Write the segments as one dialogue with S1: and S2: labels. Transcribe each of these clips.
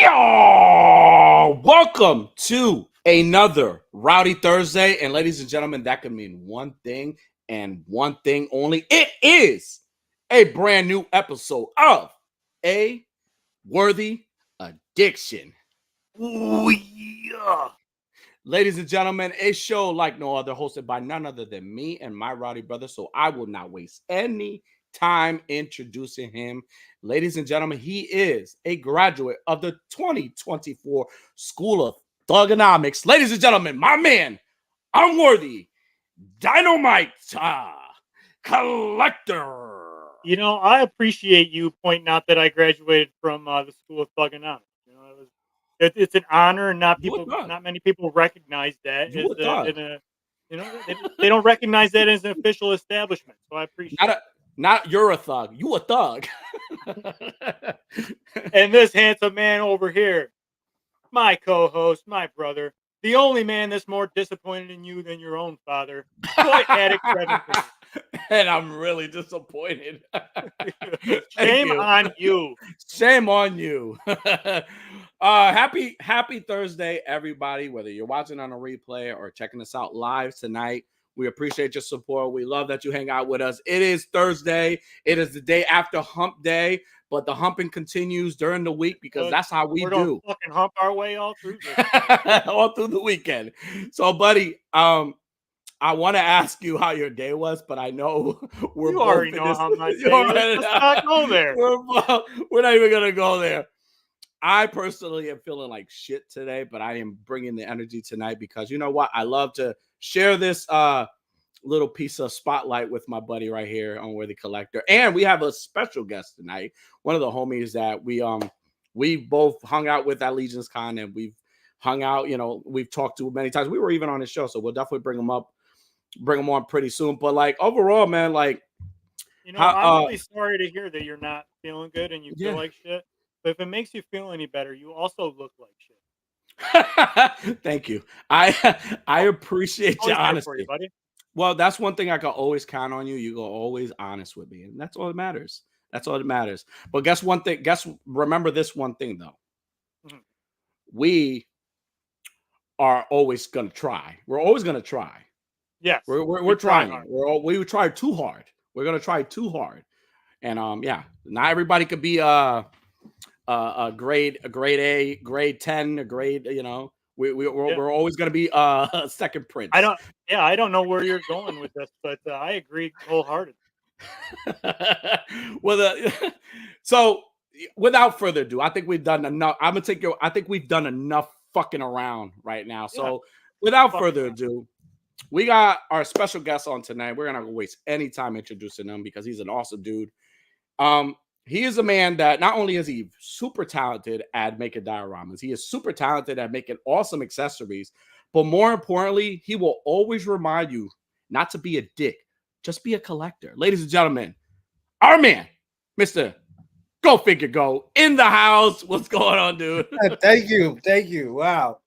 S1: Yo! Welcome to another Rowdy Thursday. And ladies and gentlemen, that could mean one thing and one thing only. It is a brand new episode of A Worthy Addiction.
S2: Ooh, yeah.
S1: Ladies and gentlemen, a show like no other, hosted by none other than me and my rowdy brother. So I will not waste any time introducing him. Ladies and gentlemen, he is a graduate of the 2024 School of Thugonomics. Ladies and gentlemen, my man, Unworthy Dynamite Collector.
S2: You know, I appreciate you pointing out that I graduated from the School of Thugonomics. You know, it's an honor, and not many people recognize that. They don't recognize that as an official establishment. So I appreciate it.
S1: Not you're a thug. You a thug.
S2: And this handsome man over here, my co-host, my brother, the only man that's more disappointed in you than your own father, Boy Addict 17.
S1: And I'm really disappointed.
S2: Shame on you.
S1: Shame on you. Happy Thursday, everybody. Whether you're watching on a replay or checking us out live tonight, we appreciate your support. We love that you hang out with us. It is Thursday. It is the day after hump day, but the humping continues during the week because that's how we do.
S2: Fucking hump our way all through
S1: all through the weekend. So, buddy, I want to ask you how your day was, but I know
S2: you already know how my day was. Let's not go there.
S1: We're not even gonna go there. I personally am feeling like shit today, but I am bringing the energy tonight because you know what? I love to share this little piece of spotlight with my buddy right here, Unworthy Collector, and we have a special guest tonight. One of the homies that we both hung out with at Legion's Con, and we've hung out. You know, we've talked to many times. We were even on his show, so we'll definitely bring him on pretty soon. But like overall, man, like
S2: you know, I'm really sorry to hear that you're not feeling good and you feel like shit. But if it makes you feel any better, you also look like
S1: shit. Thank you. I appreciate your honesty,
S2: you, buddy.
S1: Well, that's one thing I can always count on you. You go always honest with me, and that's all that matters. That's all that matters. But remember this one thing though. Mm-hmm. We are always gonna try. We're always gonna try.
S2: Yes,
S1: we're trying. We try too hard. We're gonna try too hard, and not everybody could be a grade A, grade 10, a grade. You know, we're always gonna be a second prince.
S2: I don't know where you're going with this, but I agree wholeheartedly.
S1: So without further ado, I think we've done enough. I think we've done enough fucking around right now. So without further ado, we got our special guest on tonight. We're not gonna waste any time introducing him because he's an awesome dude. He is a man that not only is he super talented at making dioramas, he is super talented at making awesome accessories, but more importantly, he will always remind you not to be a dick, just be a collector. Ladies and gentlemen, our man, Mr. Go Figure Go, in the house. What's going on, dude?
S3: Thank you. Wow.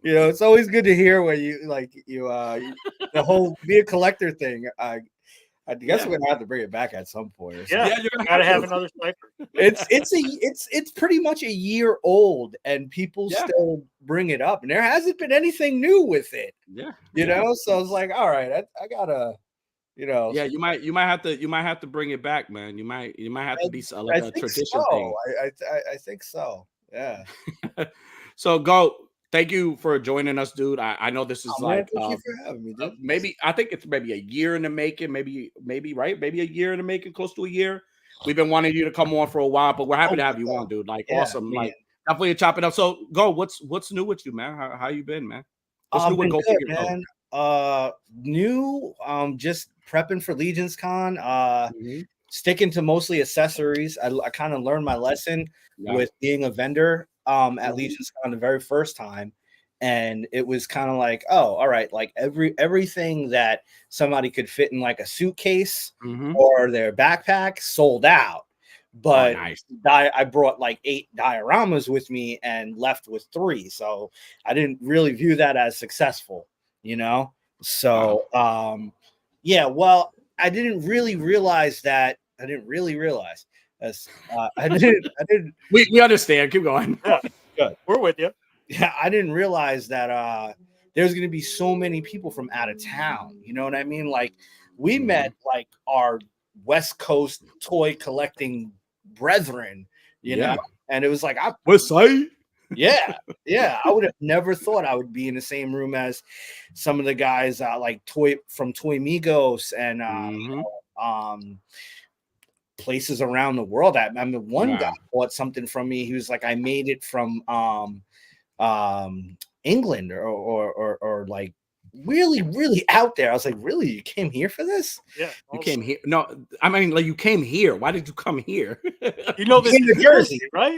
S3: You know, it's always good to hear when the whole be a collector thing. I guess we're gonna have to bring it back at some point. Or
S2: yeah, you're gonna have another cipher.
S3: It's pretty much a year old, and people still bring it up, and there hasn't been anything new with it.
S1: Yeah,
S3: you know. So I was like, all right, I gotta, you know.
S1: Yeah, you might have to bring it back, man. You might have to be like a tradition thing.
S3: I think so. Yeah.
S1: So Go. Thank you for joining us, dude. I know this is
S3: thank you for having me, dude.
S1: I think it's maybe a year in the making, maybe right, maybe a year in the making, close to a year. We've been wanting you to come on for a while, but we're happy to have you on, dude. Like awesome, man. Like definitely chop it up. So Go, what's new with you, man? How you been, man? What's new with Go Figure,
S3: man? New, just prepping for Legion's Con. Sticking to mostly accessories. I kind of learned my lesson with being a vendor at Legion's Con the very first time, and it was kind of like, oh, all right, like everything that somebody could fit in like a suitcase or their backpack sold out. But I brought like 8 dioramas with me and left with 3, so I didn't really view that as successful, you know. So well, I didn't really realize that. I didn't.
S1: We understand. Keep going.
S3: Good.
S2: We're with you.
S3: Yeah, I didn't realize that there's going to be so many people from out of town. You know what I mean? Like we met like our West Coast toy collecting brethren, you know, and it was like
S1: West Side.
S3: Yeah, I would have never thought I would be in the same room as some of the guys like Toy Migos and places around the world. I mean, one guy bought something from me. He was like, I made it from England or like really out there. I was like, really? You came here for this?
S2: Yeah,
S1: you came here. No, I mean, like, you came here. Why did you come here?
S2: You know, this
S3: in New Jersey,
S2: right?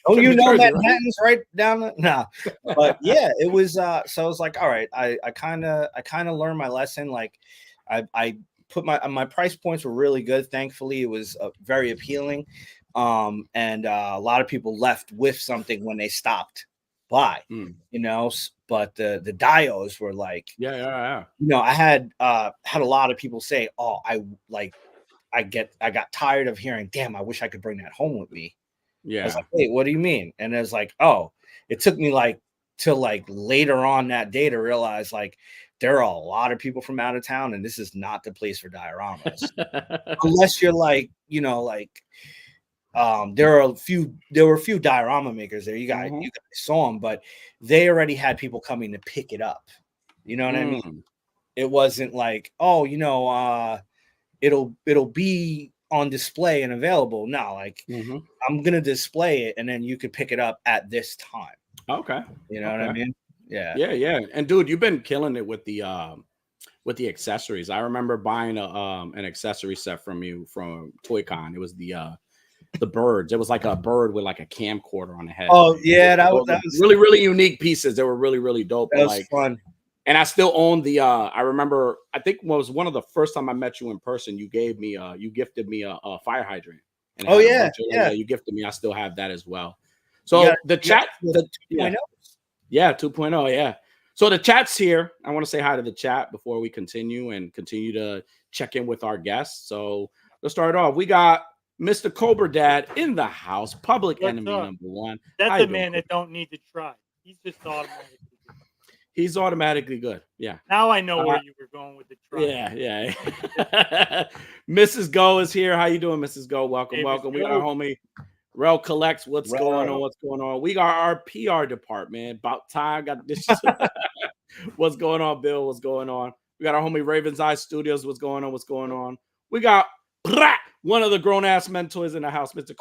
S3: Oh, you know, Manhattan's right down the but yeah, it was so I was like, all right, I kind of learned my lesson. Like I put my price points were really good. Thankfully, it was very appealing. And a lot of people left with something when they stopped by, you know, but the dios were like,
S1: yeah.
S3: You know, I had a lot of people say, oh, I got tired of hearing, damn, I wish I could bring that home with me.
S1: Yeah.
S3: I was like, wait, what do you mean? And it was like, oh, it took me like till like later on that day to realize like there are a lot of people from out of town, and this is not the place for dioramas. Unless you're like, you know, like there were a few diorama makers there. You guys saw them, but they already had people coming to pick it up. You know what I mean? It wasn't like, oh, you know, it'll be on display and available. No, like I'm gonna display it and then you could pick it up at this time.
S1: Okay.
S3: You know what I mean? Yeah.
S1: And dude, you've been killing it with the accessories. I remember buying an accessory set from you from ToyCon. It was the birds. It was like a bird with like a camcorder on the head.
S3: Oh yeah, that was
S1: really unique pieces. They were really dope.
S3: That was fun.
S1: And I still own the I remember, I think it was one of the first time I met you in person, you gave me you gifted me a fire hydrant. And you gifted me. I still have that as well. So the chat, 2.0. Yeah, 2.0, yeah. So the chat's here. I want to say hi to the chat before we continue to check in with our guests. So let's start off. We got Mr. Cobra Dad in the house, public enemy number one.
S2: That's a man that don't need to try. He's just automatic.
S1: He's automatically good. Yeah.
S2: Now I know where you were going with the try.
S1: Yeah. Mrs. Go is here. How you doing, Mrs. Go? Welcome. We got our homie Rel Collects. What's going on? We got our PR department. About time. Got this. What's going on, Bill? What's going on? We got our homie Raven's Eye Studios. What's going on? We got one of the grown ass men toys in the house, Mr.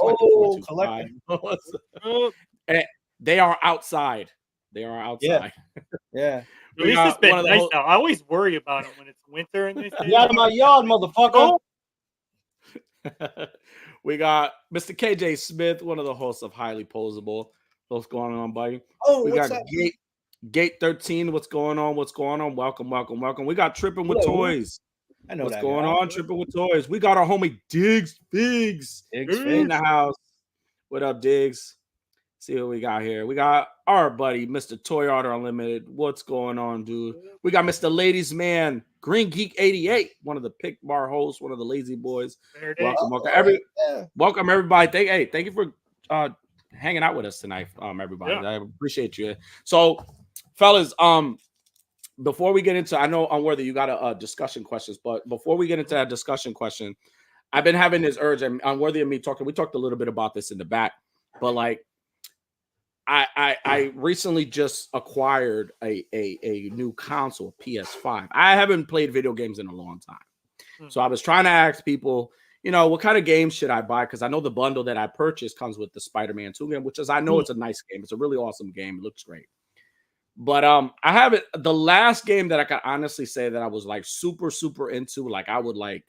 S1: And they are outside.
S3: Yeah.
S2: At least it's been nice now. I always worry about it when it's winter and they
S3: say, out of my yard, motherfucker.
S1: We got Mr. KJ Smith, one of the hosts of Highly Posable. What's going on, buddy?
S3: Oh,
S1: we got Gate 13. What's going on? Welcome. We got Tripping with Toys.
S3: I know
S1: what's going on. Tripping with Toys. We got our homie Diggs in the house. What up, Diggs? See what we got here. We got our buddy, Mr. Toy Art Unlimited. What's going on, dude? We got Mr. Ladies Man, Green Geek 88, one of the Pick Bar hosts, one of the Lazy Boys. Welcome everybody. Thank you for hanging out with us tonight, everybody. I appreciate you. So, fellas, before we get into, I know Unworthy, you got a discussion questions, but before we get into that discussion question, I've been having this urge, and Unworthy and me we talked a little bit about this in the back, but like, I recently just acquired a new console, PS5. I haven't played video games in a long time. So I was trying to ask people, you know, what kind of games should I buy? Because I know the bundle that I purchased comes with the Spider-Man 2 game, which is, I know it's a nice game. It's a really awesome game. It looks great. But I haven't, the last game that I can honestly say that I was like super into, like I would like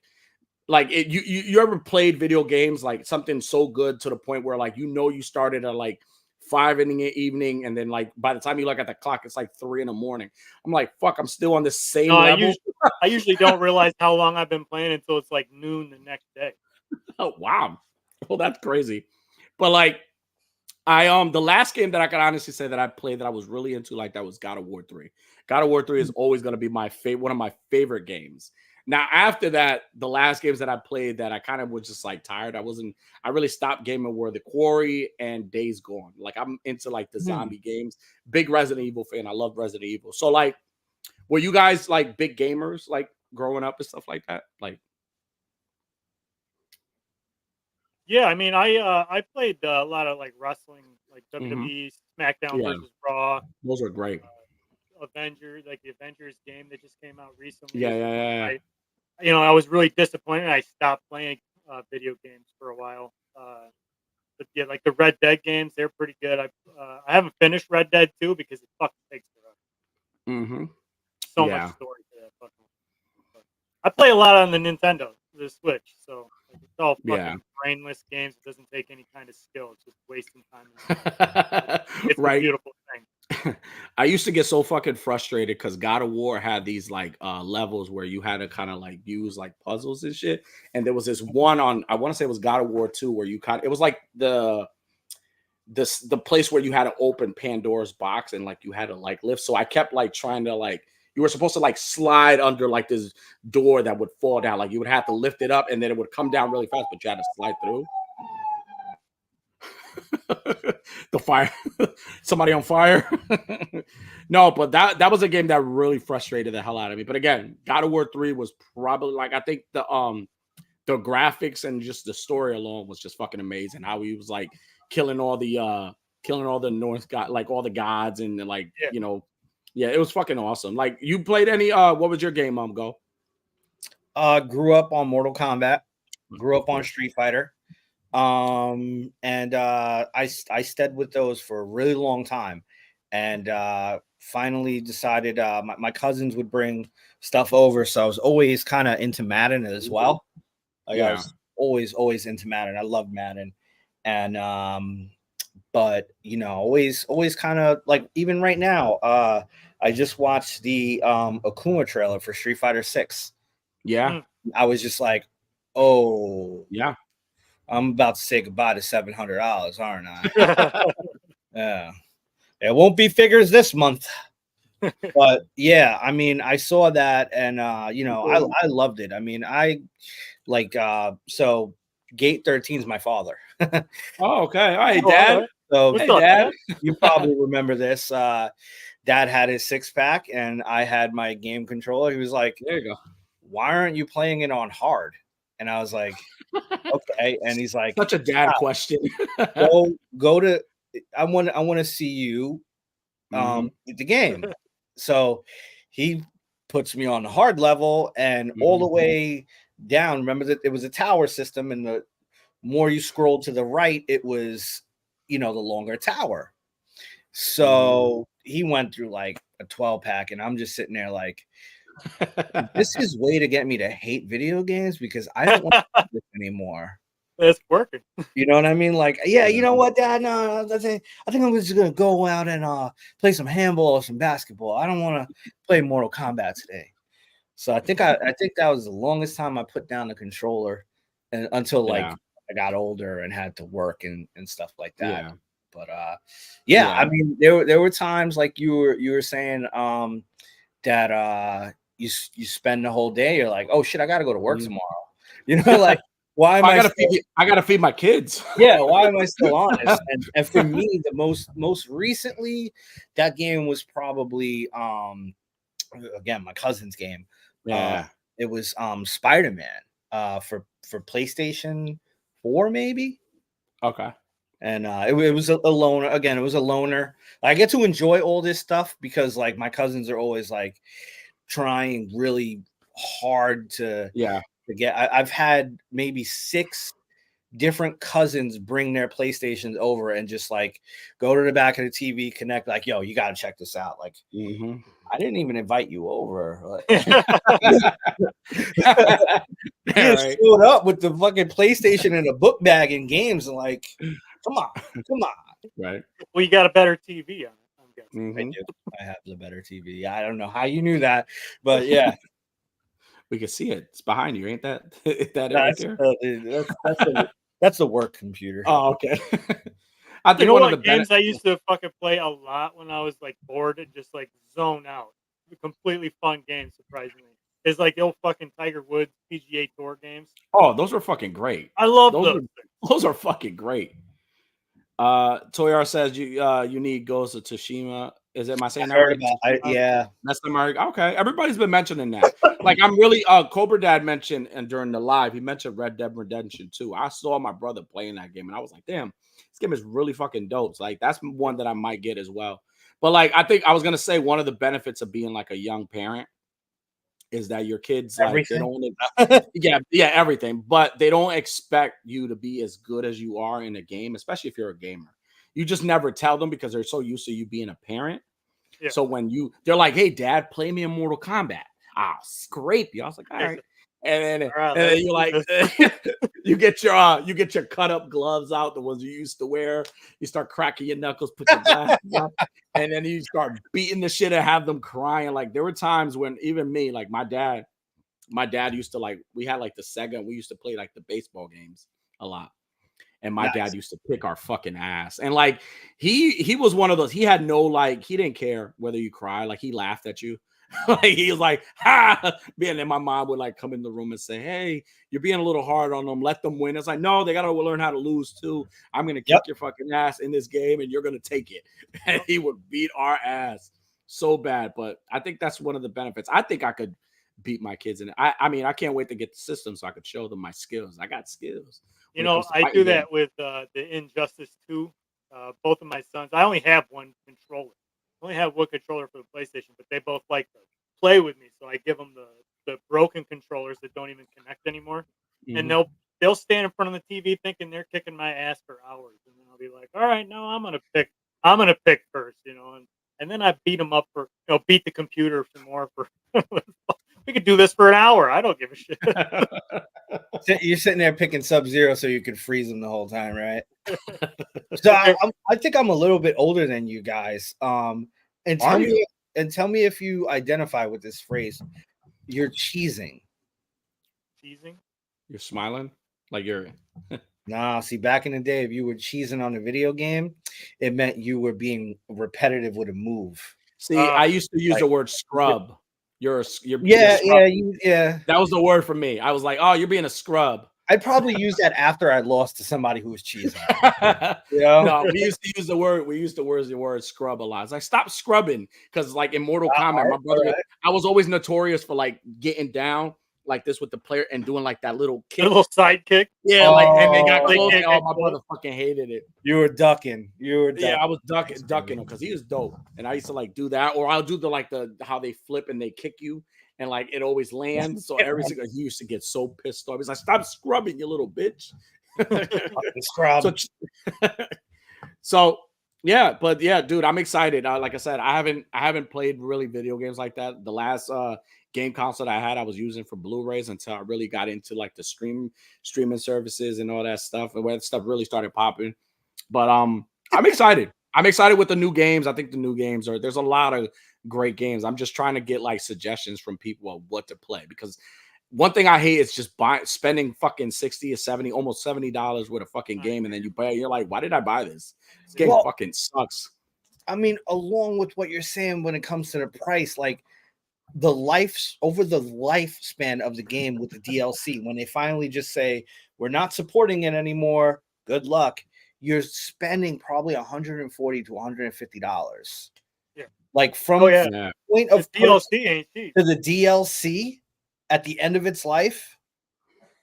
S1: you ever played video games, like something so good to the point where like, you know, you started at like 5 in the evening, and then like by the time you look at the clock, it's like 3 in the morning. I'm like, fuck, I'm still on the same level.
S2: I usually don't realize how long I've been playing until it's like noon the next day.
S1: Oh wow, well that's crazy. But like, the last game that I can honestly say that I played that I was really into, like, that was God of War 3. God of War 3 is always going to be my favorite, one of my favorite games. Now after that, the last games that I played that I kind of was just like tired. I really stopped gaming were The Quarry and Days Gone. Like I'm into like the zombie games. Big Resident Evil fan. I love Resident Evil. So like, were you guys like big gamers like growing up and stuff like that? Like,
S2: yeah, I mean, I played a lot of like wrestling, like WWE, SmackDown
S1: yeah,
S2: versus Raw,
S1: those were great.
S2: Avengers, like the Avengers game that just came out recently.
S1: Yeah, yeah, yeah.
S2: I was really disappointed. I stopped playing video games for a while. But yeah, like the Red Dead games, they're pretty good. I haven't finished Red Dead 2 because it fucking takes forever.
S1: Mm-hmm.
S2: So much story to that fucking. I play a lot on the Nintendo, the Switch, so like, it's all fucking brainless games. It doesn't take any kind of skill. It's just wasting time. It's a beautiful thing.
S1: I used to get so fucking frustrated because God of War had these like levels where you had to kind of like use like puzzles and shit. And there was this one on, I want to say it was God of War 2 where you it was like the place where you had to open Pandora's box and like you had to like lift. So I kept like trying to like, you were supposed to like slide under like this door that would fall down. Like you would have to lift it up and then it would come down really fast, but you had to slide through. The fire. Somebody on fire. No, but that was a game that really frustrated the hell out of me. But again, God of War 3 was probably like, I think the graphics and just the story alone was just fucking amazing. How he was like killing all the North god, like all the gods and like yeah, it was fucking awesome. Like you played any what was your game, Go?
S3: Grew up on Mortal Kombat, grew up on Street Fighter. And I stayed with those for a really long time, and finally decided my cousins would bring stuff over, so I was always kind of into Madden as well. Like I was always into Madden. I love Madden, and but always kind of like, even right now, I just watched the Akuma trailer for Street Fighter 6.
S1: Yeah,
S3: I was just like, oh
S1: yeah.
S3: I'm about to say goodbye to $700, aren't I? Yeah, it won't be figures this month, but yeah, I mean, I saw that, and I loved it. I mean, I like so Gate 13 is my father.
S1: Oh, okay. All right, Dad.
S3: So,
S1: hey, Dad,
S3: you probably remember this. Dad had his 6-pack, and I had my game controller. He was like,
S1: "There you go.
S3: Why aren't you playing it on hard?" And I was like, okay. And he's like,
S1: such a dad question.
S3: go to, I want to see you the game. So he puts me on the hard level, and all the way down. Remember that it was a tower system, and the more you scrolled to the right, it was, the longer tower. So he went through like a 12-pack, and I'm just sitting there like, this is way to get me to hate video games because I don't want to do this anymore.
S2: It's working.
S3: You know what I mean? Like, yeah, you know what, Dad? No, I think I'm just gonna go out and play some handball or some basketball. I don't want to play Mortal Kombat today. So I think that was the longest time I put down the controller, and until like I got older and had to work and stuff like that.
S1: Yeah.
S3: But I mean, there were times like you were saying that you spend the whole day, you're like, oh shit, I gotta go to work tomorrow. Like, why am
S1: I gotta feed my kids.
S3: Yeah, why am I still on this? And for me, the most recently, that game was probably again my cousin's game.
S1: Yeah,
S3: it was Spider-Man for PlayStation 4 maybe.
S1: Okay.
S3: And it was a loner. Again, it was a loner. I get to enjoy all this stuff because like my cousins are always like trying really hard to get. I've had maybe 6 different cousins bring their PlayStations over and just like go to the back of the TV, connect, like, yo, you got to check this out. Like, I didn't even invite you over. You showed up with the fucking PlayStation and a book bag and games, and like, come on.
S1: Right.
S2: Well, you got a better TV on it, I'm guessing.
S3: I do. I have the better TV. I don't know how you knew that, but yeah.
S1: We can see it. It's behind you, ain't that? Right
S3: there? That's the work computer.
S1: Oh, okay. I think
S2: one of the games I used to fucking play a lot when I was like bored and just like zone out. A completely fun game, surprisingly. is like the old fucking Tiger Woods PGA Tour games.
S1: Oh, those were fucking great.
S2: I love those.
S1: Those are fucking great. Toyar says you need Ghost of Tsushima. Is it? Am I saying that right?
S3: Yeah,
S1: that's the mark. Okay, everybody's been mentioning that. Like I'm really Cobra Dad mentioned, and during the live, he mentioned Red Dead Redemption 2. I saw my brother playing that game, and I was like, damn, this game is really fucking dope. So, like that's one that I might get as well. But like I think I was gonna say one of the benefits of being like a young parent is that your kids like they don't yeah everything, but they don't expect you to be as good as you are in a game, especially if you're a gamer. You just never tell them because they're so used to you being a parent. Yeah. So when they're like, "Hey, Dad, play me in Mortal Kombat," I'll scrape you. I was like, "All right," and then you're like, you get your cut up gloves out, the ones you used to wear. You start cracking your knuckles, put your glasses on, and then you start beating the shit and have them crying. Like there were times when even me, like my dad used to like we had like the Sega, and we used to play like the baseball games a lot. And my dad used to pick our fucking ass. And like he was one of those, he had no like, he didn't care whether you cry, like he laughed at you. Like he was like, ha. And then my mom would like come in the room and say, "Hey, you're being a little hard on them. Let them win." It's like, no, they gotta learn how to lose too. I'm gonna kick your fucking ass in this game and you're gonna take it. And he would beat our ass so bad. But I think that's one of the benefits. I think I could beat my kids in it. I mean, I can't wait to get the system so I could show them my skills. I got skills.
S2: You know, I do that with the Injustice 2. Both of my sons, I only have one controller. I only have one controller for the PlayStation, but they both like to play with me. So I give them the broken controllers that don't even connect anymore. Mm-hmm. And they'll stand in front of the TV thinking they're kicking my ass for hours. And then I'll be like, all right, no, I'm gonna pick first, you know, and then I beat them up for, you know, beat the computer some more for we could do this for an hour. I don't give a shit.
S3: You're sitting there picking Sub-Zero so you could freeze them the whole time, right? So I think I'm a little bit older than you guys. And tell me if you identify with this phrase. You're cheesing.
S2: Cheesing?
S1: You're smiling? Like you're
S3: Nah, see, back in the day, if you were cheesing on a video game, it meant you were being repetitive with a move.
S1: See, I used to use the word scrub. You're
S3: yeah.
S1: That was the word for me. I was like, oh, you're being a scrub.
S3: I'd probably use that after I lost to somebody who was cheesing.
S1: No, we used to use the word. We used the word scrub a lot. It's like stop scrubbing because like in Mortal Kombat, my brother, I was always notorious for like getting down like this with the player and doing like that little kick,
S2: little side kick.
S1: Yeah, like and they got close. And, my brother fucking hated it.
S3: You were ducking. Yeah,
S1: I was ducking him because he was dope, and I used to like do that, or I'll do the how they flip and they kick you, and like it always lands. So every single he used to get so pissed off. He's like, "Stop scrubbing, you little bitch."
S3: Scrub.
S1: So yeah, but yeah, dude, I'm excited. Like I said, I haven't played really video games like that. The last game console that I had, I was using for Blu-rays until I really got into like the streaming services and all that stuff, and where stuff really started popping. But I'm excited. I'm excited with the new games. I think the new games there's a lot of great games. I'm just trying to get like suggestions from people of what to play, because one thing I hate is just spending fucking 60 or 70, almost $70 with a fucking game, and then you buy, you're like, why did I buy this? This game fucking sucks.
S3: I mean, along with what you're saying when it comes to the price, like over the lifespan of the game with the DLC, when they finally just say we're not supporting it anymore, good luck, you're spending probably $140 to $150. Yeah, like from the point of
S2: DLC ain't cheap
S3: to the DLC at the end of its life.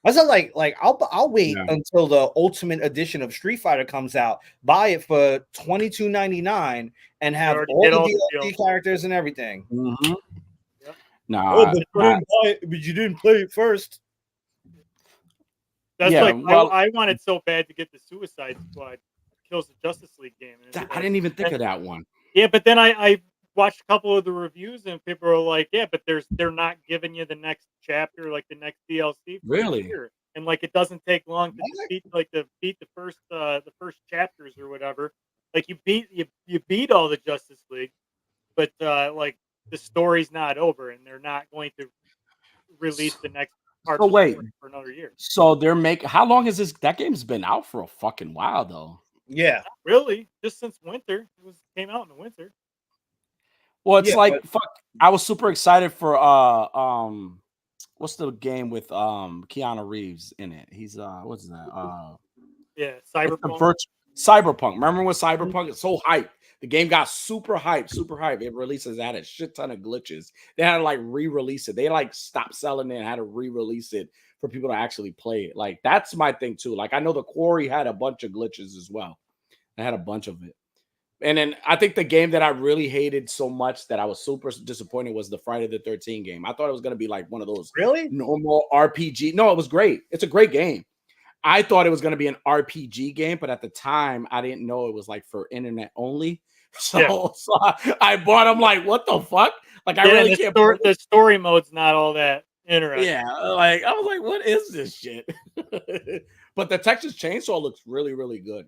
S3: I said like I'll wait until the ultimate edition of Street Fighter comes out, buy it for $22.99 and have all the DLC characters and everything.
S1: Mm-hmm.
S2: Yep.
S1: Nah,
S3: but you didn't play it first.
S2: That's I wanted so bad to get the Suicide Squad Kills the Justice League game.
S1: I didn't even think of that one.
S2: Yeah, but then I watched a couple of the reviews and people are like, yeah, but they're not giving you the next chapter, like the next DLC.
S1: Really?
S2: And like it doesn't take long to beat the first chapters or whatever. Like you beat all the Justice League, but like the story's not over and they're not going to release the next part of the story for another year.
S1: So how long has that game's been out for a fucking while though?
S3: Yeah.
S2: Not really, just since winter. It came out in the winter.
S1: Well, it's fuck. I was super excited for what's the game with Keanu Reeves in it? He's what's that?
S2: Yeah,
S1: Cyberpunk. Remember when Cyberpunk is so hyped? The game got super hyped, super hyped. It releases had a shit ton of glitches. They had to like re-release it. They like stopped selling it and had to re-release it for people to actually play it. Like that's my thing too. Like I know the Quarry had a bunch of glitches as well. They had a bunch of it. And then I think the game that I really hated so much that I was super disappointed was the Friday the 13th game. I thought it was going to be like one of those normal RPG. No, it was great. It's a great game. I thought it was going to be an RPG game, but at the time I didn't know it was like for internet only. So I bought them like, what the fuck? Like I really can't.
S2: The story mode's not all that interesting.
S1: Yeah, like I was like, what is this shit? But the Texas Chainsaw looks really, really good.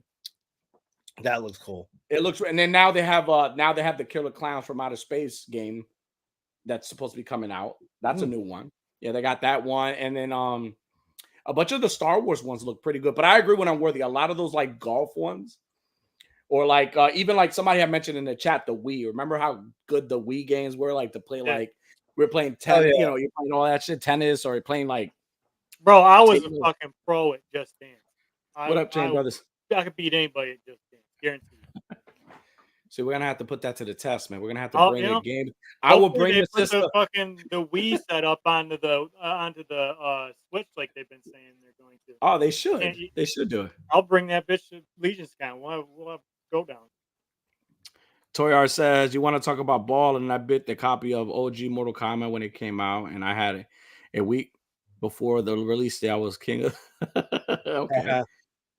S3: That looks cool.
S1: It looks, and then now they have the Killer Clowns from Outer Space game that's supposed to be coming out. That's a new one. Yeah, they got that one, and then a bunch of the Star Wars ones look pretty good. But I agree with Unworthy. A lot of those like golf ones, or like even like somebody had mentioned in the chat, the Wii. Remember how good the Wii games were? Like to play like we're playing tennis. You know, you're playing all that shit, tennis, or you're playing like.
S2: Bro, I was a fucking pro at Just Dance.
S1: What up, James Brothers?
S2: I could beat anybody at Just Dance, guaranteed.
S1: So we're gonna have to put that to the test, man. We're gonna have to bring a game. I will bring the system.
S2: The Wii set up onto the Switch like they've been saying they're going to.
S1: Oh, they should. They should do it.
S2: I'll bring that bitch to Legion's Con. We'll have go down.
S1: Toyar says you want to talk about Ball, and I bit the copy of OG Mortal Kombat when it came out, and I had it a week before the release day. I was king of.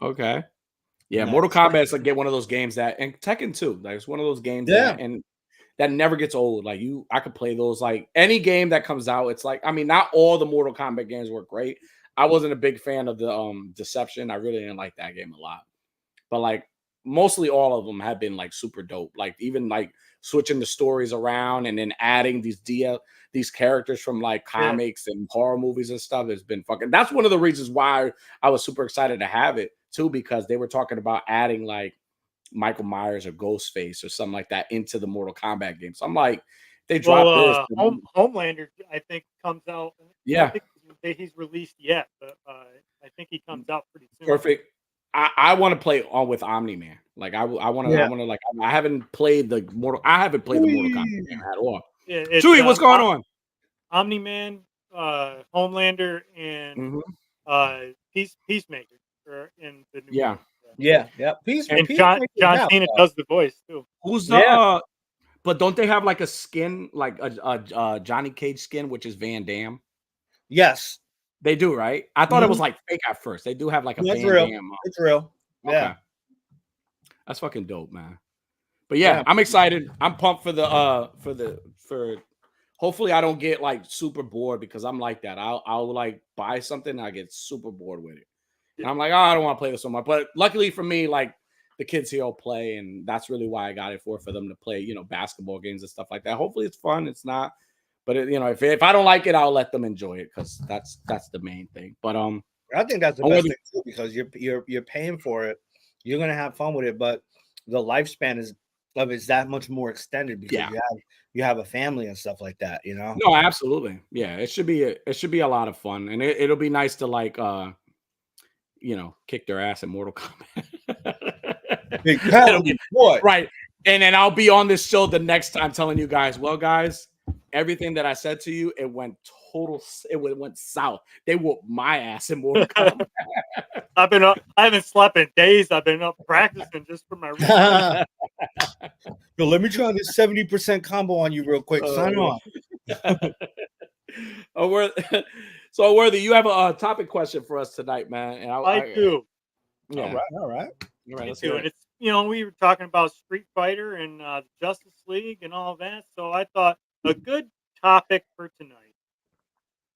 S1: Okay. Yeah, Mortal Kombat is like get one of those games that, and Tekken too. Like it's one of those games that never gets old. Like I could play those. Like any game that comes out, it's like I mean, not all the Mortal Kombat games were great. I wasn't a big fan of the Deception. I really didn't like that game a lot, but like mostly all of them have been like super dope. Like even like switching the stories around and then adding these characters from like comics and horror movies and stuff has been fucking. That's one of the reasons why I was super excited to have it too, because they were talking about adding like Michael Myers or Ghostface or something like that into the Mortal Kombat game. So I'm like, they dropped this.
S2: Homelander, I think, comes out.
S1: Yeah,
S2: I think he's released yet, but I think he comes out pretty soon.
S1: Perfect. I want to play on with Omni Man. Like I want to like I haven't played the Mortal Kombat game at all.
S2: Yeah,
S1: Chewy, what's going on?
S2: Omni Man, Homelander, and Peacemaker are in the new
S1: game.
S3: Yeah.
S2: And John Cena does the voice too.
S1: Who's the but don't they have like a skin, like a Johnny Cage skin, which is Van Damme?
S3: Yes.
S1: They do, right? I thought it was like fake at first. They do have like a Van Damme.
S3: It's real. Yeah. Okay.
S1: That's fucking dope, man. But yeah, I'm excited. I'm pumped for hopefully I don't get like super bored, because I'm like that. I'll like buy something and I get super bored with it. And I'm like, I don't want to play this so much. But luckily for me, like the kids here will play, and that's really why I got it for them to play, basketball games and stuff like that. Hopefully it's fun. It's not. But if I don't like it, I'll let them enjoy it, because that's the main thing. But
S3: I think that's the best thing too, because you're paying for it, you're gonna have fun with it, but the lifespan is that much more extended because you have a family and stuff like that.
S1: No, absolutely, yeah. It should be a lot of fun, and it'll be nice to like kick their ass at Mortal Kombat. Right, and then I'll be on this show the next time telling you guys, well, guys. Everything that I said to you, it went south. They whooped my ass in Mortal Kombat.
S2: I haven't slept in days. I've been up practicing just for my
S3: Yo, let me try this 70% combo on you real quick. Sign on.
S1: So Worthy, you have a topic question for us tonight, man. And
S2: I do.
S1: Yeah.
S3: All right.
S2: Let's do it. It's we were talking about Street Fighter and Justice League and all that. So I thought a good topic for tonight,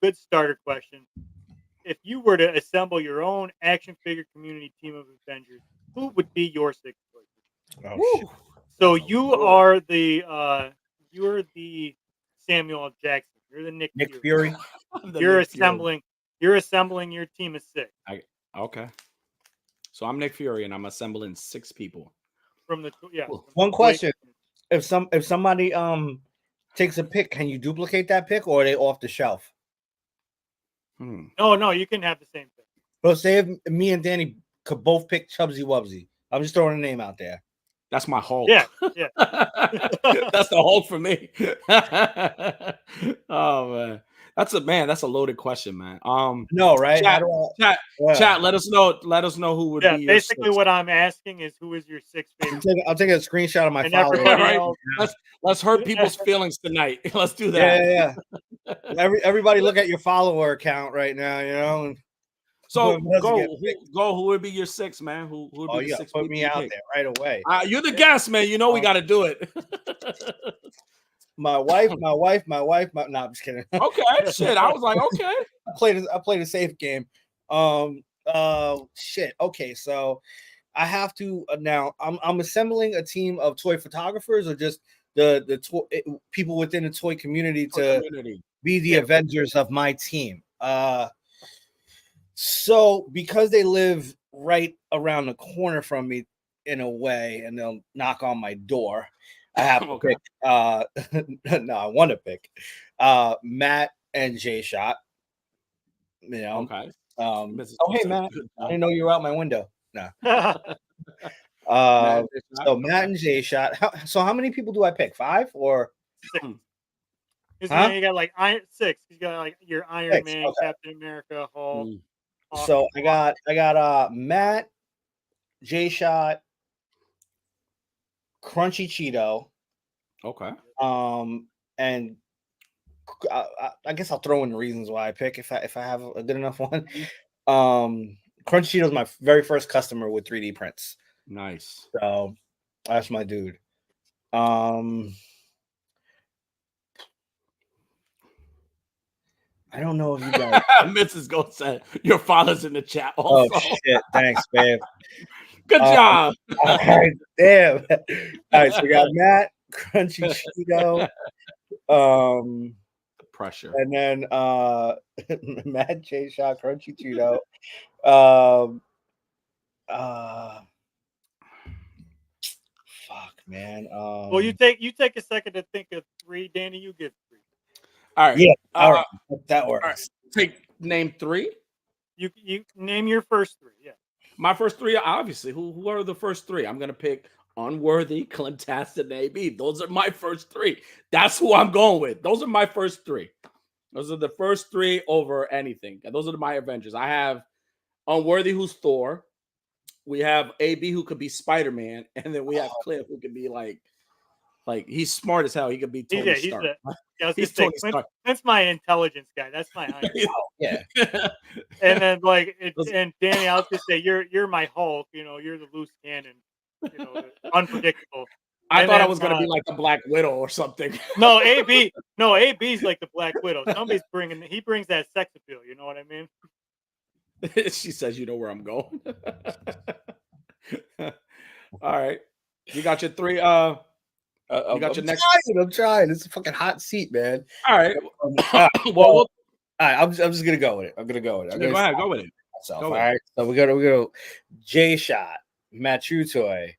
S2: good starter question. If you were to assemble your own action figure community team of Avengers, who would be your sixth choice? So you're the Samuel Jackson. You're the Nick
S3: Fury.
S2: You're assembling your team of six.
S1: Okay. So I'm Nick Fury, and I'm assembling 6 people.
S3: One question: if somebody takes a pick, can you duplicate that pick, or are they off the shelf?
S2: No, you can have the same thing.
S3: Bro, say if me and Danny could both pick Chubsy Wubsy. I'm just throwing a name out there.
S1: That's my Hulk.
S2: Yeah.
S1: That's the Hulk for me. Oh man. That's a loaded question, man.
S3: No, right?
S1: Chat, let us know who would be your
S2: basically
S1: sixth.
S2: what I'm asking is who is your sixth favorite?
S3: I'll take a screenshot of my
S2: And
S3: follower.
S2: everybody else.
S1: Let's hurt people's feelings tonight. Let's do that.
S3: Yeah. Everybody look at your follower account right now, you know.
S1: So go. Who would be your sixth, man? Who would be your sixth?
S3: Put me out there right away.
S1: You're the guest, man. You know we got to do it.
S3: My wife. No, I'm just kidding.
S1: Okay, shit. I was like, okay.
S3: I played a safe game. Shit. Okay, so I have to now. I'm assembling a team of toy photographers, or just the people within the toy community to be the Avengers of my team. So because they live right around the corner from me in a way, and they'll knock on my door, I have to pick. No, I want to pick Matt and J Shot. You know. Okay. Oh, hey Matt, I didn't know you were out my window. No. So Matt and J Shot. So how many people do I pick? 5 or
S2: 6? Huh? You got like 6. You got like your Iron 6, Man, Captain America, Hulk.
S3: So I got Matt, J Shot, Crunchy Cheeto.
S1: Okay.
S3: And I guess I'll throw in the reasons why I pick if I have a good enough one. Crunchy Cheeto is my very first customer with 3D prints.
S1: Nice.
S3: So that's my dude. I don't know if you guys.
S1: Mrs. Gold said your father's in the chat also.
S3: Oh shit! Thanks, babe.
S1: Good job.
S3: All right, damn. All right, so we got Matt, Crunchy Cheeto,
S1: pressure,
S3: and then Matt, J Shot, Crunchy Cheeto. Fuck, man.
S2: Well, you take a second to think of 3, Danny. You give 3.
S1: All right.
S3: Yeah. All right. That works.
S1: Right. Name 3.
S2: You name your first 3. Yeah.
S1: My first 3, obviously. Who are the first 3? I'm gonna pick Unworthy, Clintastic, and AB. Those are my first 3. That's who I'm going with. Those are my first 3. Those are the first 3 over anything. And those are my Avengers. I have Unworthy, who's Thor. We have AB, who could be Spider-Man, and then we have Cliff, who could be like he's smart as hell. He could be Tony Stark.
S2: He's Tony Stark. That's my intelligence guy. That's my Iron Man.
S3: Yeah.
S2: And then and Danny, I was gonna say you're my Hulk. You know, you're the loose cannon. You know, unpredictable.
S1: I thought I was gonna be like the Black Widow or something.
S2: No, AB's like the Black Widow. He brings that sex appeal. You know what I mean?
S1: She says, "You know where I'm going." All right, you got your 3. You got your next.
S3: I'm trying. It's a fucking hot seat, man.
S1: All right.
S3: All right. I'm just gonna go with it. I'm gonna go with it.
S1: Go with it.
S3: All right. So we go. J Shot, Matt True Toy,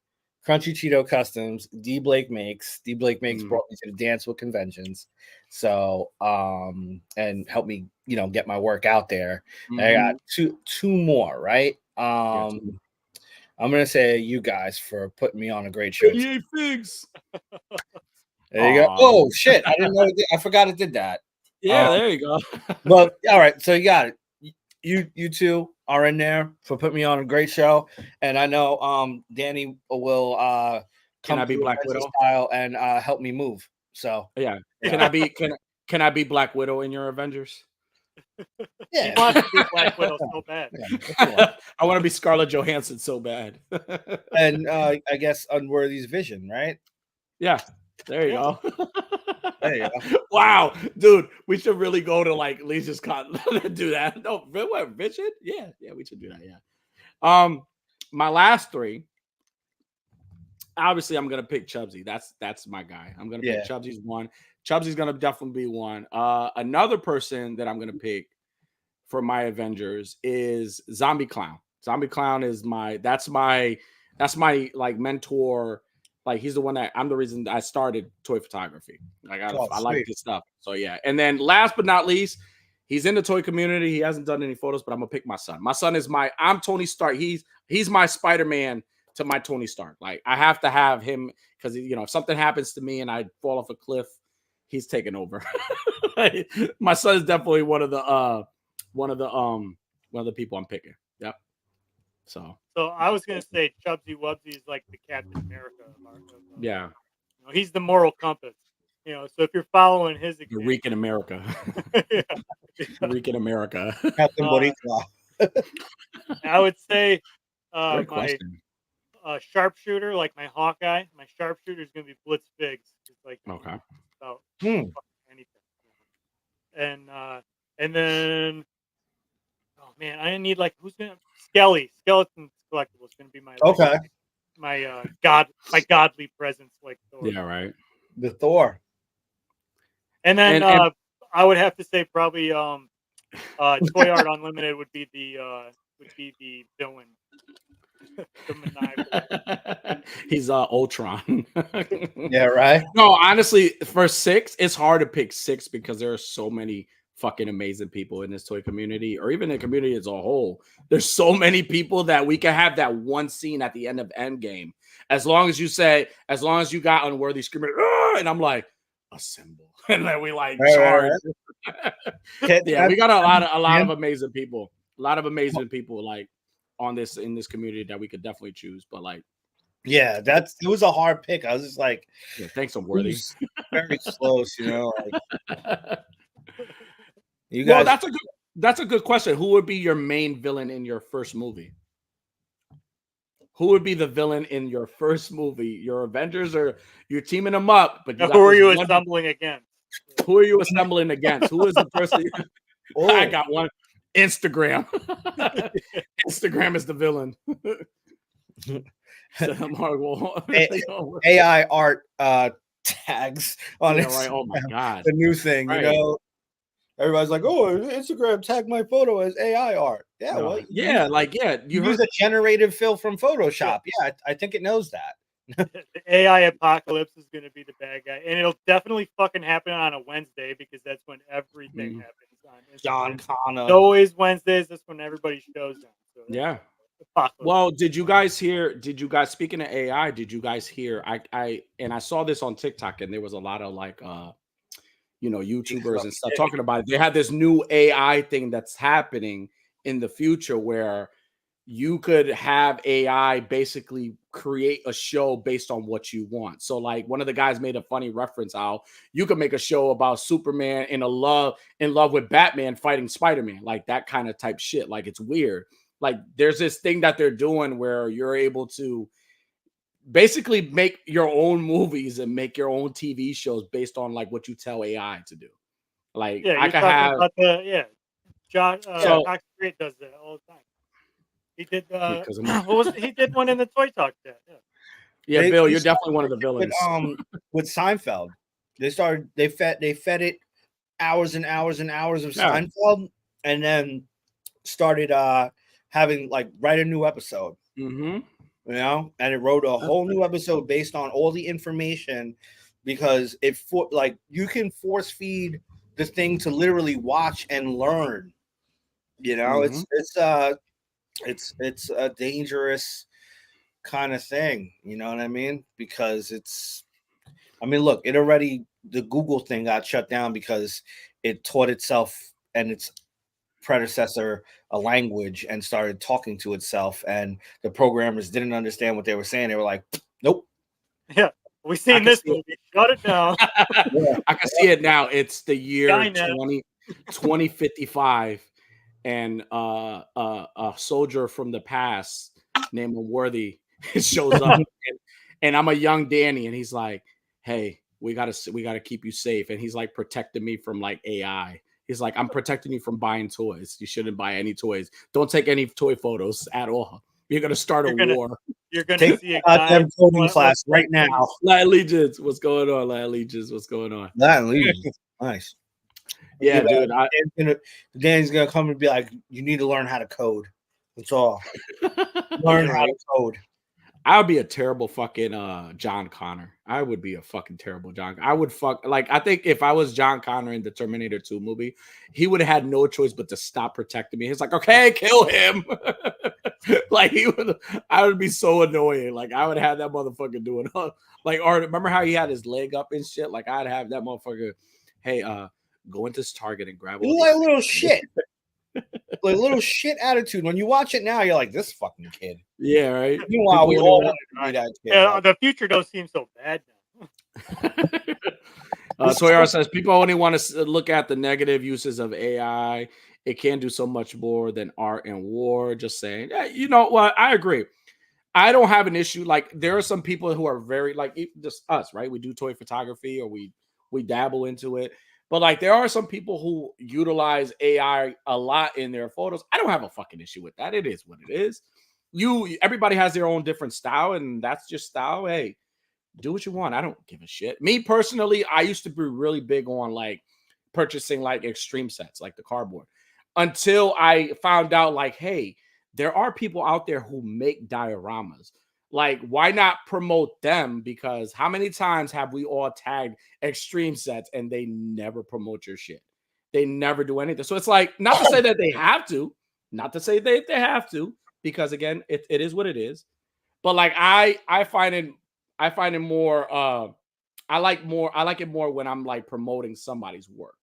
S3: Crunchy Cheeto Customs, D Blake makes. D Blake makes brought me to the dance with conventions. So and helped me, get my work out there. I got two more, right? I'm gonna say you guys for putting me on a great show.
S1: 88 figs.
S3: There you go. Oh shit! I didn't know. I forgot it did that.
S1: Yeah, there you go.
S3: Well, all right. So you got it. You two are in there for putting me on a great show, and I know Danny will
S1: Can I be Black Widow
S3: style and help me move. So
S1: yeah. Can I be Black Widow in your Avengers?
S2: Yeah, he wants to be Black Widow so bad.
S1: Yeah. I want to be Scarlett Johansson so bad.
S3: And I guess Unworthy's vision, right?
S1: Yeah, there you go.
S3: There you go.
S1: Wow, dude, we should really go to like Leisure Con and do that. No, what, vision? Yeah, we should do that. Yeah. My last 3. Obviously, I'm gonna pick Chubsy. That's my guy. I'm gonna pick Chubsy's 1. Chubsy's gonna definitely be 1. Another person that I'm gonna pick for my Avengers is Zombie Clown. Zombie Clown is my like mentor. Like he's the one I'm the reason I started toy photography. I like this stuff. So yeah. And then last but not least, He's in the toy community. He hasn't done any photos, but I'm gonna pick my son. My son is I'm Tony Stark. He's my Spider-Man to my Tony Stark. Like I have to have him because if something happens to me and I fall off a cliff, he's taking over. My son is definitely one of the people I'm picking. Yep. So
S2: I was gonna say Chubsy Wubsy is like the Captain America.
S1: Yeah.
S2: He's the moral compass. So if you're following his example,
S1: You're weak in America. Weak in America.
S3: Captain Boricua.
S2: I would say
S1: Great
S2: my
S1: question.
S2: Sharpshooter, like my Hawkeye, my sharpshooter is gonna be Blitz Figs. It's like
S1: Okay.
S2: about anything. And then oh man, I need like who's gonna Skeleton Collectible is gonna be my my godly presence like Thor.
S1: Yeah, right.
S3: The Thor.
S2: And then I would have to say probably Toy Art Unlimited would be the villain. The maniacal.
S1: He's Ultron.
S3: Yeah, right.
S1: No, honestly, for 6, it's hard to pick 6 because there are so many fucking amazing people in this toy community, or even the community as a whole. There's so many people that we can have that one scene at the end of Endgame. As long as you got Unworthy screaming, and I'm like, assemble, and then we like charge. Yeah, we got a lot of amazing people. A lot of amazing people like in this community that we could definitely choose. But like,
S3: yeah, it was a hard pick. I was just like,
S1: thanks, Unworthy.
S3: Very close, Like, you
S1: guys.
S3: Well,
S1: that's a good question. Who would be your main villain in your first movie? Who would be the villain in your first movie? Your Avengers, or you're teaming them up? But
S2: who are you assembling against?
S1: Who are you assembling against? Who is the person? I got one. Instagram. Instagram is the villain.
S3: AI art tags on it.
S1: Right. Oh my god,
S3: the new thing. Right. Everybody's like, "Oh, Instagram tagged my photo as AI art." Yeah, well,
S1: you
S3: use a generated fill from Photoshop. Yeah, I think it knows that.
S2: The AI apocalypse is going to be the bad guy, and it'll definitely fucking happen on a Wednesday because that's when everything happens.
S3: John Connor.
S2: It's always Wednesdays. That's when everybody shows up. So
S1: yeah. Well, did you guys speaking of AI, did you guys hear I saw this on TikTok, and there was a lot of like YouTubers and stuff talking about it. They had this new AI thing that's happening in the future where you could have AI basically create a show based on what you want. So like one of the guys made a funny reference how you could make a show about Superman in love with Batman fighting Spider-Man, like that kind of type shit. Like it's weird. Like there's this thing that they're doing where you're able to basically make your own movies and make your own TV shows based on like what you tell AI to do. Like I could have
S2: John Cox Create does that all the time. He did he did one in the Toy Talk chat.
S1: Yeah, Bill, you're definitely one of the villains.
S3: With Seinfeld, they fed it hours and hours and hours of Seinfeld, and then started having like write a new episode.
S1: Mm-hmm.
S3: And it wrote a whole new episode based on all the information, because you can force feed the thing to literally watch and learn. It's a dangerous kind of thing, you know what I mean? Because look, the Google thing got shut down because it taught itself and its predecessor a language and started talking to itself, and the programmers didn't understand what they were saying. They were like, nope.
S2: Yeah, we've seen this movie. Shut it down.
S1: I can see it now. It's the year 2055, and a soldier from the past named Unworthy shows up, and I'm a young Danny, and he's like, hey, we gotta keep you safe, and he's like protecting me from like AI. He's like, I'm protecting you from buying toys. You shouldn't buy any toys. Don't take any toy photos at all. You're gonna start war.
S2: You're gonna see a
S3: goddamn coding class right now.
S1: Latin Legions, what's going on? Latin Legions, what's going on?
S3: Latin Legions, nice.
S1: Yeah, dude.
S3: Danny's gonna come and be like, you need to learn how to code. That's all. Learn how to code.
S1: I would be a terrible fucking John Connor. I would be a fucking terrible John. I would I think if I was John Connor in the Terminator 2 movie, he would have had no choice but to stop protecting me. He's like, okay, kill him. Like I would be so annoying. Like I would have that motherfucker doing like, or remember how he had his leg up and shit? Like I'd have that motherfucker, hey, go into this Target and grab all
S3: like little shit. Like little shit attitude. When you watch it now, you're like, this fucking kid.
S1: Yeah, right.
S3: Meanwhile, we all want to be that kid.
S2: Yeah, the future don't seem so bad now.
S1: Toyara says people only want to look at the negative uses of AI. It can do so much more than art and war. Just saying. Yeah, you know what? I agree. I don't have an issue. Like there are some people who are very like just us, right? We do toy photography or we dabble into it. But like there are some people who utilize AI a lot in their photos. I don't have a fucking issue with that. It is what it is. Everybody has their own different style, and that's just style. Hey, do what you want. I don't give a shit. Me personally, I used to be really big on like purchasing like extreme sets, like the cardboard, until I found out like, hey, there are people out there who make dioramas. Like, why not promote them? Because how many times have we all tagged extreme sets and they never promote your shit? They never do anything. So it's like, not to say that they have to, not to say they have to, because again, it is what it is. But like I find it more I like it more when I'm like promoting somebody's work.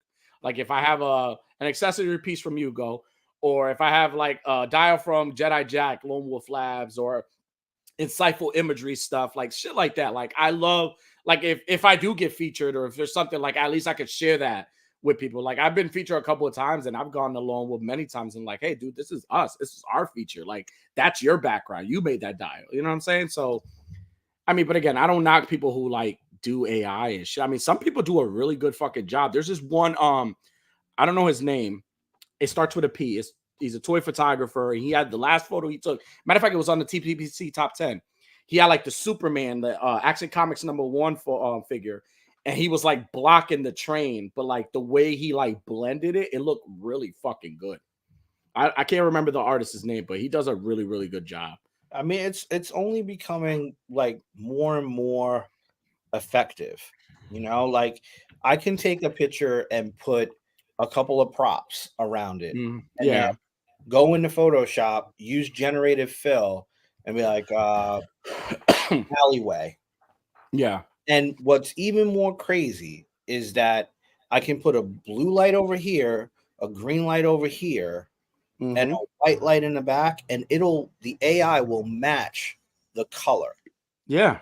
S1: Like if I have an accessory piece from Hugo, or if I have like a dial from Jedi Jack, Lone Wolf Labs, or insightful imagery stuff, like shit like that. Like I love, like if I do get featured, or if there's something like at least I could share that with people. Like I've been featured a couple of times and I've gone along with many times and like, hey dude, this is us. This is our feature. Like that's your background. You made that dial. You know what I'm saying? So, I mean, but again, I don't knock people who like do AI and shit. I mean, some people do a really good fucking job. There's this one, I don't know his name. It starts with a P. He's a toy photographer, and he had the last photo he took. Matter of fact, it was on the TPPC top 10. He had like the Superman, the Action Comics #1 for figure, and he was like blocking the train, but like the way he like blended it, it looked really fucking good. I can't remember the artist's name, but he does a really, really good job.
S3: I mean, it's only becoming like more and more effective. You know, like I can take a picture and put a couple of props around it. And
S1: yeah.
S3: Go into Photoshop, use generative fill, and be like, alleyway.
S1: Yeah.
S3: And what's even more crazy is that I can put a blue light over here, a green light over here, and a white light in the back, and the AI will match the color.
S1: Yeah.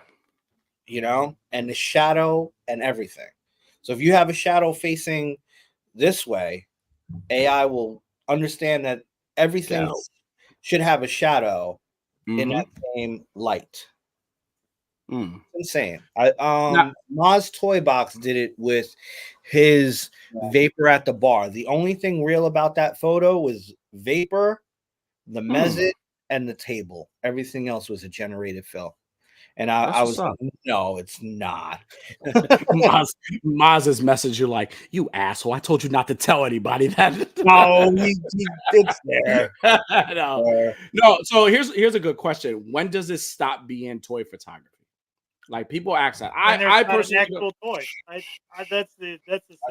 S3: You know, and the shadow and everything. So if you have a shadow facing this way, AI will understand that everything should have a shadow in that same light. Insane. Maz Toy Box did it with his vapor at the bar. The only thing real about that photo was vapor, the mezit, and the table. Everything else was a generated fill. And I was like, no, it's not.
S1: Maz's message, you're like, you asshole. I told you not to tell anybody that.
S3: No, it's there.
S1: No. So here's a good question. When does this stop being toy photography? Like people ask that. I personally
S2: an actual toy. That's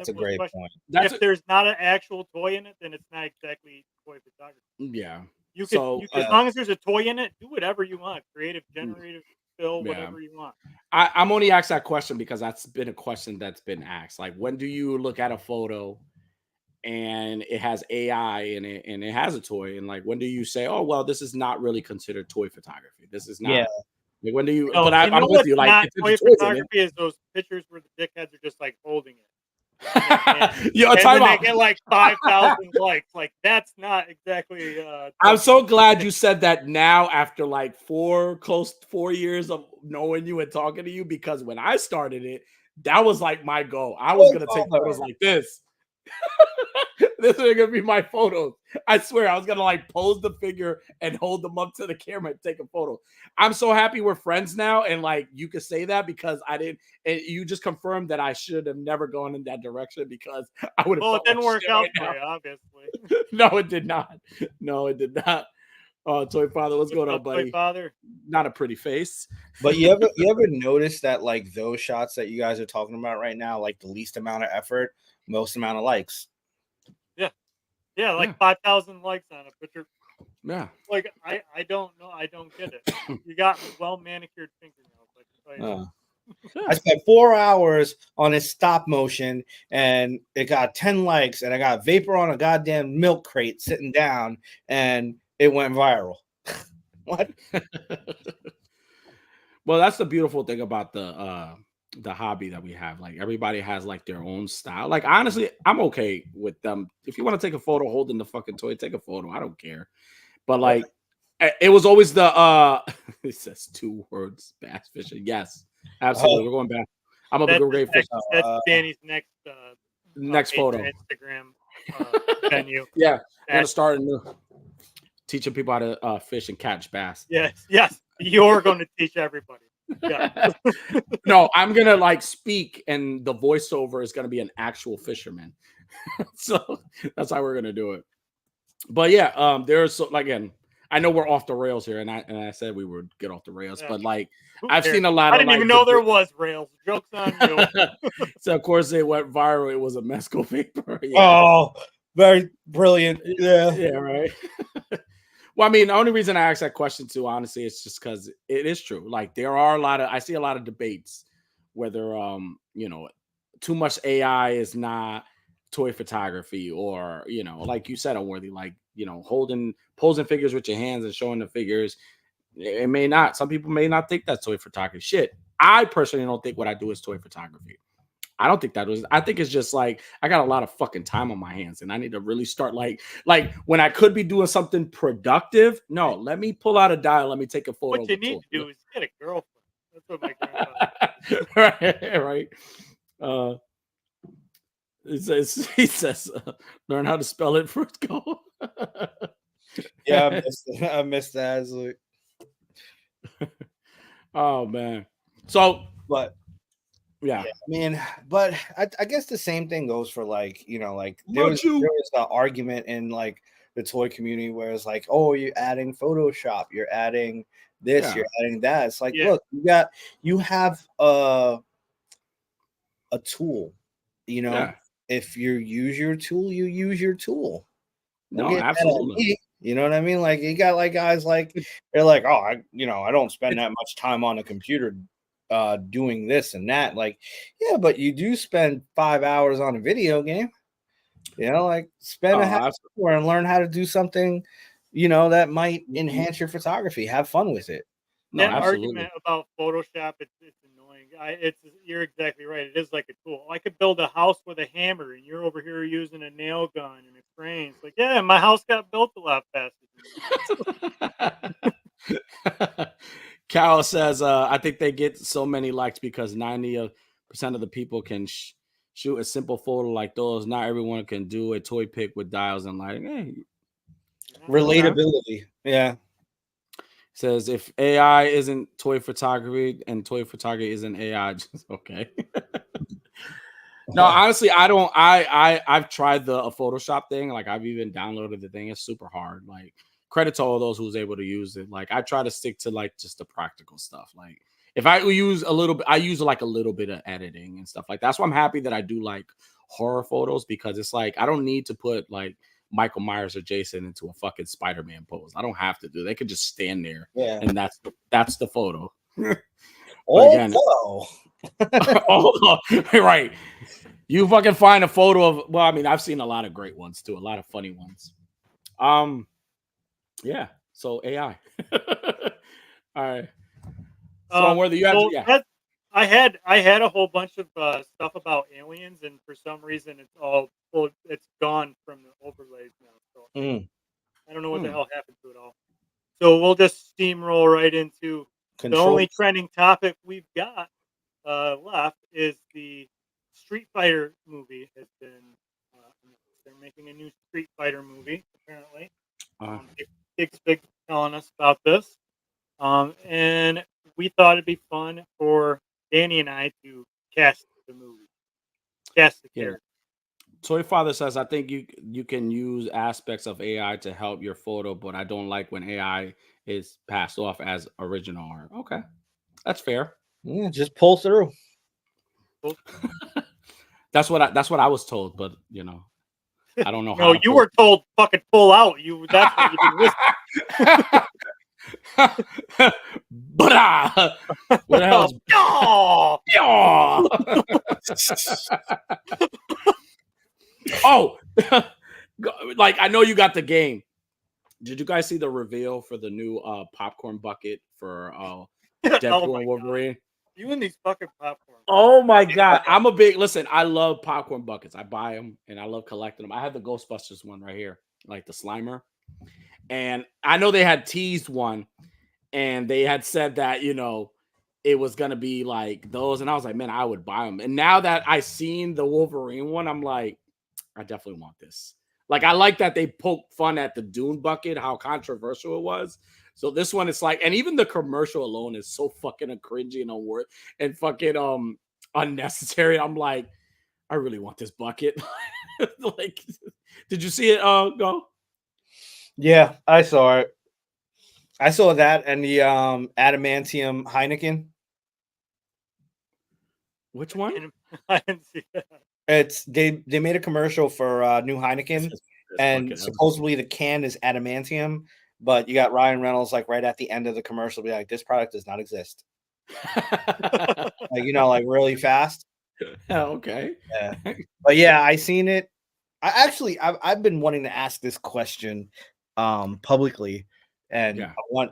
S3: a great
S2: question.
S3: point.
S2: If there's not an actual toy in it, then it's not exactly toy photography.
S1: Yeah.
S2: You can as long as there's a toy in it, do whatever you want. Creative, generative, fill, whatever you want.
S1: I'm only asked that question because that's been a question that's been asked. Like, when do you look at a photo and it has AI in it and it has a toy? And like, when do you say, oh, well, this is not really considered toy photography? This is not. Yeah. Like, when do you?
S2: No,
S1: but I'm with you. Like,
S2: toy photography is those pictures where the dickheads are just like holding it.
S1: Yo,
S2: and they get like 5,000 likes. Like that's not exactly.
S1: I'm so glad you said that now after like 4 years of knowing you and talking to you, because when I started it, that was like my goal. I was gonna take photos like this. This is gonna be my photos. I swear, I was gonna like pose the figure and hold them up to the camera and take a photo. I'm so happy we're friends now, and like you could say that because I didn't. And you just confirmed that I should have never gone in that direction because I would have.
S2: Well, it didn't work out for you, obviously.
S1: No, it did not. No, it did not. Oh, Toy Father, what's going on,
S2: Toy
S1: buddy?
S2: Father.
S1: Not a pretty face.
S3: But you ever notice that like those shots that you guys are talking about right now, like the least amount of effort, most amount of likes.
S2: Yeah, like
S1: Yeah.
S2: 5,000 likes on a picture.
S1: Yeah.
S2: Like I don't know, I don't get it. You got well manicured fingernails. I can tell you that.
S3: I spent 4 hours on his stop motion and it got 10 likes and I got vapor on a goddamn milk crate sitting down and it went viral. What?
S1: Well, that's the beautiful thing about the hobby that we have. Like everybody has like their own style. Like honestly, I'm okay with them. If you want to take a photo holding the fucking toy, take a photo. I don't care. But like it was always the it says 2 words, bass fishing. Yes, absolutely. We're going back. I'm a great fish.
S2: That's Danny's next
S1: Next photo.
S2: Instagram venue.
S1: Yeah, I'm gonna start teaching people how to fish and catch bass.
S2: Yes, you're going to teach everybody. Yeah.
S1: No, I'm gonna like speak, and the voiceover is gonna be an actual fisherman. So that's how we're gonna do it. But yeah, there's again. I know we're off the rails here, and I said we would get off the rails,
S2: Yeah.
S1: but like I've seen a lot
S2: I
S1: of.
S2: didn't even know there was rails. Jokes on you.
S1: So of course it went viral. It was a mescal paper. Yeah.
S3: Oh, very brilliant. Yeah.
S1: Yeah, right. Well, I mean, the only reason I asked that question too, honestly, is just because it is true. Like there are I see a lot of debates whether too much AI is not toy photography, or like you said, Unworthy, like posing figures with your hands and showing the figures. It may not. Some people may not think that's toy photography. Shit, I personally don't think what I do is toy photography. I don't think that was. I think it's just like I got a lot of fucking time on my hands, and I need to really start like when I could be doing something productive. No, let me pull out a dial. Let me take a photo.
S2: What you need to do is get a girlfriend. That's what my grandfather.
S1: Right. He says, learn how to spell it first. Go.
S3: Yeah, I missed that.
S1: Oh man. So,
S3: but
S1: yeah.
S3: I mean, but I guess the same thing goes for like there was an argument in like the toy community where it's like, oh, you're adding Photoshop, you're adding this, you're adding that. It's like, look, you have a tool, if you use your tool, you use your tool.
S1: No, absolutely.
S3: You know what I mean? Like you got like guys like they're like, oh, I don't spend that much time on a computer doing this and that. Like, yeah, but you do spend 5 hours on a video game. Like spend a half hour and learn how to do something, that might enhance your photography. Have fun with it.
S2: No, that argument about Photoshop, it's annoying. You're exactly right. It is like a tool. I could build a house with a hammer, and you're over here using a nail gun and a crane. It's like, yeah, my house got built a lot faster.
S1: Carol says, I think they get so many likes because 90% of the people can shoot a simple photo like those. Not everyone can do a toy pic with dials and lighting. Hey.
S3: Relatability. Yeah.
S1: Says if AI isn't toy photography and toy photography isn't AI, just okay. No, honestly, I've tried the Photoshop thing. Like I've even downloaded the thing. It's super hard. Like credit to all those who's able to use it. Like I try to stick to like just the practical stuff. Like if I use a little bit, I use like a little bit of editing and stuff like that's why I'm happy that I do like horror photos, because it's like I don't need to put like Michael Myers or Jason into a fucking Spider-Man pose. I don't have to do. They could just stand there, and that's the photo.
S3: Although,
S1: right, you fucking find a photo of. Well, I mean, I've seen a lot of great ones too, a lot of funny ones. Yeah. So AI. All right. So whether you have,
S2: I had a whole bunch of stuff about aliens, and for some reason it's gone from the overlays now. So I don't know what the hell happened to it all. So we'll just steamroll right into the only trending topic we've got left is the Street Fighter movie has been. They're making a new Street Fighter movie apparently. Big telling us about this, and we thought it'd be fun for Danny and I to cast the movie, cast the character.
S1: Toy Father says, I think you can use aspects of AI to help your photo, but I don't like when AI is passed off as original art. Okay, that's fair.
S3: Yeah, just pull through.
S1: That's what I was told, but I don't know how.
S2: No,
S1: to
S2: you
S1: pull.
S2: were told fucking pull out. That's what you didn't listen.
S1: But what the hell is
S2: Oh!
S1: Oh, like I know you got the game. Did you guys see the reveal for the new popcorn bucket for Deadpool and Wolverine?
S2: God. You and these fucking popcorn.
S1: Oh my god, I'm a big listen. I love popcorn buckets. I buy them and I love collecting them. I have the Ghostbusters one right here, like the Slimer, and I know they had teased one, and they had said that it was gonna be like those, and I was like, man, I would buy them. And now that I seen the Wolverine one, I'm like, I definitely want this. Like, I like that they poked fun at the Dune bucket, how controversial it was. So this one, it's like, and even the commercial alone is so fucking cringy and unworth and fucking unnecessary. I'm like, I really want this bucket. Like, did you see it? Go.
S3: Yeah, I saw it. I saw that and the adamantium Heineken.
S1: Which one?
S2: I didn't see that.
S3: It's they made a commercial for new Heineken, and supposedly the can is adamantium, but you got Ryan Reynolds like right at the end of the commercial be like, this product does not exist. Like, like really fast.
S1: Okay.
S3: Yeah. But yeah, I seen it. I've been wanting to ask this question publicly, and I want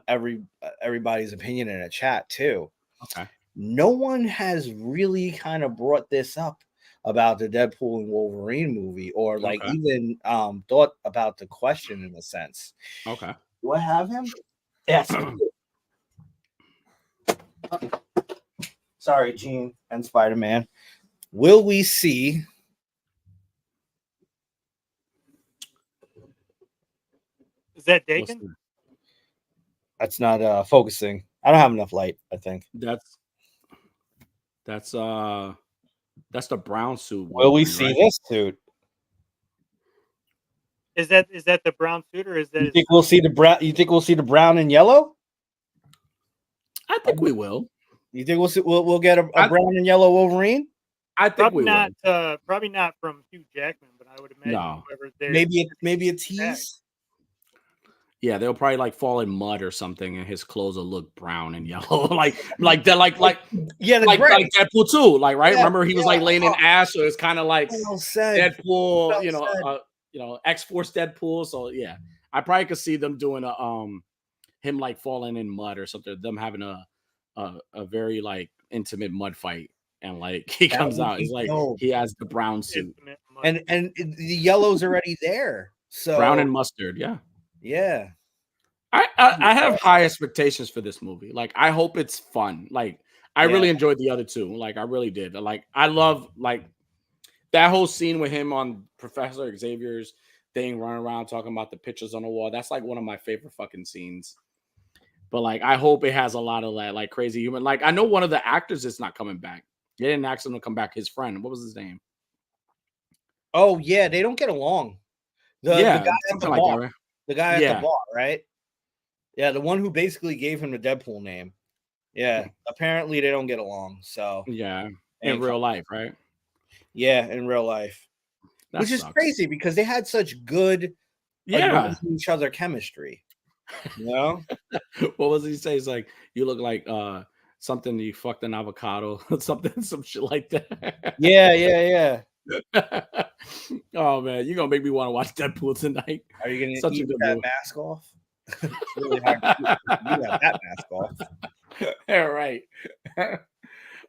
S3: everybody's opinion in a chat too.
S1: Okay.
S3: No one has really kind of brought this up about the Deadpool and Wolverine movie, or like even thought about the question in a sense.
S1: Okay.
S3: Do I have him? Yes. Sorry, Gene and Spider-Man. Will we see
S2: Is that Dakin?
S3: That's not focusing. I don't have enough light, I think.
S1: That's the brown suit.
S3: Will we see this suit?
S2: Is that the brown suit, or is that?
S3: You think we'll see the brown? You think we'll see the brown and yellow?
S1: I think we will.
S3: You think we'll get a brown and yellow Wolverine?
S1: I think
S2: probably
S1: we
S2: not.
S1: will.
S2: Probably not from Hugh Jackman, but I would imagine whoever there.
S3: Maybe a tease.
S1: Yeah, they'll probably like fall in mud or something, and his clothes will look brown and yellow, like Deadpool too, like right. Yeah, remember he was like laying in ash, so it's kind of like Deadpool, X-Force Deadpool. So yeah, I probably could see them doing him like falling in mud or something. Them having a very like intimate mud fight, and like he comes out, he's like he has the brown suit,
S3: and the yellow's already there, so
S1: brown and mustard, yeah.
S3: Yeah,
S1: I have high expectations for this movie. Like, I hope it's fun. Like, I really enjoyed the other two. Like, I really did. Like, I love like that whole scene with him on Professor Xavier's thing, running around talking about the pictures on the wall. That's like one of my favorite fucking scenes. But like, I hope it has a lot of that like crazy human. Like, I know one of the actors is not coming back. They didn't ask him to come back. His friend, what was his name?
S3: Oh yeah, they don't get along. The guy at the bar. Right? The guy at the bar, right? Yeah, the one who basically gave him the Deadpool name. Yeah, apparently they don't get along. So
S1: yeah, in real life, right?
S3: Yeah, in real life, which is crazy because they had such good, each other chemistry. You know,
S1: what was he say? He's like, you look like something you fucked an avocado, some shit like that.
S3: Yeah.
S1: Oh man, you're gonna make me want to watch Deadpool tonight.
S3: Are you gonna eat that mask off? It's really hard to get that mask off.
S1: All right.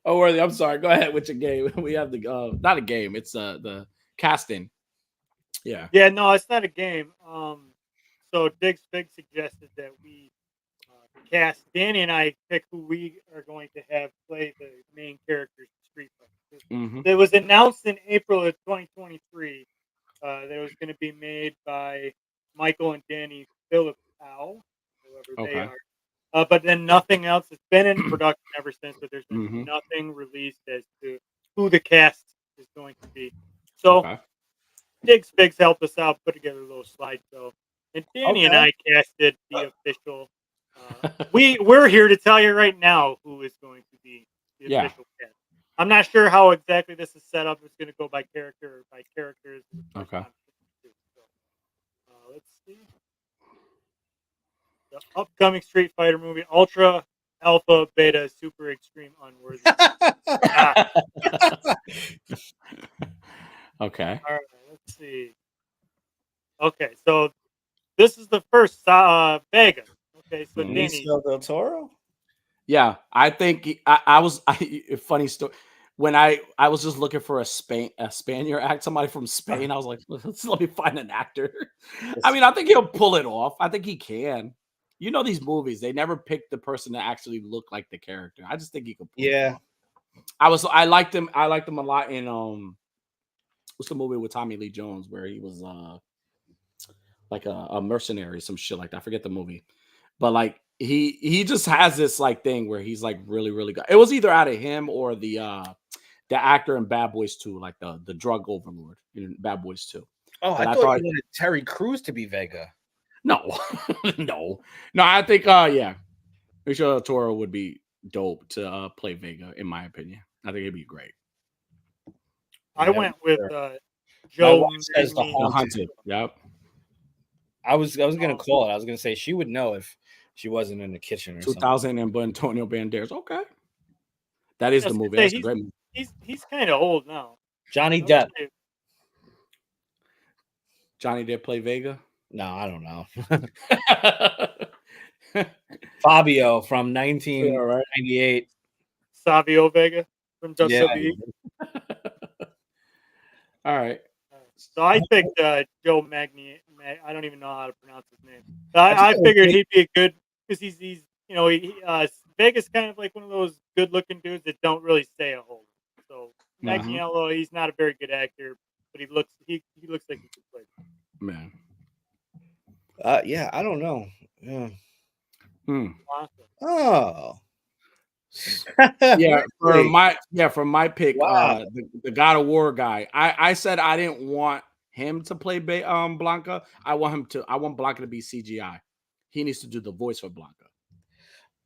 S1: Oh, Worthy, I'm sorry. Go ahead with your game. We have the not a game. It's the casting. Yeah.
S2: Yeah. No, it's not a game. So Diggs Big suggested that we cast. Danny and I pick who we are going to have play the main characters in Street Fighter. It was announced in April of 2023 that it was going to be made by Michael and Danny Phillips, whoever they are. But then nothing else. It's been in production ever since, but there's been nothing released as to who the cast is going to be. So Diggs Figs helped us out, put together a little slideshow, and Danny and I casted the official. We're here to tell you right now who is going to be the official cast. I'm not sure how exactly this is set up. It's going to go by character or by characters.
S1: Okay.
S2: So, let's see. The upcoming Street Fighter movie, Ultra, Alpha, Beta, Super, Extreme, Unworthy.
S1: Okay.
S2: All right, let's see. Okay, so this is the first Vega. Okay, so Danny.
S3: Benicio del Toro?
S1: Yeah, I think I was funny story. When I was just looking for a Spaniard act, somebody from Spain. I was like, let me find an actor. I mean, I think he'll pull it off. I think he can. You know, these movies, they never pick the person to actually look like the character. I just think he could pull it off. I liked him. I liked him a lot in what's the movie with Tommy Lee Jones where he was like a mercenary, some shit like that. I forget the movie. But like he just has this like thing where he's like really, really good. It was either out of him or the actor in Bad Boys 2, like the drug overlord in Bad Boys 2.
S3: Oh, I thought you wanted Terry Crews to be Vega.
S1: No, no. I think Benicio del Toro would be dope to play Vega, in my opinion. I think it'd be great.
S2: I went with Joe
S3: says the
S1: Haunted. Yep.
S3: I was gonna call it. I was gonna say she would know if she wasn't in the kitchen or
S1: 2000 and Antonio Banderas. Okay. That is the movie. That's a great movie.
S2: He's kind of old now.
S3: Johnny Depp.
S1: Johnny Depp play Vega?
S3: No, I don't know. Fabio from 1998.
S2: Savio Vega from WWE.
S1: Yeah. All right.
S2: So I picked Joe Magni. I don't even know how to pronounce his name. I figured he'd be a good because he's Vega's kind of like one of those good-looking dudes that don't really say a whole lot. So Magniello, he's not a very good actor, but he looks like he could play.
S1: Man.
S3: Yeah, I don't know. Yeah.
S1: Oh. From my pick, the God of War guy. I said I didn't want him to play Blanca. I want Blanca to be CGI. He needs to do the voice for Blanca.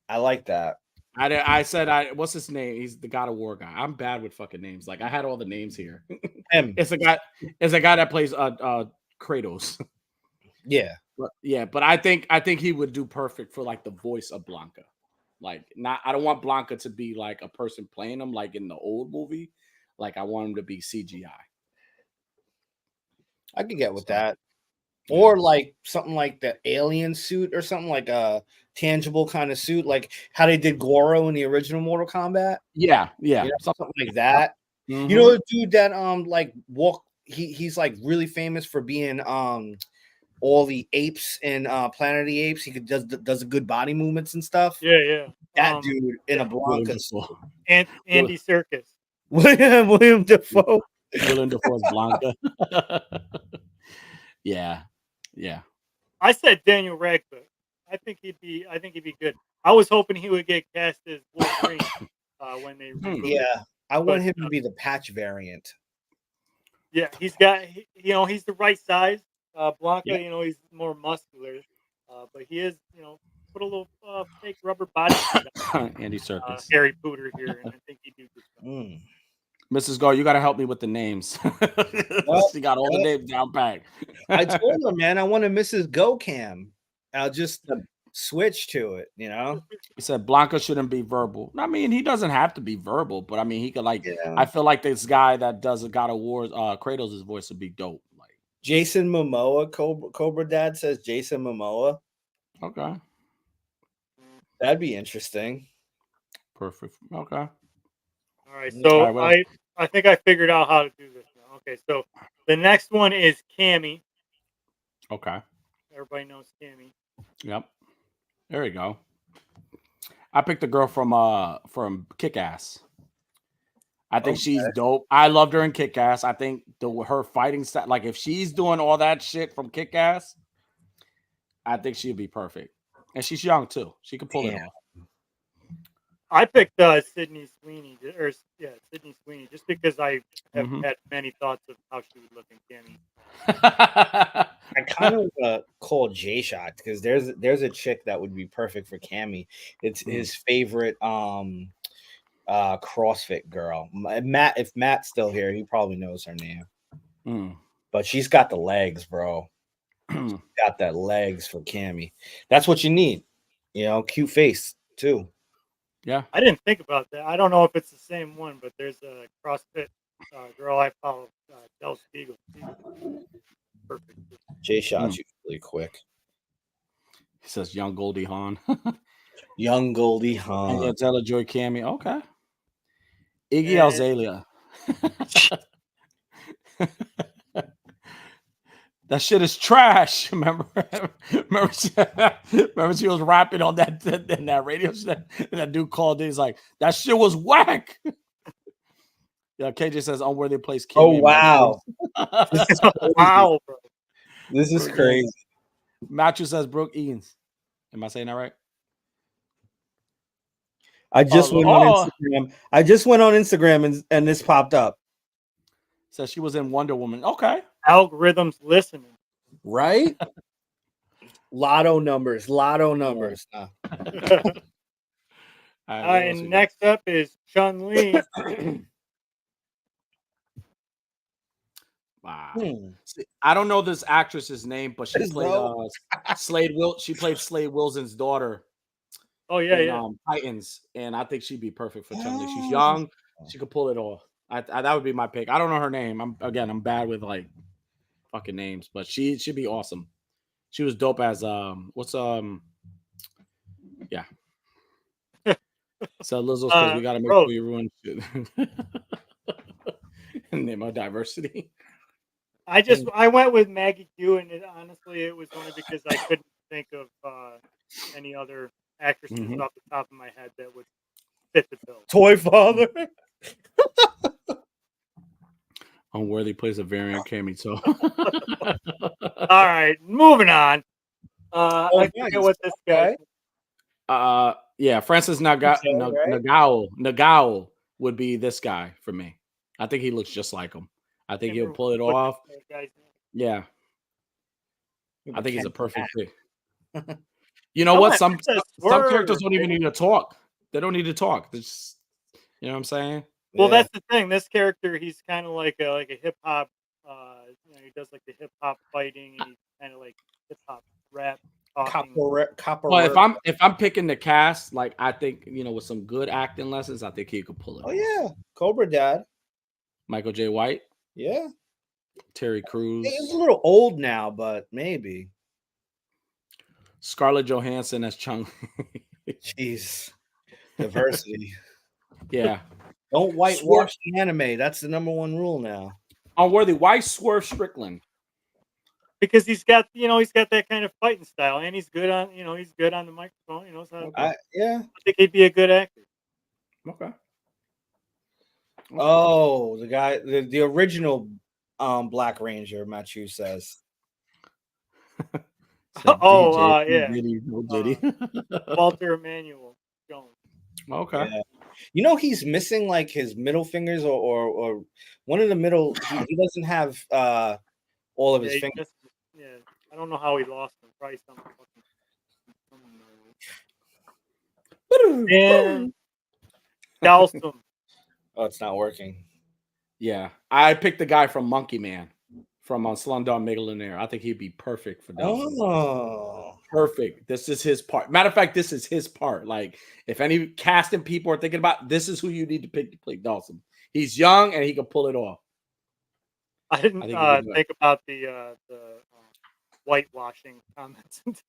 S3: I like that.
S1: I said what's his name? He's the God of War guy. I'm bad with fucking names. Like I had all the names here. It's a guy that plays Kratos.
S3: Yeah.
S1: But I think he would do perfect for like the voice of Blanca. Like I don't want Blanca to be like a person playing him like in the old movie. Like I want him to be CGI.
S3: I could get with that. Or like something like the alien suit or something like a tangible kind of suit, like how they did Goro in the original Mortal Kombat.
S1: Yeah.
S3: You know, something like that. Mm-hmm. You know the dude that like he's like really famous for being all the apes in Planet of the Apes. He does a good body movements and stuff.
S2: Yeah.
S3: That dude in a Blanca suit.
S2: Andy Serkis.
S3: William Dafoe.
S1: William Dafoe's Blanca. Yeah.
S2: I said Daniel Radcliffe. I think he'd be good. I was hoping he would get cast as Wolverine when they.
S3: Yeah, I want him to be the patch variant.
S2: Yeah, he's got he's the right size. Blanca, he's more muscular, but he is put a little fake rubber body.
S1: Andy Serkis,
S2: Harry Potter here, and I think he'd do good.
S1: Mrs. Gar, you got to help me with the names. She got all the names down pat.
S3: I told her, man, I want a Mrs. Go Cam. I'll just switch to it, He
S1: said Blanca shouldn't be verbal. I mean, he doesn't have to be verbal, but I mean, he could I feel like this guy that does a God of War, Kratos' voice would be dope. Like
S3: Jason Momoa, Cobra Dad says Jason Momoa.
S1: Okay.
S3: That'd be interesting.
S1: Perfect. Okay.
S2: All right, so I think I figured out how to do this now. Okay, so the next one is Cammy.
S1: Okay.
S2: Everybody knows Cammy.
S1: Yep. There you go. I picked the girl from Kick-Ass. I think she's dope. I loved her in Kick-Ass. I think her fighting style, like if she's doing all that shit from Kick-Ass, I think she'd be perfect. And she's young too. She could pull it off.
S2: I picked Sydney Sweeney, Sydney Sweeney, just because I have had many thoughts of how she would look in Cammy.
S3: I kind of want to call J-Shot because there's a chick that would be perfect for Cammy. It's his favorite CrossFit girl. Matt, if Matt's still here, he probably knows her name. But she's got the legs, bro. She's got that legs for Cammy. That's what you need. You know, cute face too.
S1: Yeah.
S2: I didn't think about that. I don't know if it's the same one, but there's a CrossFit girl I follow, Del Spiegel. Perfect.
S3: J-Shot's usually quick.
S1: He says young Goldie Hawn.
S3: Young Goldie Hawn.
S1: And Tella Joy Cammy. Okay. Iggy Azalea. That shit is trash. Remember she was rapping on that in that radio show, and that dude called in. He's like, that shit was whack. Yeah, KJ says unworthy place.
S3: Oh wow.
S2: Wow, bro.
S3: This is crazy.
S1: Matthew says Brooke Eanes. Am I saying that right?
S3: I just went on Instagram. I just went on Instagram and this popped up.
S1: Says she was in Wonder Woman. Okay.
S2: Algorithms listening.
S3: Right? Lotto numbers.
S2: All right, and next up is Chun-Li.
S1: Wow. See, I don't know this actress's name, but she played Slade Slade Wilson's daughter.
S2: Oh yeah,
S1: Titans, and I think she'd be perfect for Chun-Li. She's young, she could pull it off. That would be my pick. I don't know her name. I'm bad with like fucking names, but she'd be awesome. She was dope as yeah. So Lizzo's because we gotta make sure you ruin shit. Name of diversity.
S2: I went with Maggie Q, and honestly, it was only because I couldn't think of any other actresses off the top of my head that would fit the bill.
S3: Toy Father.
S1: Unworthy plays a variant Cammy. So,
S2: all right, moving on. I forget what this guy.
S1: Yeah, Francis Nagao would be this guy for me. I think he looks just like him. I think he'll pull it off. Yeah, I think he's a perfect fit. You know what? Some characters don't even need to talk. They don't need to talk. Just, you know what I'm saying?
S2: Well, that's the thing. This character, he's kind of like a hip hop. He does like the hip hop fighting. And he's kind of like hip hop rap.
S1: Well, if I'm picking the cast, like I think with some good acting lessons, I think he could pull it.
S3: Oh yeah, Cobra Dad,
S1: Michael J. White.
S3: Yeah,
S1: Terry Crews.
S3: He's a little old now, but maybe.
S1: Scarlett Johansson as Chung.
S3: Jeez, diversity.
S1: Yeah.
S3: Don't whitewash the anime. That's the number one rule now.
S1: Unworthy. Why Swerve Strickland?
S2: Because he's got that kind of fighting style, and he's good on the microphone. He knows how to. I think he'd be a good actor.
S1: Okay.
S3: Oh, the guy, the original Black Ranger, Matthew says.
S2: Yeah. Walter Emmanuel Jones.
S1: Okay.
S3: Yeah. He's missing like his middle fingers or one of the middle. He doesn't have all of his fingers.
S2: I don't know how he lost them. Probably some fucking. And Dalsum.
S3: Oh, it's not working.
S1: Yeah, I picked the guy from Monkey Man from Slumdog Millionaire. I think he'd be perfect for Dalsum.
S3: Oh,
S1: perfect. This is his part. Matter of fact, this is his part. Like, if any casting people are thinking about, this is who you need to pick to play Dalsum. He's young and he can pull it off.
S2: I didn't think about the whitewashing comments. Because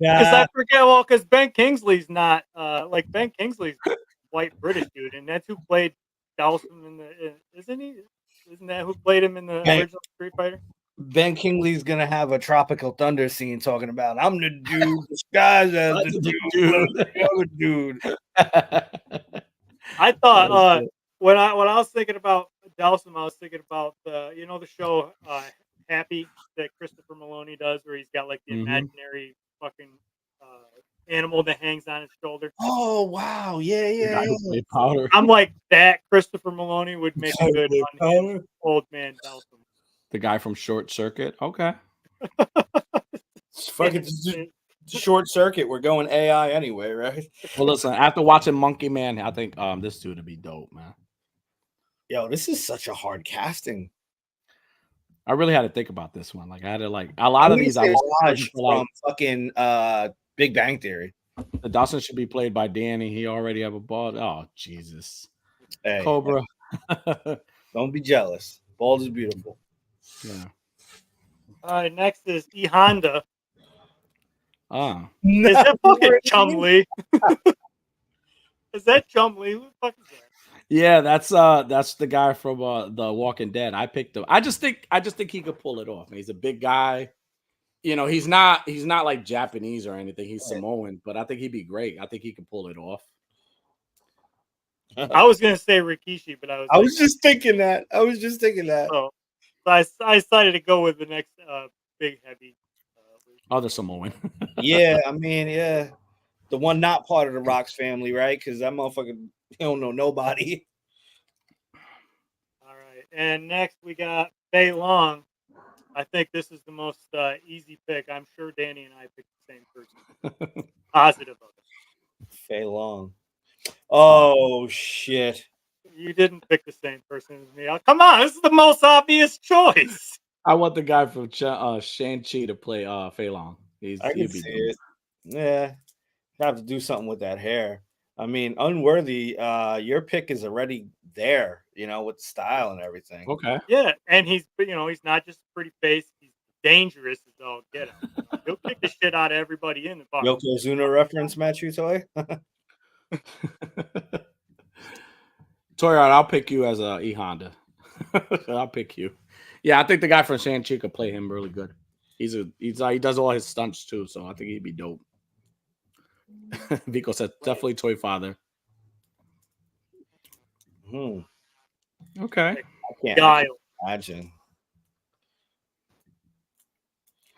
S2: I forget. Because Ben Kingsley's not Ben Kingsley's white British dude, and that's who played Dalsum in the. Isn't he? Isn't that who played him in the original Street Fighter?
S3: Ben Kingsley's gonna have a Tropical Thunder scene talking about I'm the dude disguised as the dude.
S2: I thought when I was thinking about Dalsum, I was thinking about the show Happy that Christopher Maloney does, where he's got like the imaginary fucking animal that hangs on his shoulder.
S3: Oh wow, yeah.
S2: I'm like that. Christopher Maloney would make a good old man Dalsum.
S1: The guy from Short Circuit. Okay.
S3: Fucking Short Circuit. We're going AI anyway, right?
S1: Well, listen. After watching Monkey Man, I think this dude would be dope, man.
S3: Yo, this is such a hard casting.
S1: I really had to think about this one. Like I had to a lot of these. I was
S3: Raj from fucking Big Bang Theory.
S1: The Dawson should be played by Danny. He already have a bald. Oh Jesus,
S3: hey,
S1: Cobra.
S3: Don't be jealous. Bald is beautiful.
S1: Yeah.
S2: All right, next is E Honda.
S1: Ah,
S2: is that fucking Chumlee? Is that Chumlee? Who the fuck is that?
S1: Yeah, that's the guy from The Walking Dead. I picked him. I just think he could pull it off. He's a big guy. He's not like Japanese or anything. He's Samoan, but I think he'd be great. I think he could pull it off.
S2: I was gonna say Rikishi, but
S3: I was just thinking that.
S2: So I decided to go with the next big heavy.
S1: The Samoan.
S3: Yeah, I mean, yeah, the one not part of the Rocks family, right? Because that motherfucker, he don't know nobody.
S2: All right, and next we got Fei Long. I think this is the most easy pick. I'm sure Danny and I picked the same person. Positive of it.
S3: Fei Long. Oh shit!
S2: You didn't pick the same person as me. Oh, come on, this is the most obvious choice.
S1: I want the guy from Shang-Chi to play Fei Long.
S3: I can see it. Yeah, have to do something with that hair. I mean, Unworthy. Your pick is already there. With style and everything.
S1: Okay.
S2: Yeah, and he's not just pretty face. He's dangerous as all get him. He'll kick the shit out of everybody in the box.
S3: Yokozuna reference, Matt Toy.
S1: Toyota, I'll pick you as E Honda. I'll pick you. Yeah, I think the guy from Shang-Chi could play him really good. He does all his stunts too, so I think he'd be dope. Vico said definitely Toy Father. Okay.
S3: I can't imagine.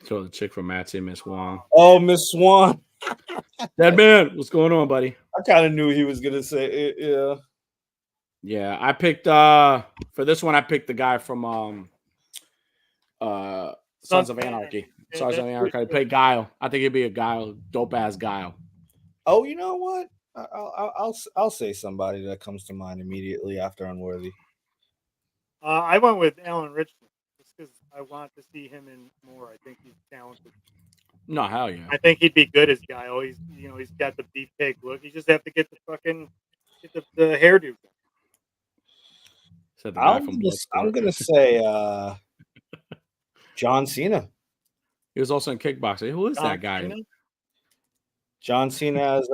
S1: So the chick from Matty, Miss Swan.
S3: Oh, Miss Swan.
S1: Dead man, what's going on, buddy?
S3: I kind of knew he was gonna say it. Yeah.
S1: Yeah, I picked for this one. I picked the guy from Sons of Anarchy. Sons of Anarchy. I played Guile. I think he'd be a Guile, dope ass Guile.
S3: Oh, you know what? I'll say somebody that comes to mind immediately after Unworthy.
S2: I went with Alan Richardson just because I want to see him in more. I think he's talented.
S1: No, hell yeah.
S2: I think he'd be good as Guile. He's got the beefcake look. You just have to get the hairdo.
S1: So the guy
S3: I'm gonna say John Cena.
S1: He was also in kickboxing. Who is that guy?
S2: Cena?
S3: John Cena as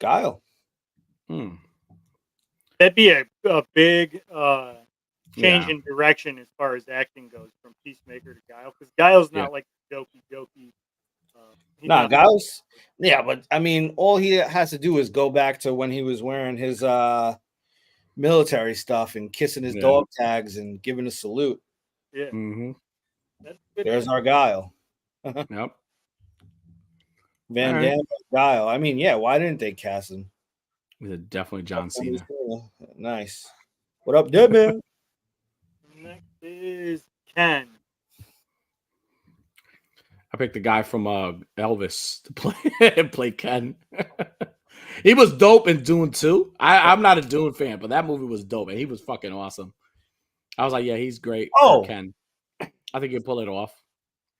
S3: Guile.
S2: That'd be a big change in direction as far as acting goes from Peacemaker to Guile, because Guile's not like jokey.
S3: Guile's. Yeah, but I mean, all he has to do is go back to when he was wearing his military stuff and kissing his dog tags and giving a salute.
S2: Yeah.
S1: Mm-hmm.
S3: There's our Guile.
S1: Yep.
S3: Van Damme Guile. I mean, yeah, why didn't they cast him?
S1: Definitely John Cena.
S3: Nice. What up, Deadman?
S2: Next is Ken.
S1: I picked the guy from Elvis to play Ken. He was dope in Dune 2. I'm not a Dune fan, but that movie was dope, and he was fucking awesome. I was like, yeah, he's great. Ken. I think he'll pull it off.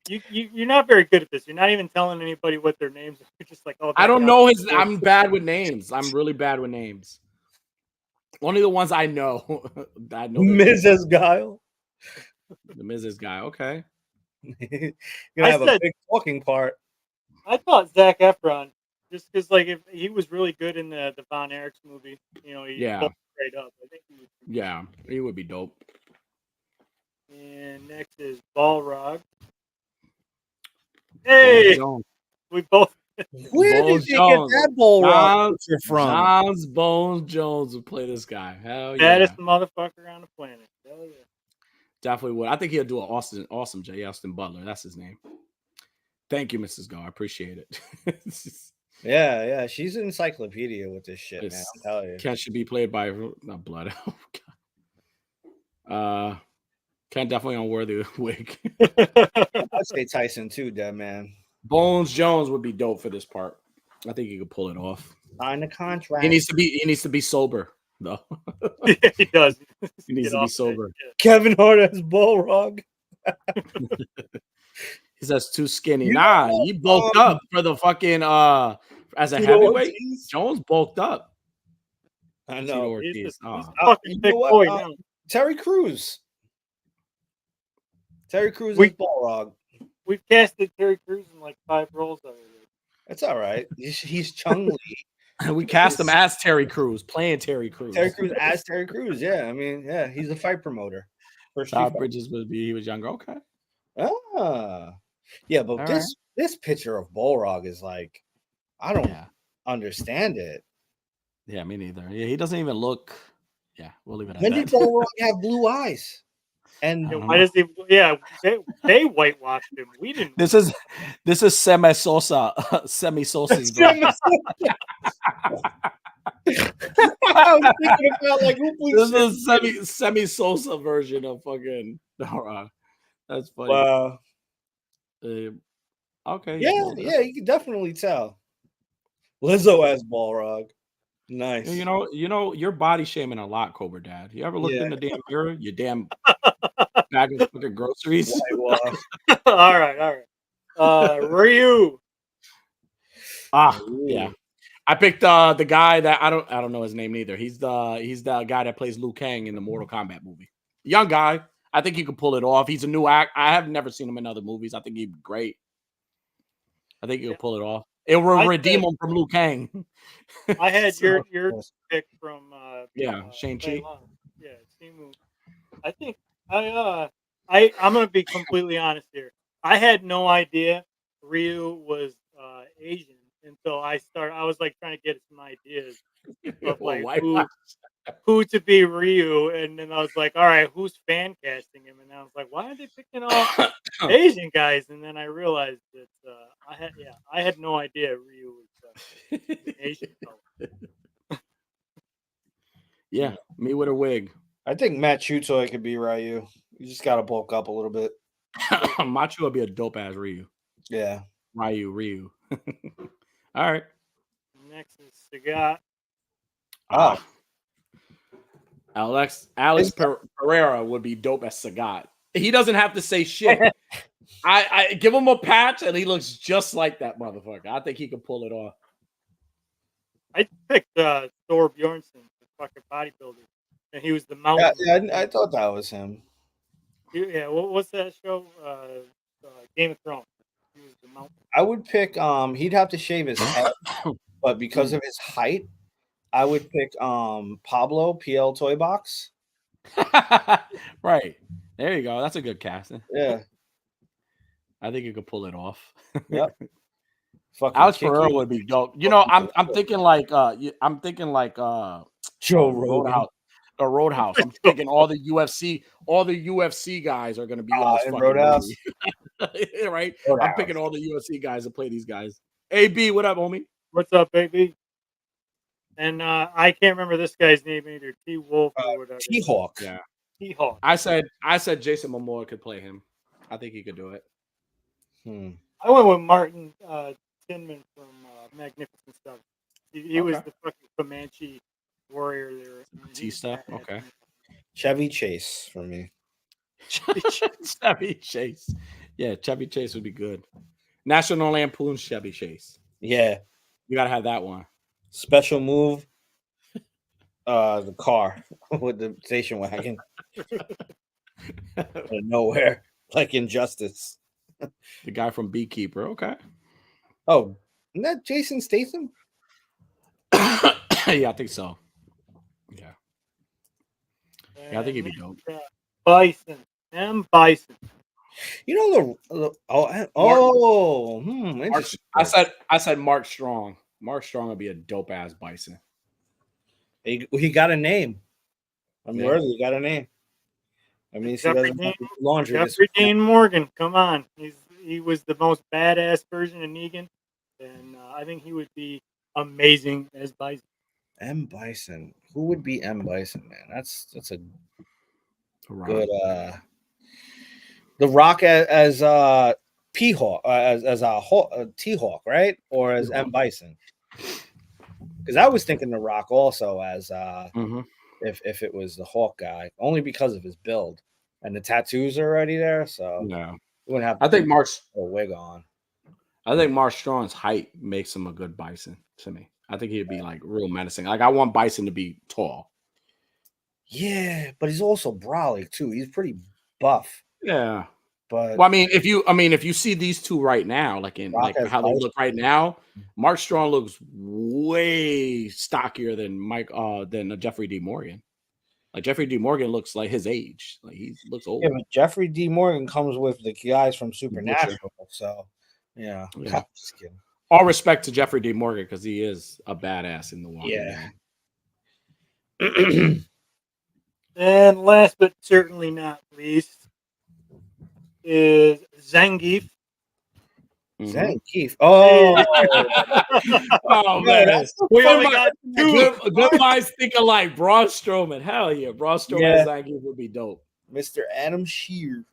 S2: You're not very good at this. You're not even telling anybody what their names are. You're just like, oh,
S1: I don't know his. I'm bad with names. I'm really bad with names. Only the ones I know.
S3: Mrs. Guile.
S1: The Mrs. Guy. Okay.
S3: You're gonna have a big talking part.
S2: I thought Zac Efron, just because if he was really good in the Von Erichs movie, he straight up. I think
S1: he would be dope.
S2: And next is Balrog. Hey, we both.
S3: Where did you get that Balrog from?
S1: John's Bones Jones would play this guy. Hell yeah.
S2: Baddest motherfucker on the planet. Hell yeah.
S1: Definitely would. I think he'll do an awesome J. Austin Butler. That's his name. Thank you, Mrs. Go. I appreciate it.
S3: Yeah. She's an encyclopedia with this shit, man. I'm telling you.
S1: Ken should be played by not Blood. Ken definitely unworthy wig.
S3: I'd say Tyson too, dead man.
S1: Bones Jones would be dope for this part. I think he could pull it off.
S3: Sign the contract.
S1: He needs to be sober though.
S2: Yeah, he does.
S1: He needs to be sober.
S3: Kevin Hart as Bullrog.
S1: He says too skinny. Nah, he bulked up for the fucking as a
S3: Tito
S1: heavyweight.
S3: Ortiz?
S1: Jones bulked up.
S3: I
S1: Tito
S3: know.
S1: Ortiz.
S2: He's
S1: Oh.
S2: a fucking big boy now.
S3: Terry Crews. Terry Crews
S2: We-
S3: as Bullrog.
S2: We've casted Terry Crews in like 5 roles already.
S3: It's all right. He's Chung Lee.
S1: We cast him as Terry Crews, playing Terry Crews.
S3: Terry Crews as Terry Crews. Yeah, I mean, yeah, he's a fight promoter.
S1: Todd Bridges would be. He was younger. Okay.
S3: Yeah, but
S1: All
S3: this picture of Bullrog is like, I don't
S1: Yeah.
S3: understand it.
S1: Yeah, me neither. Yeah, he doesn't even look. Yeah, we'll leave it at
S3: When
S1: that.
S3: did Bullrog have blue eyes? And
S1: I don't
S2: Why does he? Yeah, they whitewashed him. We didn't.
S1: This is Semi Sosa's version.
S3: I was thinking about like
S1: This is Semi Sosa version of fucking Dora. That's funny.
S3: Wow.
S1: Okay.
S3: Yeah, you can definitely tell. Lizzo as Bullrog. Nice.
S1: You know, you're body shaming a lot, Cobra Dad. You ever looked in the damn mirror? You damn bag of fucking groceries.
S3: Whitewash.
S2: All right. Ryu.
S1: Yeah. I picked the guy that I don't know his name neither. He's the guy that plays Liu Kang in the Mortal Kombat movie. Young guy. I think he could pull it off. He's a new act. I have never seen him in other movies. I think he'd be great. I think he'll pull it off. It will redeem him from Liu Kang.
S2: I had your pick from
S1: Shang-Chi.
S2: Yeah, Simu. I think I'm gonna be completely honest here. I had no idea Ryu was Asian until I was like trying to get some ideas of like who to be Ryu, and then I was like, all right, who's fan casting him? And I was like, why are they picking all Asian guys? And then I realized that I had no idea Ryu was an Asian fellow.
S1: Yeah, me with a wig.
S3: I think Matt Chutoy could be Ryu. You just got to bulk up a little bit.
S1: Machu would be a dope ass Ryu.
S3: Yeah.
S1: Ryu. All right.
S2: Next is Sagat.
S1: Alex Pereira would be dope as Sagat. He doesn't have to say shit. I give him a patch and he looks just like that motherfucker. I think he can pull it off.
S2: I picked Thor Bjornsson, the fucking bodybuilder, and he was the mountain.
S3: Yeah, I thought that was him.
S2: Yeah, what's that show? Game of Thrones. He was the mountain.
S3: I would pick. He'd have to shave his head, but because of his height, I would pick Pablo PL Toy Box.
S1: Right. There you go. That's a good casting.
S3: Yeah.
S1: I think you could pull it off.
S3: Yep.
S1: Alex Pereira would be dope. You know, I'm thinking like Joe
S3: Rogan.
S1: Roadhouse. I'm thinking all the UFC guys are gonna be on this fucking
S3: Roadhouse.
S1: movie. Right?
S3: Roadhouse.
S1: I'm picking all the UFC guys to play these guys. AB, what up, homie?
S2: What's up, baby? And I can't remember this guy's name either. T Wolf or whatever.
S3: T Hawk.
S1: Yeah.
S2: T Hawk.
S1: I said Jason Momoa could play him. I think he could do it.
S2: I went with Martin Tinman from Magnificent Stuff. He was the fucking Comanche warrior there.
S1: Batista. Okay.
S3: Chevy Chase for me.
S1: Chevy Chase. Yeah, Chevy Chase would be good. National Lampoon's Chevy Chase.
S3: Yeah.
S1: You gotta have that one.
S3: Special move. The car with the station wagon. Out of nowhere. Like Injustice.
S1: The guy from Beekeeper. Okay.
S3: Oh, isn't that Jason Statham?
S1: Yeah, I think so. Yeah. Yeah, I think he'd be dope.
S2: Bison. M. Bison.
S3: You know
S1: I said Mark Strong. Mark Strong would be a dope ass Bison.
S3: He got a name. I'm worthy. He got a name. I mean,
S2: Jeffrey Dean Morgan. Come on, he was the most badass version of Negan, and I think he would be amazing as Bison.
S3: M. Bison. Who would be M. Bison, man? That's a good The Rock as P-Hawk, as a T-Hawk, right? Or as M. Bison? Because I was thinking The Rock also as if it was the Hawk guy, only because of his build and the tattoos are already there, so
S1: Yeah,
S3: you wouldn't have to
S1: I think
S3: put a wig on.
S1: I think Mark Strong's height makes him a good Bison to me. I think he'd be like real menacing. Like I want Bison to be tall.
S3: Yeah, but he's also brolic too. He's pretty buff.
S1: Yeah.
S3: But
S1: Well, I mean, if you see these two right now, like in
S3: Rock
S1: like
S3: has
S1: how they
S3: Bison.
S1: look right now, Mark Strong looks way stockier than Jeffrey D. Morgan. Like Jeffrey D. Morgan looks like his age. Like he looks old.
S3: Yeah, but Jeffrey D. Morgan comes with the guys from
S1: Butcher.
S3: Supernatural, so yeah. Just kidding.
S1: All respect to Jeffrey D. Morgan because he is a badass in the Walking
S3: Dead.
S2: And last but certainly not least is Zangief.
S3: Zangief. Oh,
S1: oh man,
S2: we only got two.
S1: Good minds think alike. Braun Strowman, hell yeah, Braun Strowman and Zangief would be dope.
S3: Mr. Adam Shear.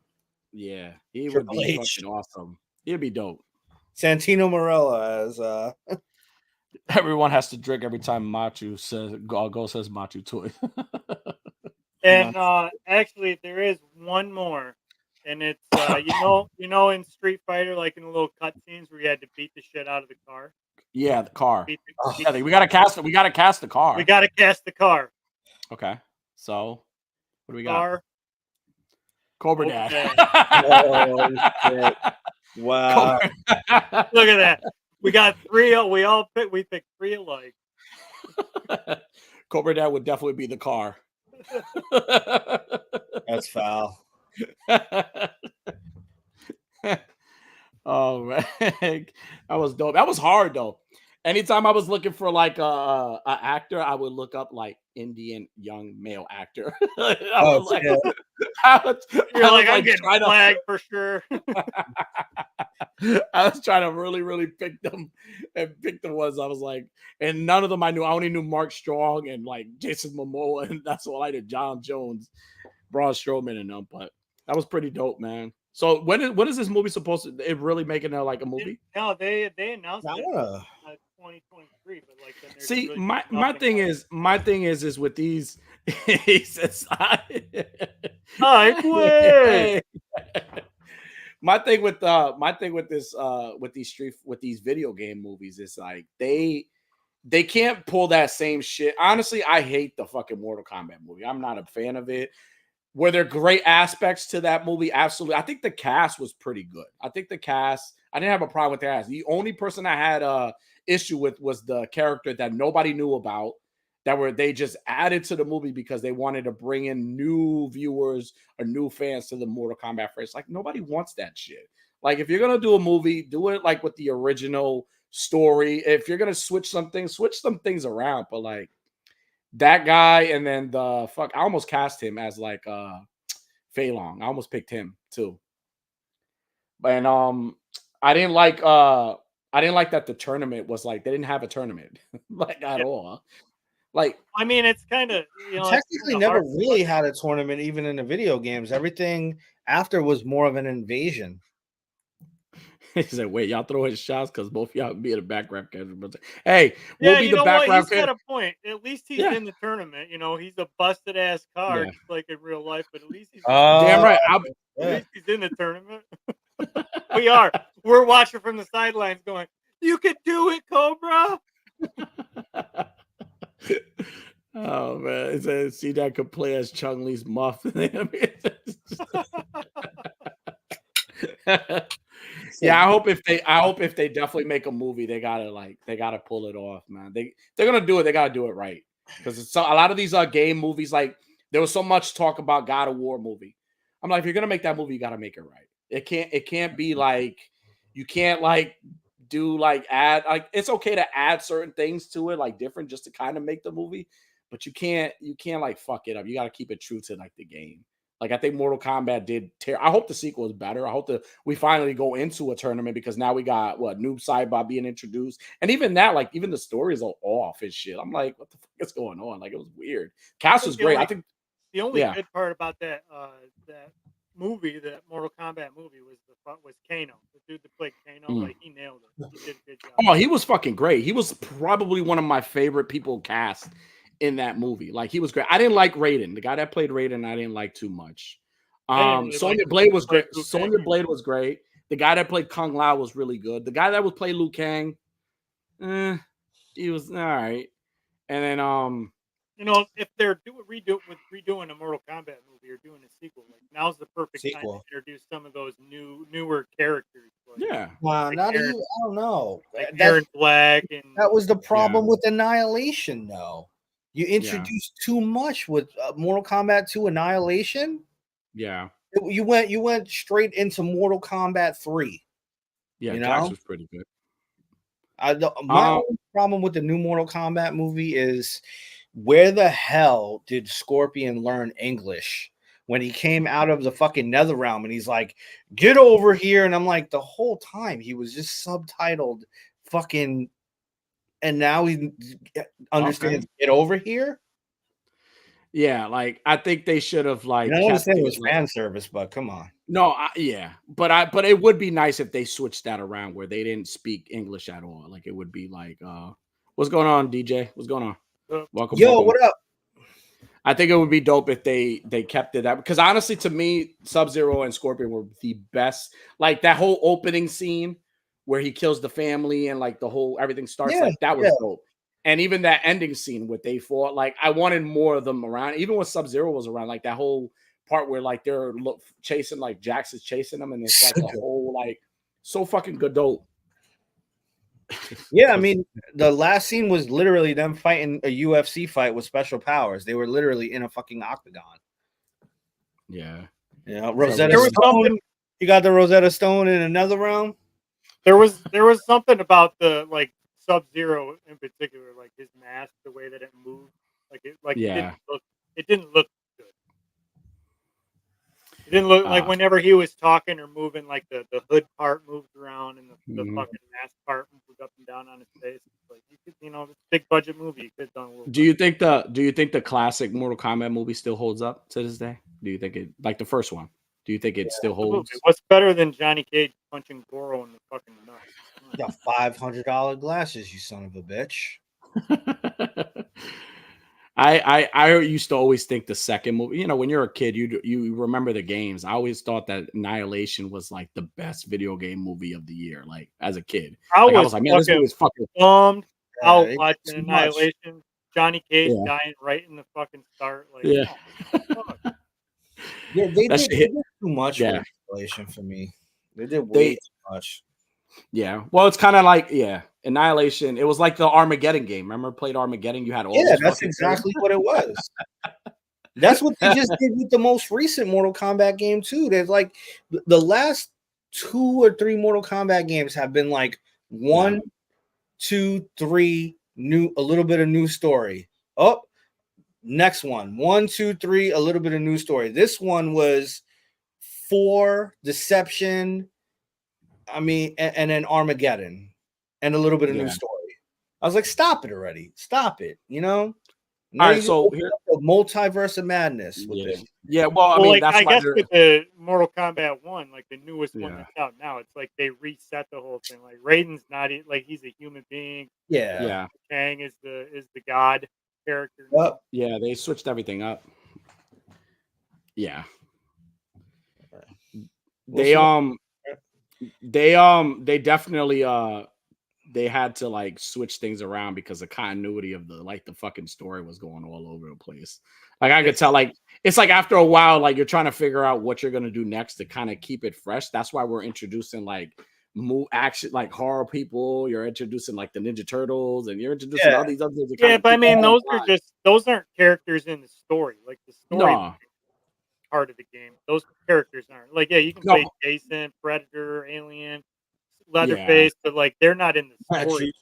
S1: Yeah, he
S3: Triple
S1: would be
S3: H.
S1: fucking awesome. He'd be dope.
S3: Santino Marella as
S1: everyone has to drink every time Machu says Go says Machu toy.
S2: And actually, there is one more, and it's you know in Street Fighter, like in the little cutscenes where you had to beat the shit out of the car.
S1: Yeah, the car. We gotta cast it. We gotta cast the car.
S2: We gotta cast the car.
S1: Okay, so what do we
S2: car.
S1: got? Cobra Dad.
S3: Oh, shit. Wow!
S2: Look at that. We got three. We picked three alike.
S1: Cobra Dad would definitely be the car.
S3: That's foul.
S1: Oh man, that was dope. That was hard though. Anytime I was looking for like a actor, I would look up like Indian young male actor.
S2: You're like, I'm getting flagged for sure.
S1: I was trying to really pick them and pick the ones I was like, and none of them I knew. I only knew Mark Strong and like Jason Momoa, and that's all I did. John Jones, Braun Strowman, and them. But that was pretty dope, man. So when is this movie supposed to? It really making it like a movie?
S2: No, they announced it 2023, but like then
S1: see
S2: really
S1: my thing is with these. He says,
S2: I quit.
S1: My thing with this with these video game movies is like they can't pull that same shit. Honestly, I hate the fucking Mortal Kombat movie. I'm not a fan of it. Were there great aspects to that movie? Absolutely. I think the cast was pretty good. I didn't have a problem with the cast. The only person I had a issue with was the character that nobody knew about, they just added to the movie because they wanted to bring in new viewers or new fans to the Mortal Kombat franchise. Like nobody wants that shit. Like if you're gonna do a movie, do it like with the original story. If you're gonna switch some things around. But like that guy, and then I almost cast him as like Fei Long. I almost picked him too. And I didn't like that the tournament was like they didn't have a tournament like at all. Like,
S2: I mean, it's kind of
S3: technically never really had a tournament, even in the video games. Everything after was more of an invasion.
S1: He said, "Wait, y'all throwing shots because both y'all be in the background character." Hey,
S2: we'll be the background character. He's got a point. At least he's in the tournament. You know, he's a busted ass car, just like in real life. But at least he's
S1: damn right.
S2: At least he's in the tournament. We are. We're watching from the sidelines, going, "You could do it, Cobra."
S1: Oh man, it says see that could play as Chung Lee's muff. Yeah, I hope if they definitely make a movie, they gotta pull it off, man. They're gonna do it. They gotta do it right because a lot of these game movies. Like there was so much talk about God of War movie. I'm like, if you're gonna make that movie, you gotta make it right. It can't be like you can't like do like add like it's okay to add certain things to it like different just to kind of make the movie, but you can't like fuck it up. You got to keep it true to like the game. Like I think Mortal Kombat did tear. I hope the sequel is better. I hope that we finally go into a tournament because now we got Noob Saibot being introduced, and even that like even the stories are off and shit. I'm like, what the fuck is going on? Like it was weird. Cast was great. I think
S2: the only good part about that movie, that Mortal Kombat movie, was Kano. The dude that played Kano, like he nailed it. He did a good job.
S1: Oh, he was fucking great. He was probably one of my favorite people cast in that movie. Like he was great. I didn't like Raiden. The guy that played Raiden, I didn't like too much.
S2: Really
S1: Sonya
S2: like
S1: Blade was great.
S2: Liu
S1: Sonya
S2: Kang.
S1: Blade was great. The guy that played Kung Lao was really good. The guy that would play Liu Kang, he was all right. And then
S2: You know, if they're redoing a Mortal Kombat movie or doing a sequel, like now's the perfect time to
S3: Sequel.
S2: introduce some of those newer characters. Like,
S1: yeah.
S3: Not
S2: Aaron-
S3: even, I don't know.
S2: like Aaron Black and
S3: That was the problem with Annihilation, though. You
S1: Yeah.
S3: introduced too much with Mortal Kombat 2 Annihilation.
S1: Yeah.
S3: You went straight into Mortal Kombat 3.
S1: Yeah.
S3: You
S1: Jax
S3: know?
S1: was pretty good.
S3: My only problem with the new Mortal Kombat movie is where the hell did Scorpion learn English when he came out of the fucking Netherrealm and he's like, get over here. And I'm like, the whole time he was just subtitled fucking, and now he understands get over here.
S1: Yeah, like I think they should have like.
S3: I understand it was
S1: like,
S3: fan service, but come on.
S1: No, yeah, but it would be nice if they switched that around where they didn't speak English at all. Like it would be like, what's going on, DJ? What's going on? Welcome.
S3: Yo,
S1: welcome.
S3: what up?
S1: I think it would be dope if they kept it up because honestly, to me, Sub-Zero and Scorpion were the best. Like that whole opening scene where he kills the family and like the whole everything starts like that was dope. And even that ending scene where they fought, like I wanted more of them around. Even when Sub-Zero was around, like that whole part where like they're chasing, like Jax is chasing them, and it's like a whole like so fucking good dope.
S3: Yeah, I mean, the last scene was literally them fighting a UFC fight with special powers. They were literally in a fucking octagon.
S1: Yeah.
S3: You know, Rosetta
S2: was
S3: Stone. You got the Rosetta Stone in another round.
S2: There was something about the like Sub-Zero in particular, like his mask, the way that it moved, like it didn't look good. It didn't look like whenever he was talking or moving, like the hood part moved around and the fucking mask part moved up and down on his face. It's like you could, it's a big budget movie. You could have done a little.
S1: Do you think the classic Mortal Kombat movie still holds up to this day? Do you think it like the first one? Do you think it still holds?
S2: What's better than Johnny Cage punching Goro in the fucking nuts?
S3: You got $500 glasses, you son of a bitch.
S1: I used to always think the second movie, when you're a kid, you remember the games. I always thought that Annihilation was like the best video game movie of the year. Like as a kid, I was like, man, this movie is fucking
S2: bummed out watching Annihilation. Johnny Cage dying right in the fucking start. Like,
S3: yeah, they did too much for Annihilation for me. They did way too much.
S1: Yeah, well, it's kind of like Annihilation. It was like the Armageddon game. Remember, played Armageddon? You had all.
S3: Yeah, that's exactly what it was. That's what they just did with the most recent Mortal Kombat game too. There's like the last 2 or 3 Mortal Kombat games have been like 1, 2, 3 a little bit of new story. Oh, next one 1, 2, 3 a little bit of new story. This one was 4 deception. I mean, and then Armageddon and a little bit of new story. I was like, stop it already. Stop it. Now
S1: all right, so
S3: here's a multiverse of madness with this.
S1: Yeah, well, I mean,
S2: like,
S1: that's
S2: I
S1: why
S2: guess with the Mortal Kombat 1, like the newest one
S1: Yeah.
S2: that's out now, it's like they reset the whole thing. Like Raiden's not like he's a human being.
S3: Yeah.
S2: Kang is the god character.
S1: Yeah, they switched everything up. Yeah. They definitely they had to like switch things around because the continuity of the fucking story was going all over the place. Like I could tell, like it's like after a while, like you're trying to figure out what you're gonna do next to kind of keep it fresh. That's why we're introducing like action, like horror people. You're introducing like the Ninja Turtles, and you're introducing all these other things.
S2: Yeah, but I mean, those aren't characters in the story. Like the story part of the game, those characters aren't. Like, you can play Jason, Predator, Alien, Leatherface, but like they're not in the story.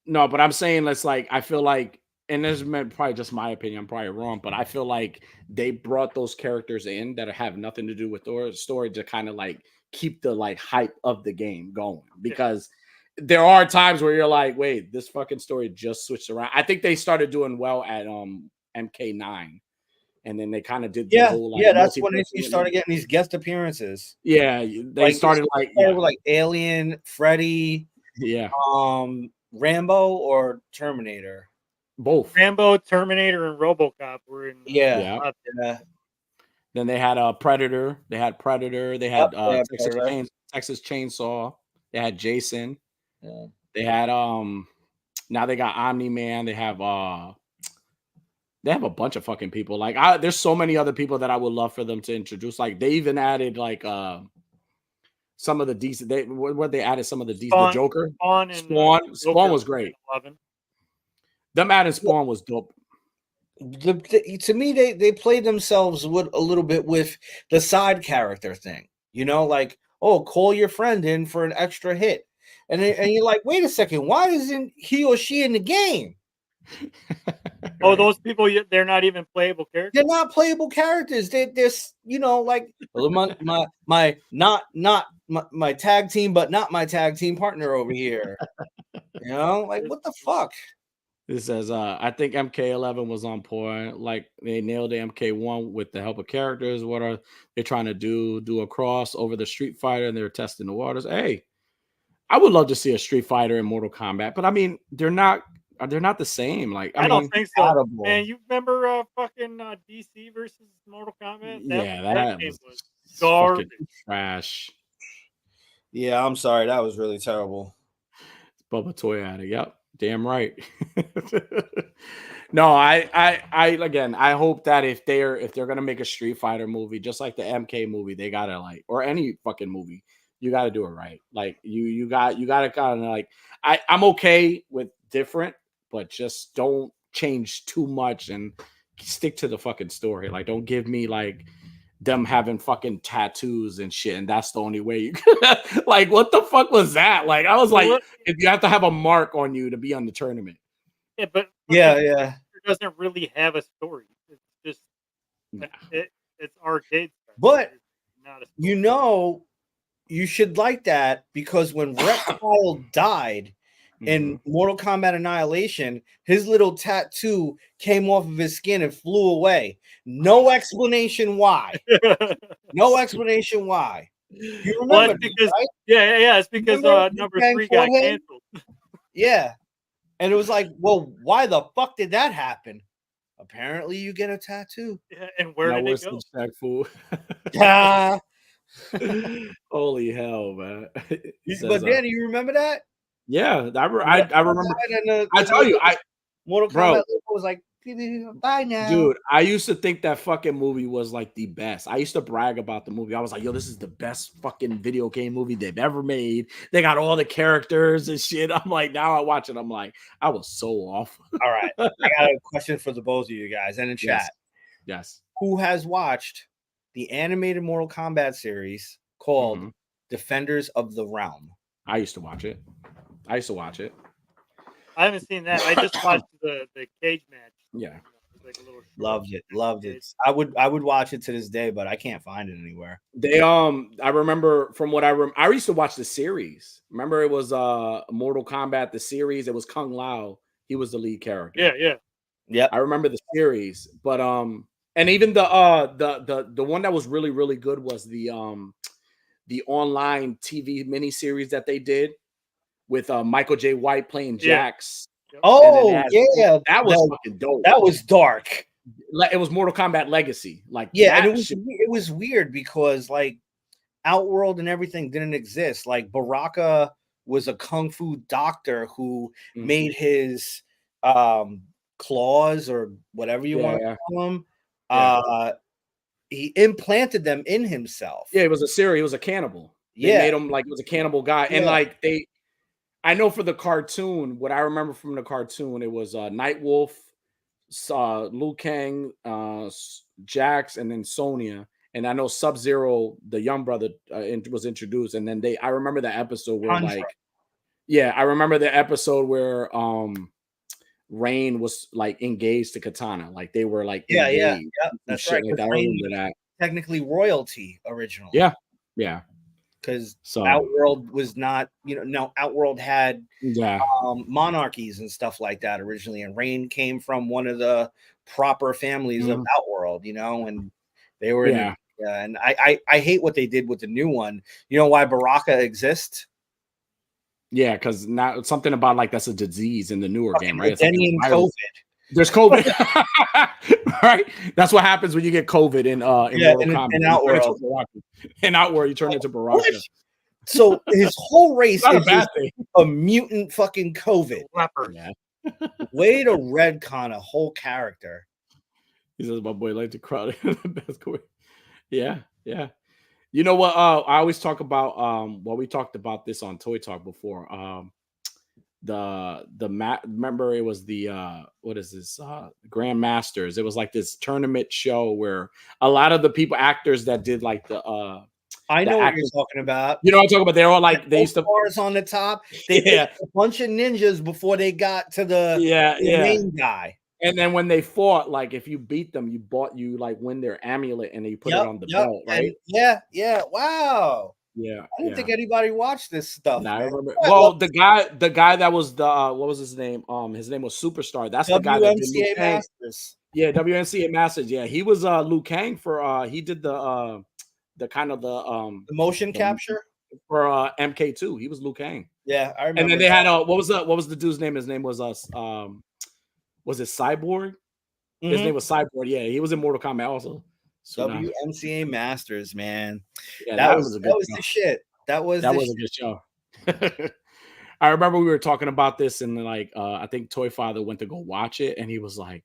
S1: But I'm saying let's like I feel like, and this is probably just my opinion, I'm probably wrong, but I feel like they brought those characters in that have nothing to do with the story to kind of like keep the like hype of the game going, because there are times where you're like, wait, this fucking story just switched around. I think they started doing well at MK9, and then they kind of did the whole like
S3: that's when you started getting these guest appearances.
S1: Yeah, they started like
S3: with like Alien, Freddy, Rambo or Terminator.
S1: Both
S2: Rambo, Terminator, and RoboCop were in.
S3: Yeah.
S1: Then they had Predator. They had Predator. They had Texas Chainsaw. They had Jason.
S3: Yeah.
S1: They had now they got Omni-Man. They have a bunch of fucking people. Like there's so many other people that I would love for them to introduce. Like they even added like some of the decent they added some of the decent the Joker. Spawn was great.
S2: 11.
S1: Them adding Spawn was dope.
S3: To me, they played themselves with a little bit with the side character thing, like, oh, call your friend in for an extra hit, and you're like, wait a second, why isn't he or she in the game?
S2: Oh, those people, they're not even playable characters.
S3: They're not playable characters. They're like my tag team, but not my tag team partner over here. Like what the fuck.
S1: It says, I think MK11 was on point. Like they nailed the MK1 with the help of characters. What are they trying to do? Do a cross over the Street Fighter, and they're testing the waters. Hey, I would love to see a Street Fighter in Mortal Kombat, but I mean, they're not the same. Like
S2: I don't think so. Man, you remember fucking DC versus Mortal Kombat?
S1: That was
S2: garbage,
S1: trash.
S3: Yeah, I'm sorry, that was really terrible.
S1: Bubba Toy Addict. Yep. Damn right. No, I hope that if they're gonna make a Street Fighter movie, just like the MK movie, they gotta like, or any fucking movie, you gotta do it right. Like you gotta kind of like, I'm okay with different, but just don't change too much and stick to the fucking story. Like don't give me like them having fucking tattoos and shit, and that's the only way you like what the fuck was that? Like I was like, if you have to have a mark on you to be on the tournament.
S2: Yeah, but
S3: it
S2: doesn't really have a story. It's just it's arcade stuff.
S3: But
S2: not a
S3: you should like that, because when Reptile died in Mortal Kombat Annihilation, his little tattoo came off of his skin and flew away. No explanation why. No explanation why. You remember
S2: because
S3: right?
S2: it's because number 3 got canceled.
S3: Yeah. And it was like, well, why the fuck did that happen? Apparently you get a tattoo.
S2: Yeah, and where did it go?
S1: Fool? Holy hell, man.
S3: But Danny, you remember that?
S1: Yeah, I remember. I tell you,
S3: Mortal Kombat was like, bye now.
S1: Dude, I used to think that fucking movie was like the best. I used to brag about the movie. I was like, yo, this is the best fucking video game movie they've ever made. They got all the characters and shit. I'm like, now I watch it, I'm like, I was so off.
S3: All right. I got a question for the both of you guys and in chat.
S1: Yes.
S3: Who has watched the animated Mortal Kombat series called Defenders of the Realm?
S1: I used to watch it. I
S2: haven't seen that. I just watched the cage match.
S1: Yeah.
S2: Like a little
S3: loved it. I would watch it to this day, but I can't find it anywhere.
S1: They I remember from what I used to watch the series. Remember it was Mortal Kombat the series. It was Kung Lao. He was the lead character.
S3: Yeah.
S1: I remember the series, but and even the one that was really really good was the online TV miniseries that they did with Michael J. White playing Jax.
S3: Oh yeah,
S1: that was fucking dope.
S3: That was dark.
S1: It was Mortal Kombat Legacy. Like
S3: and it was weird because like Outworld and everything didn't exist. Like Baraka was a kung fu doctor who made his claws or whatever you want to call them. He implanted them in himself.
S1: Yeah, it was a series. He was a cannibal. They made him like it was a cannibal guy, and like I know for the cartoon, what I remember from the cartoon, it was Nightwolf, Liu Kang, Jax, and then Sonya. And I know Sub-Zero, the young brother, was introduced. And then I remember the episode where I remember the episode where Rain was like engaged to Katana. Like they were like
S3: that's right.
S1: Like, I remember that.
S3: Technically royalty originally.
S1: Yeah.
S3: Because Outworld was not, Outworld had monarchies and stuff like that originally, and Rain came from one of the proper families of Outworld, you know, and they were in and I hate what they did with the new one. You know why Baraka exists?
S1: Yeah, because now it's something about like that's a disease in the newer game, right? It's
S3: COVID.
S1: There's COVID, right? That's what happens when you get COVID in Mortal Kombat.
S3: In Outworld.
S1: In Outworld, you turn into Baraka.
S3: What? So his whole race
S1: is
S3: a bad thing. A mutant fucking COVID.
S2: Yeah.
S3: Way to retcon a whole character.
S1: He says, "My boy like to crowd." That's cool. Yeah. You know what? I always talk about we talked about this on Toy Talk before. Remember it was the what is this Grand Masters? It was like this tournament show where a lot of the actors that did like the
S3: I know what you're talking about.
S1: You know what I'm talking about? They're all like they used to
S3: bars on the top. They a bunch of ninjas before they got to the main guy.
S1: And then when they fought, like if you beat them, you like win their amulet and you put it on the belt, right?
S3: And wow.
S1: Yeah,
S3: I didn't think anybody watched this stuff.
S1: Nah, I remember. Well, the guy that was the what was his name? His name was Superstar. That's the guy that did Liu Kang.
S3: Masters.
S1: Yeah, WMCA Masters. Yeah, he was Liu Kang for he did the kind of the
S3: motion capture
S1: for MK2. He was Liu Kang.
S3: Yeah, I remember.
S1: And then they had what was the dude's name? His name was was it Cyborg? His name was Cyborg. Yeah, he was in Mortal Kombat also. So
S3: WMCA Masters, man.
S1: Yeah,
S3: that was the shit. That was
S1: a good show. I remember we were talking about this, and like I think Toy Father went to go watch it, and he was like,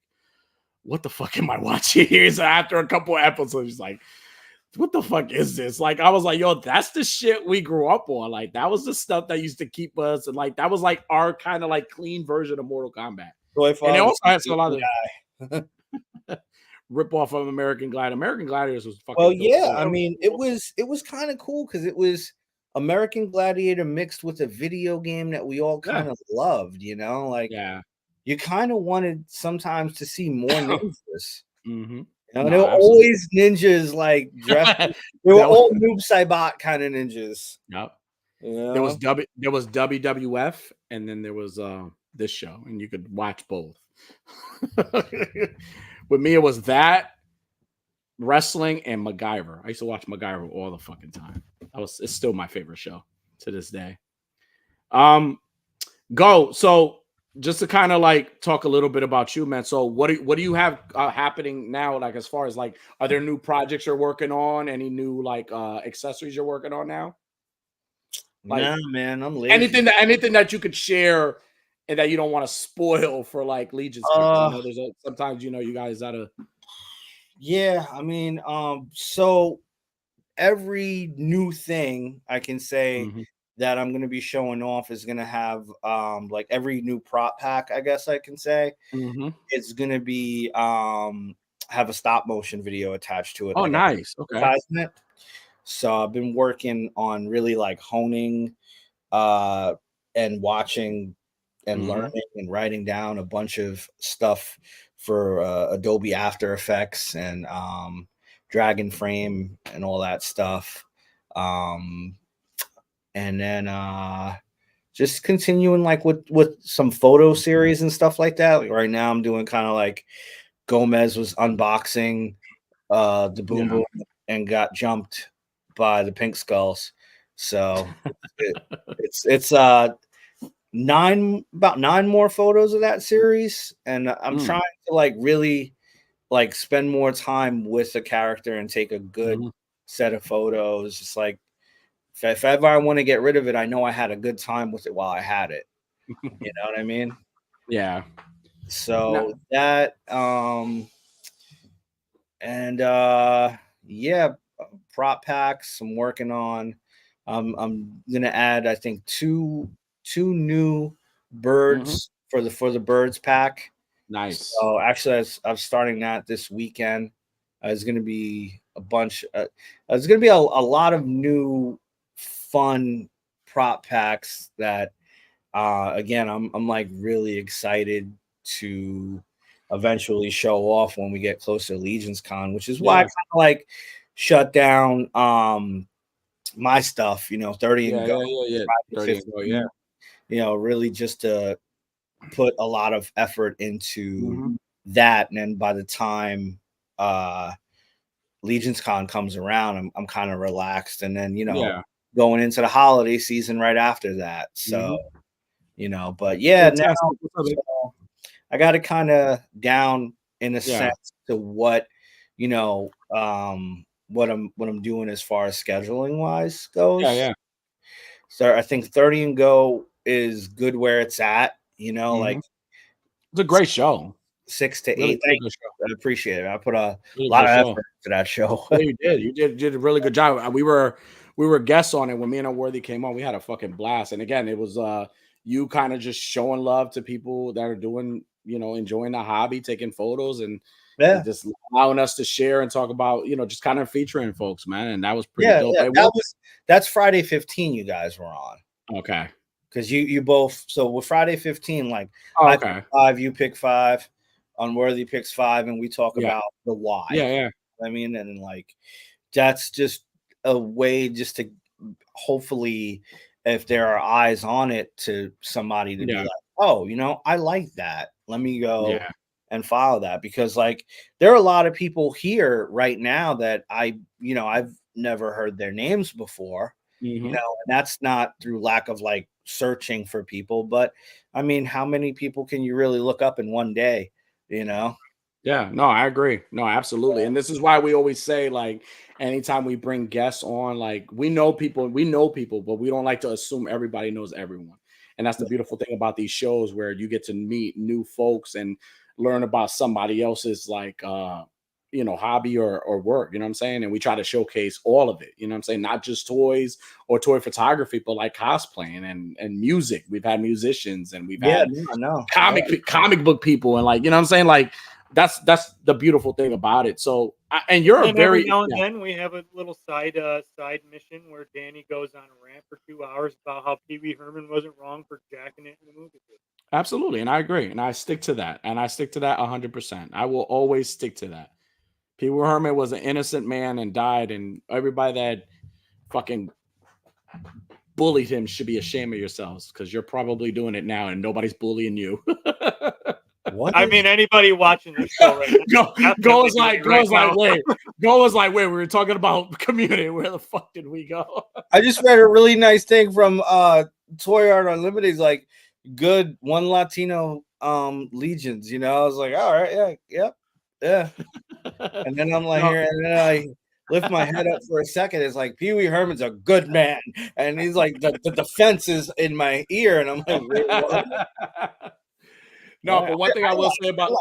S1: "What the fuck am I watching here?" So after a couple of episodes, he's like, "What the fuck is this?" Like I was like, "Yo, that's the shit we grew up on. Like that was the stuff that used to keep us, and like that was like our kind of like clean version of Mortal Kombat."
S3: Toy Father,
S1: and it also has a lot of rip off of American Gladiators. American Gladiators was fucking.
S3: Well, yeah, I mean, it was kind of cool because it was American Gladiator mixed with a video game that we all kind of loved. You know, like you kind of wanted sometimes to see more ninjas. You know, there were always ninjas like dressed. They were all Noob Saibot kind of ninjas.
S1: Yep.
S3: Yeah.
S1: There was WWF, and then there was this show, and you could watch both. With me, it was that, wrestling, and MacGyver. I used to watch MacGyver all the fucking time. It's still my favorite show to this day. So just to kind of like talk a little bit about you, man. So what do you have happening now? Like as far as like, are there new projects you're working on? Any new like accessories you're working on now?
S3: Like, nah, man, I'm lazy.
S1: Anything that you could share and that you don't want to spoil for like Legion's. Sometimes you guys gotta.
S3: Yeah, I mean, so every new thing I can say that I'm gonna be showing off is gonna have like every new prop pack, I guess I can say. It's gonna be have a stop motion video attached to it.
S1: Oh,
S3: like
S1: nice. Okay.
S3: So I've been working on really like honing and watching and learning and writing down a bunch of stuff for Adobe After Effects and Dragon Frame and all that stuff. And then just continuing like with some photo series and stuff like that. Like right now I'm doing kind of like Gomez was unboxing the Boom Boom and got jumped by the Pink Skulls. So it's about 9 more photos of that series, and I'm trying to like really like spend more time with the character and take a good set of photos. Just like if ever I want to get rid of it, I know I had a good time with it while I had it. You know what I mean?
S1: Yeah.
S3: So that prop packs I'm working on. I'm gonna add I think two new birds for the birds pack.
S1: Nice.
S3: So actually I'm starting that this weekend. There's gonna be a bunch. There's gonna be a lot of new fun prop packs that again I'm like really excited to eventually show off when we get closer to Legions Con, which is why I kind of like shut down my stuff, 30 and go.
S1: 30 and go,
S3: really just to put a lot of effort into that, and then by the time Legion's Con comes around, I'm kind of relaxed, and then going into the holiday season right after that. So but yeah, now so I got it kind of down in a sense to what what I'm doing as far as scheduling wise goes.
S1: Yeah.
S3: So I think 30 and Go is good where it's at. Like
S1: it's a great show.
S3: 6 to 8.
S1: Really
S3: I appreciate it. I put a lot of effort to that show.
S1: Yeah, you did a really good job. We were guests on it when me and Unworthy came on. We had a fucking blast. And again, it was you kind of just showing love to people that are doing, enjoying the hobby, taking photos, and just allowing us to share and talk about, just kind of featuring folks, man. And that was pretty dope.
S3: Yeah. That's Friday 15 you guys were on.
S1: Okay.
S3: Because you both, so with Friday 15, like
S1: I
S3: pick 5, you pick 5, Unworthy picks 5, and we talk about the why.
S1: Yeah.
S3: I mean, and like that's just a way just to hopefully, if there are eyes on it, to somebody to be like, oh, I like that. Let me go and follow that, because like there are a lot of people here right now that I've never heard their names before. And that's not through lack of like searching for people, but I mean, how many people can you really look up in one day?
S1: Yeah, no, I agree. No, absolutely. And this is why we always say, like, anytime we bring guests on, like, we know people, but we don't like to assume everybody knows everyone. And that's the beautiful thing about these shows, where you get to meet new folks and learn about somebody else's like hobby or work, you know what I'm saying? And we try to showcase all of it, you know what I'm saying? Not just toys or toy photography, but like cosplaying and music. We've had musicians, and we've had comic book people, and like, you know what I'm saying? Like that's the beautiful thing about it. So and you're a very
S2: every now and then we have a little side mission where Danny goes on a rant for 2 hours about how Pee Wee Herman wasn't wrong for jacking it in the movie.
S1: Absolutely. And I agree. And I stick to that. And I stick to that 100%. I will always stick to that. Pee Wee Herman was an innocent man and died, and everybody that fucking bullied him should be ashamed of yourselves, because you're probably doing it now and nobody's bullying you.
S3: What?
S2: I mean, anybody watching this show right now.
S1: Go was like, wait. Go was like, wait, we were talking about Community. Where the fuck did we go?
S3: I just read a really nice thing from Toy Art Unlimited. It's like, good one Latino legions, I was like, all right, yeah. And then I'm like, here, and then I lift my head up for a second. It's like, Pee Wee Herman's a good man, and he's like, the defense is in my ear, and I'm like, what?
S1: No, but one thing I will say about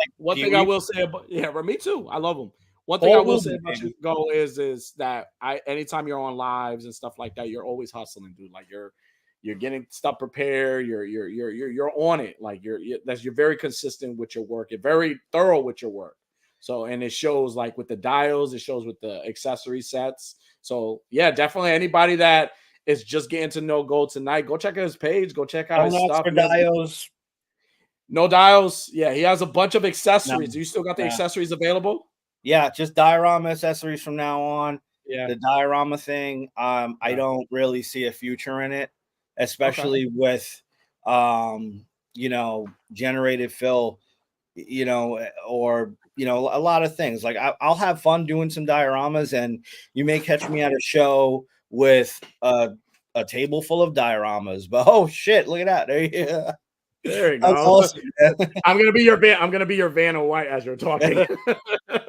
S1: me too. I love him. One thing I will say about you, Go, is that anytime you're on lives and stuff like that, you're always hustling, dude. Like you're getting stuff prepared. You're on it. Like you're very consistent with your work. You're very thorough with your work. So, and it shows like with the dials, it shows with the accessory sets. So yeah, definitely anybody that is just getting to know Go tonight, go check out his page. Go check out his stuff.
S3: For dials.
S1: No dials. Yeah, he has a bunch of accessories. Do you still got the accessories available?
S3: Yeah, just diorama accessories from now on.
S1: Yeah,
S3: the diorama thing. I don't really see a future in it, especially with generated fill, or a lot of things. Like I'll have fun doing some dioramas, and you may catch me at a show with a table full of dioramas. But oh shit, look at that!
S1: There you go. Awesome. I'm gonna be your Vanna White as you're talking.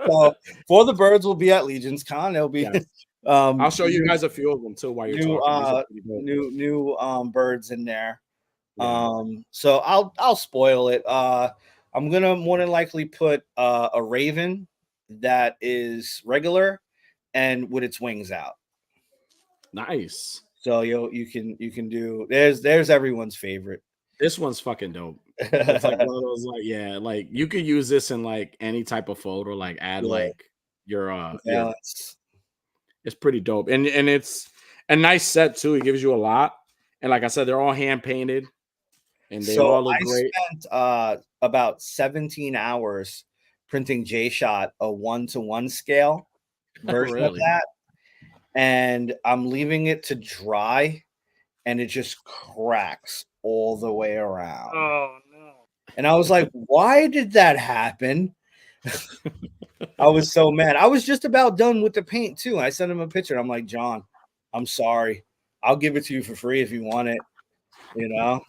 S3: So For the Birds will be at Legion's Con. It'll be. Yes.
S1: I'll show you guys a few of them too while you're talking.
S3: New birds in there. Yeah. So I'll spoil it. I'm gonna more than likely put a raven that is regular and with its wings out.
S1: Nice.
S3: So you can do. There's everyone's favorite.
S1: This one's fucking dope. It's like one of those, like, like you could use this in like any type of photo, like add like your it's pretty dope. And it's a nice set too. It gives you a lot. And like I said, they're all hand painted and they all look great.
S3: I spent about 17 hours printing J-Shot, a 1-to-1 scale version of that. And I'm leaving it to dry, and it just cracks all the way around.
S2: Oh no.
S3: And I was like, why did that happen? I was so mad. I was just about done with the paint too. I sent him a picture. I'm like, John, I'm sorry. I'll give it to you for free if you want it. You know,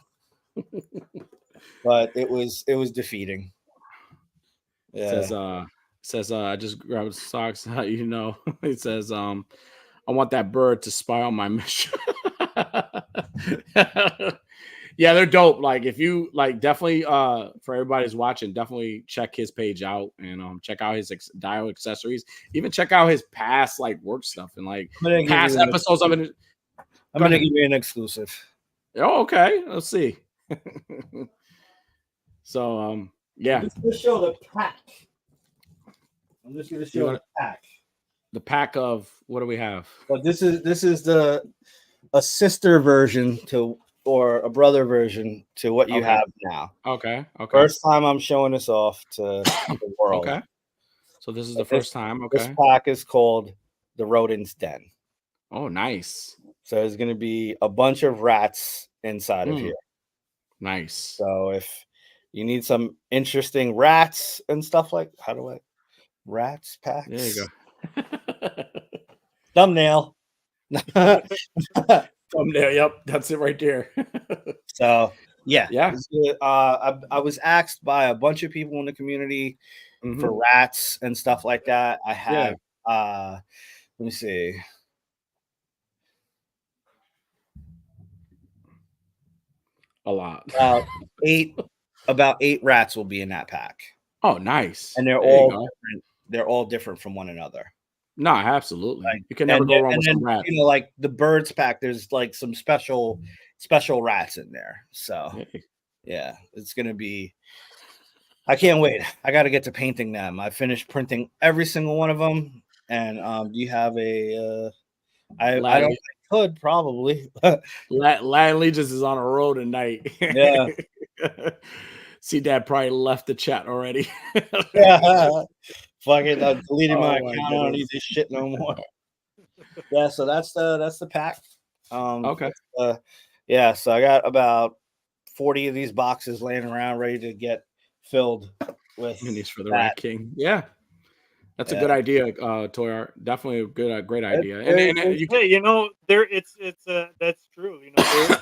S3: but it was defeating. Yeah.
S1: Says I just grabbed socks. You know, it says I want that bird to spy on my mission. Yeah, they're dope. Like if you like, definitely for everybody who's watching, definitely check his page out and check out his dial accessories. Even check out his past like work stuff and like past episodes of it.
S3: I'm gonna give you an exclusive.
S1: Oh, okay. Let's see. So yeah.
S3: I'm just gonna show the pack. I'm just gonna show the pack.
S1: The pack of what do we have?
S3: But this is a sister version to or a brother version to what you have now.
S1: Okay.
S3: First time I'm showing this off to the world.
S1: Okay. So this is the first time. Okay.
S3: This pack is called the Rodent's Den.
S1: Oh, nice.
S3: So there's going to be a bunch of rats inside of here.
S1: Nice.
S3: So if you need some interesting rats and stuff like rats packs.
S1: There you go.
S3: Thumbnail.
S1: Thumbnail. Yep, that's it right there.
S3: So yeah.
S1: I
S3: was asked by a bunch of people in the community for rats and stuff like that. I have let me see.
S1: A lot.
S3: About eight rats will be in that pack.
S1: Oh, nice.
S3: And they're all different. They're all different from one another.
S1: No, absolutely. Like, you can never go wrong with some rats.
S3: You know, like the birds pack, there's like some special rats in there. So yeah, it's gonna be. I can't wait. I got to get to painting them. I finished printing every single one of them. And do you have a? I could probably.
S1: Latin Allegiance is on a road tonight.
S3: Yeah.
S1: See, Dad probably left the chat already.
S3: Yeah. Fucking deleting my account. I don't need this shit no more. Yeah, so that's the pack.
S1: Okay.
S3: Yeah, so I got about 40 of these boxes laying around ready to get filled with
S1: minis for the Rat King. Yeah. That's a good idea, Toy Art. Definitely a great idea.
S2: You know, that's true. You know,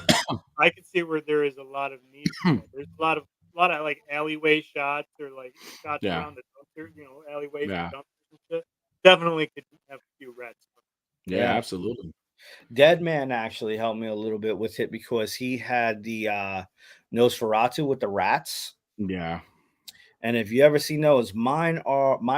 S2: I can see where there is a lot of need. There's a lot of like alleyway shots or like shots around the dumpster, you know, alleyways and dumpsters and shit. Definitely could have a few rats.
S1: Yeah, absolutely.
S3: Dead Man actually helped me a little bit with it because he had the Nosferatu with the rats.
S1: Yeah.
S3: And if you ever see those, my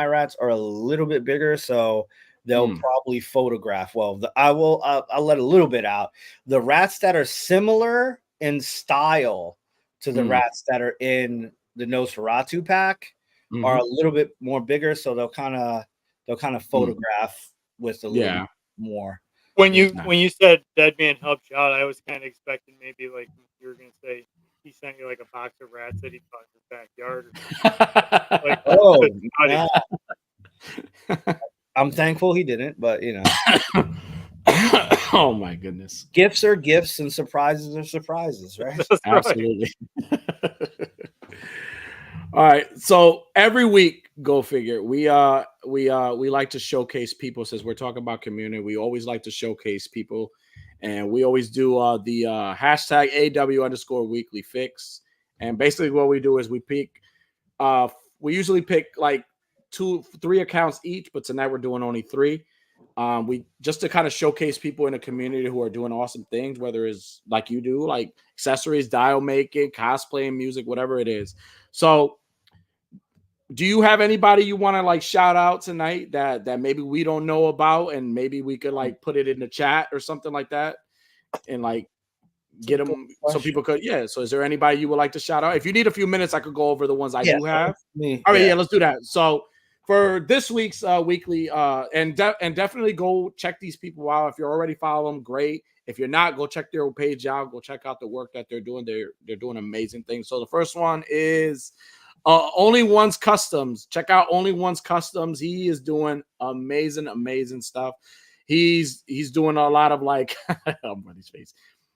S3: rats are a little bit bigger, so they'll probably photograph. Well, I'll let a little bit out. The rats that are similar in style to the rats that are in the Nosferatu pack are a little bit more bigger, so they'll kind of photograph with a little more.
S2: When you said Dead Man helped you out, I was kind of expecting maybe like you were gonna say he sent you like a box of rats that he found in his backyard.
S3: Like, I'm thankful he didn't, but you know.
S1: Oh my goodness.
S3: Gifts are gifts and surprises are surprises, right?
S1: Absolutely. All right. So every week, go figure. We like to showcase people. Since we're talking about community, we always like to showcase people. And we always do the hashtag AW_weekly fix. And basically what we do is we usually pick like 2-3 accounts each, but tonight we're doing only 3. We just to kind of showcase people in the community who are doing awesome things, whether it's like you do, like accessories, dial making, cosplaying, music, whatever it is. So do you have anybody you want to like shout out tonight that maybe we don't know about, and maybe we could like put it in the chat or something like that and like get them so people could so is there anybody you would like to shout out? If you need a few minutes, I could go over the ones I do have. All right, let's do that. So for this week's weekly and definitely go check these people out. If you're already following them, great. If you're not, go check their page out. Go check out the work that they're doing. They're doing amazing things. So the first one is Only One's Customs. Check out Only One's Customs. He is doing amazing stuff. He's doing a lot of like I'm Buddy's face.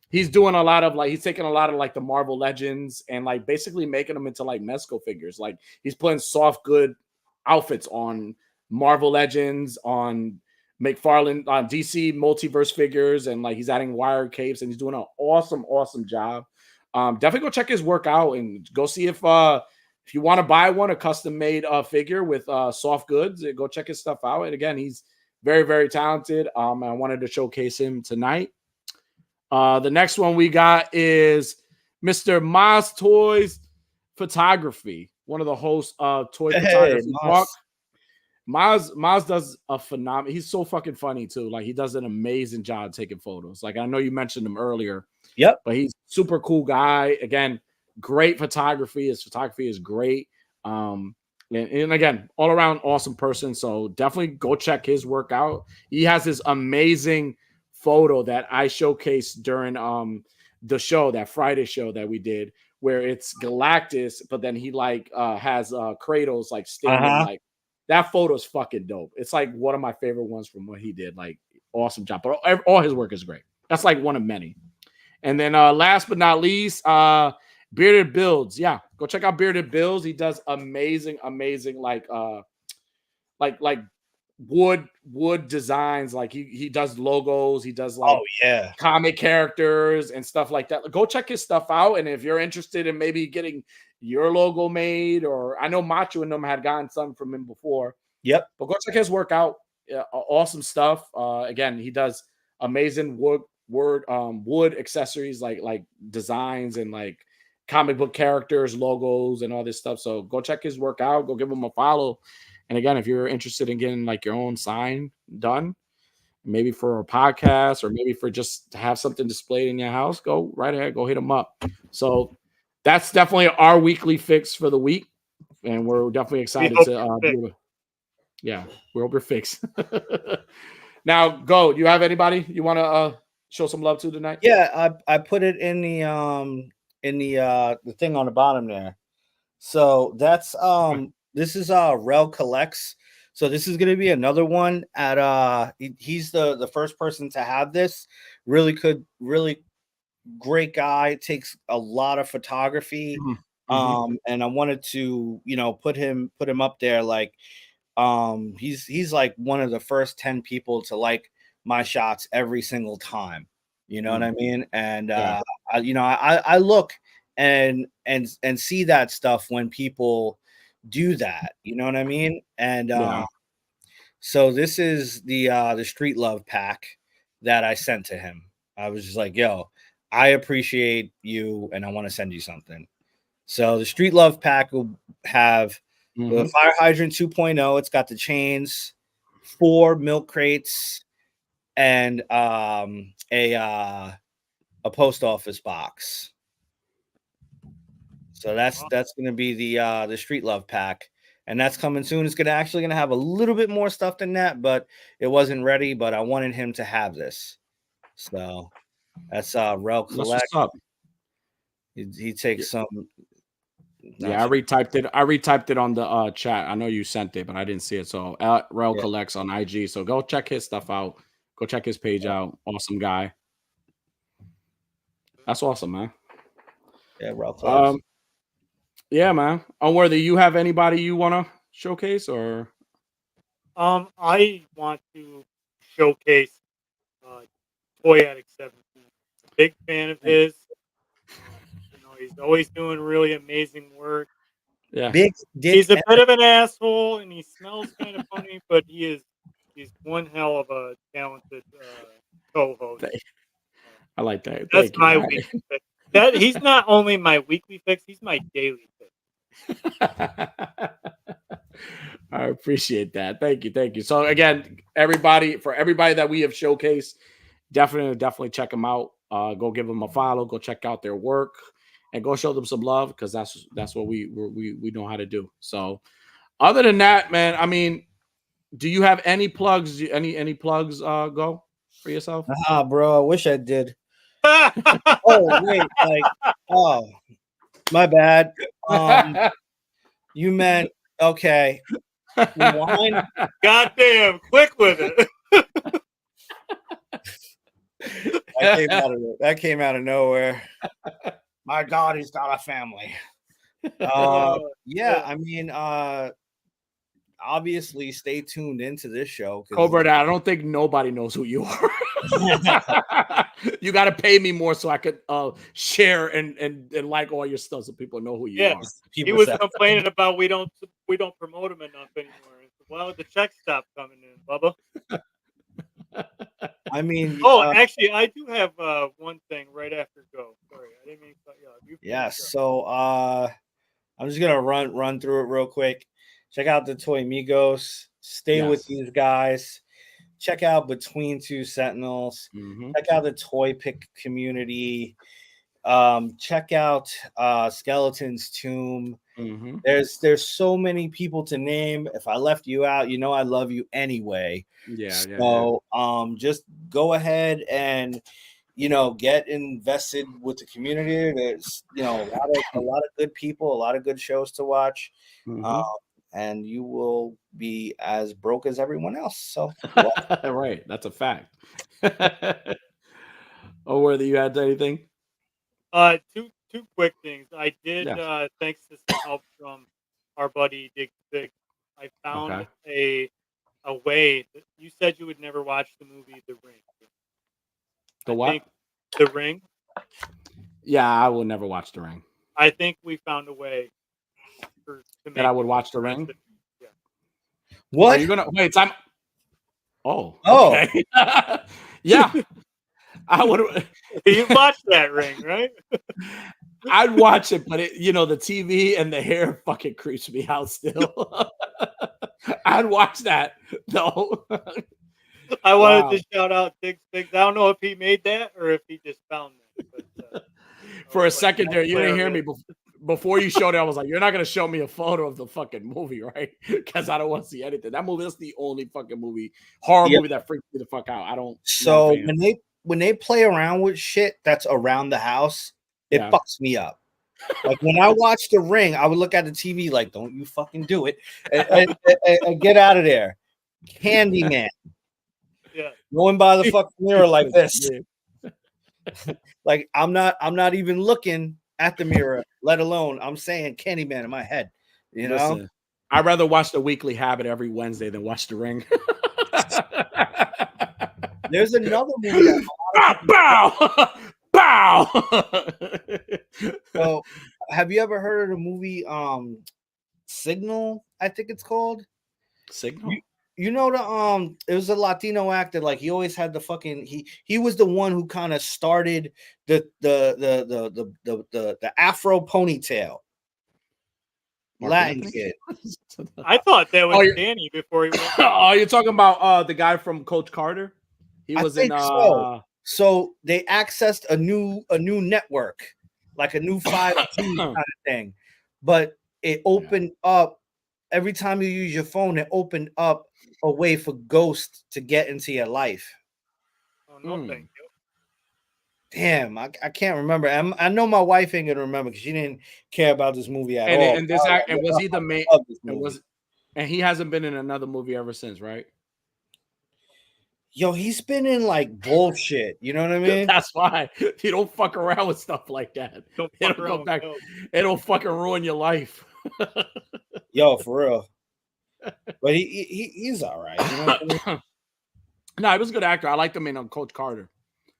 S1: He's doing a lot of like he's taking a lot of like the Marvel Legends and like basically making them into like Mezco figures. Like he's putting soft good outfits on Marvel Legends, on McFarlane, on DC multiverse figures, and like he's adding wired capes, and he's doing an awesome job. Definitely go check his work out and go see if you want to buy a custom made figure with soft goods, go check his stuff out. And again, he's very talented. I wanted to showcase him tonight. The next one we got is Mr. Maz Toys Photography, one of the hosts of Toy Photography Talk. Maz does a phenomenal. He's so fucking funny too. Like he does an amazing job taking photos. Like I know you mentioned him earlier.
S3: Yep.
S1: But he's super cool guy. Again, great photography. His photography is great. And again, all around awesome person. So definitely go check his work out. He has this amazing photo that I showcased during the show, that Friday show that we did, where it's Galactus, but then he like has Kratos like standing like that photo's fucking dope. It's like one of my favorite ones from what he did. Like awesome job. But all his work is great. That's like one of many. And then last but not least, Bearded Builds. Yeah, go check out Bearded Builds. He does amazing like wood designs. Like he does logos. He does like comic characters and stuff like that. Go check his stuff out. And if you're interested in maybe getting your logo made, or I know Macho and them had gotten some from him before.
S3: Yep.
S1: But go check his work out. Awesome stuff. Again, he does amazing wood accessories like designs and like comic book characters, logos, and all this stuff. So go check his work out. Go give him a follow. And again, if you're interested in getting like your own sign done, maybe for a podcast or maybe for just to have something displayed in your house, go right ahead, go hit him up. So that's definitely our weekly fix for the week, and we're definitely excited to yeah, we hope you're fixed. Now, go. Do you have anybody you want to show some love to tonight?
S3: Yeah, I put it in the thing on the bottom there. So that's this is Rel Collects. So this is gonna be another one at he's the first person to have this. Really great guy, takes a lot of photography. And I wanted to, put him up there. Like he's like one of the first 10 people to like my shots every single time. You know what I mean? And I look and see that stuff when people do that. You know what I mean? And so this is the Street Love pack that I sent to him. I was just like, yo, I appreciate you and I want to send you something. So the Street Love pack will have the Fire Hydrant 2.0. It's got the chains, 4 milk crates, and a post office box. So that's going to be the Street Love pack, and that's coming soon. It's going to have a little bit more stuff than that, but it wasn't ready. But I wanted him to have this, so that's Rel Collect. He takes some.
S1: Yeah, I retyped it on the chat. I know you sent it, but I didn't see it. So Rel Collects on IG. So go check his stuff out. Go check his page out. Awesome guy. That's awesome, man.
S3: Yeah, Rel Collects.
S1: Yeah, man. Unworthy, you have anybody you want to showcase or?
S2: I want to showcase Toy Addict 17. Big fan of his. He's always doing really amazing work.
S1: Yeah,
S2: he's a bit of an asshole and he smells kind of funny, but he's one hell of a talented co-host.
S1: I like that.
S2: That's my weekly fix. He's not only my weekly fix, he's my daily fix.
S1: I appreciate that. Thank you. So again, everybody that we have showcased, definitely check them out. Go give them a follow. Go check out their work. And go show them some love, because that's what we know how to do. So, other than that, man, I mean, do you have any plugs? Any plugs? Go for yourself?
S3: Bro, I wish I did. Oh wait, my bad. You meant okay. Rewind.
S2: Goddamn, quick with it.
S3: That came out of nowhere. My God, he's got a family. Yeah, I mean, I obviously stay tuned into this show.
S1: Cobra, I don't think nobody knows who you are. You got to pay me more so I could share and like all your stuff so people know who you are.
S2: He was complaining about we don't promote him enough anymore. Well, the checks stopped coming in, Bubba.
S3: I mean,
S2: actually, I do have one thing right after go. Sorry, I didn't mean to cut you off.
S3: Yeah, so I'm just gonna run through it real quick. Check out the Toy Migos. Stay with these guys. Check out Between Two Sentinels. Check out the Toy Pick community. Check out Skeleton's Tomb. There's so many people to name. If I left you out, you know I love you anyway. So just go ahead and get invested with the community. There's a lot of good people, a lot of good shows to watch. And you will be as broke as everyone else. So
S1: right, that's a fact. Whether you had anything?
S2: Two quick things. I did thanks to some help from our buddy Dig Big. I found a way. You said you would never watch the movie The Ring.
S1: The what?
S2: The Ring.
S1: Yeah, I will never watch The Ring.
S2: I think we found a way
S1: that I would watch The Ring.
S2: Yeah.
S3: What?
S1: Are you gonna wait? Time. Oh. Okay. Yeah. I would.
S2: You watched that Ring, right?
S1: I'd watch it, but the TV and the hair fucking creeps me out still. I'd watch that though.
S2: I wanted to shout out Diggs Biggs. I don't know if he made that or if he just found that. But,
S1: for a second there, you didn't hear me before you showed it. I was like, "You're not gonna show me a photo of the fucking movie, right?" Because I don't want to see anything. That movie is the only fucking horror movie that freaks me the fuck out. I don't.
S3: So when they play around with shit that's around the house, it fucks me up. Like when I watch The Ring, I would look at the TV like, "Don't you fucking do it," and get out of there. Candyman.
S2: Yeah.
S3: Going by the fucking mirror like this. Like I'm not even looking at the mirror, let alone I'm saying Candyman in my head. Listen,
S1: I'd rather watch The Weekly Habit every Wednesday than watch The Ring.
S3: There's another movie.
S1: Bow.
S3: So, have you ever heard of the movie Signal? I think it's called
S1: Signal.
S3: It was a Latino actor. Like he always had the fucking he was the one who kind of started the Afro ponytail. Latin kid.
S2: I thought that was Danny before he went.
S1: Oh, you're talking about the guy from Coach Carter? He was in
S3: So they accessed a new network, like a new 5G kind of thing. But it opened up every time you use your phone, it opened up a way for ghosts to get into your life.
S2: Oh, no, thank you.
S3: Damn, I can't remember. I know my wife ain't gonna remember because she didn't care about this movie at all.
S1: And was he the main? And he hasn't been in another movie ever since, right?
S3: Yo, he's been in like bullshit. You know what I mean?
S1: That's why you don't fuck around with stuff like that. It'll go back. It'll fucking ruin your life.
S3: Yo, for real. But he's all right. You know what I mean?
S1: No, he was a good actor. I liked him in Coach Carter.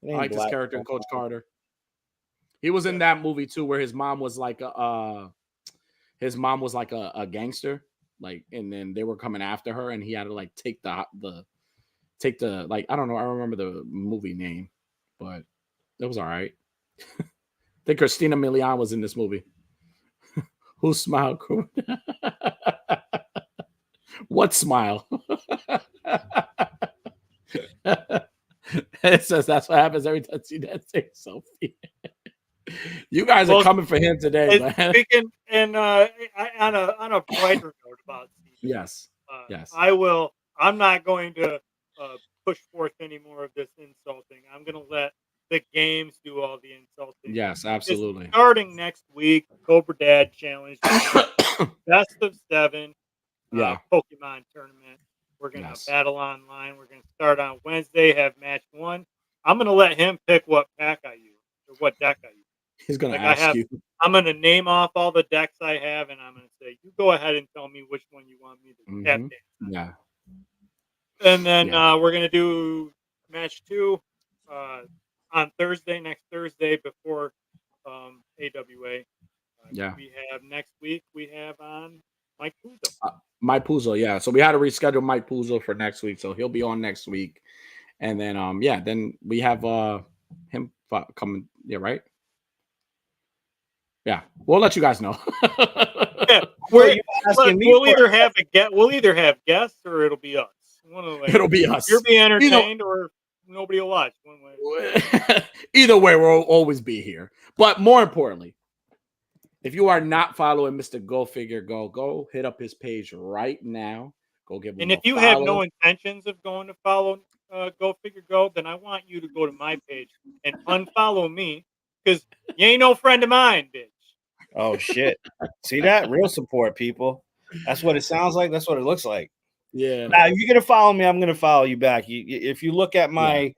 S1: I liked his character in Coach Carter. He was in that movie too, where his mom was like a gangster, like, and then they were coming after her, and he had to like take the like, I don't know, I don't remember the movie name, but it was all right. I think Christina Milian was in this movie. Who smiled? What smile? It says that's what happens every time you that thing, Sophie. You guys are coming for him today, man.
S2: Speaking and on a brighter note about CJ,
S1: yes.
S2: I'm not going to push forth any more of this insulting. I'm going to let the games do all the insulting.
S1: Yes, absolutely.
S2: Starting next week, Cobra Dad Challenge, best of 7, Pokemon tournament. We're going to battle online. We're going to start on Wednesday, have match 1. I'm going to let him pick what pack I use or what deck I use.
S1: He's gonna
S2: Like
S1: ask you.
S2: I'm gonna name off all the decks I have, and I'm gonna say, you go ahead and tell me which one you want me to tap dance on.
S1: Yeah.
S2: And then we're gonna do match 2 on Thursday, next Thursday before AWA. We have next week. We have on Mike Puzo.
S1: Mike Puzo, yeah. So we had to reschedule Mike Puzo for next week, so he'll be on next week. And then then we have him coming. Yeah, right. Yeah, we'll let you guys know.
S2: Yeah, we'll either have guests or it'll be us.
S1: It'll be us.
S2: You'll be entertained, or nobody will watch. One way.
S1: Either way, we'll always be here. But more importantly, if you are not following Mr. Go Figure go hit up his page right now. Go give him
S2: and if you have no intentions of going to follow Go Figure Go, then I want you to go to my page and unfollow me, because you ain't no friend of mine, bitch.
S3: Oh shit! See that? Real support, people. That's what it sounds like. That's what it looks like.
S1: Yeah.
S3: Now, if you're gonna follow me, I'm gonna follow you back. If you look at my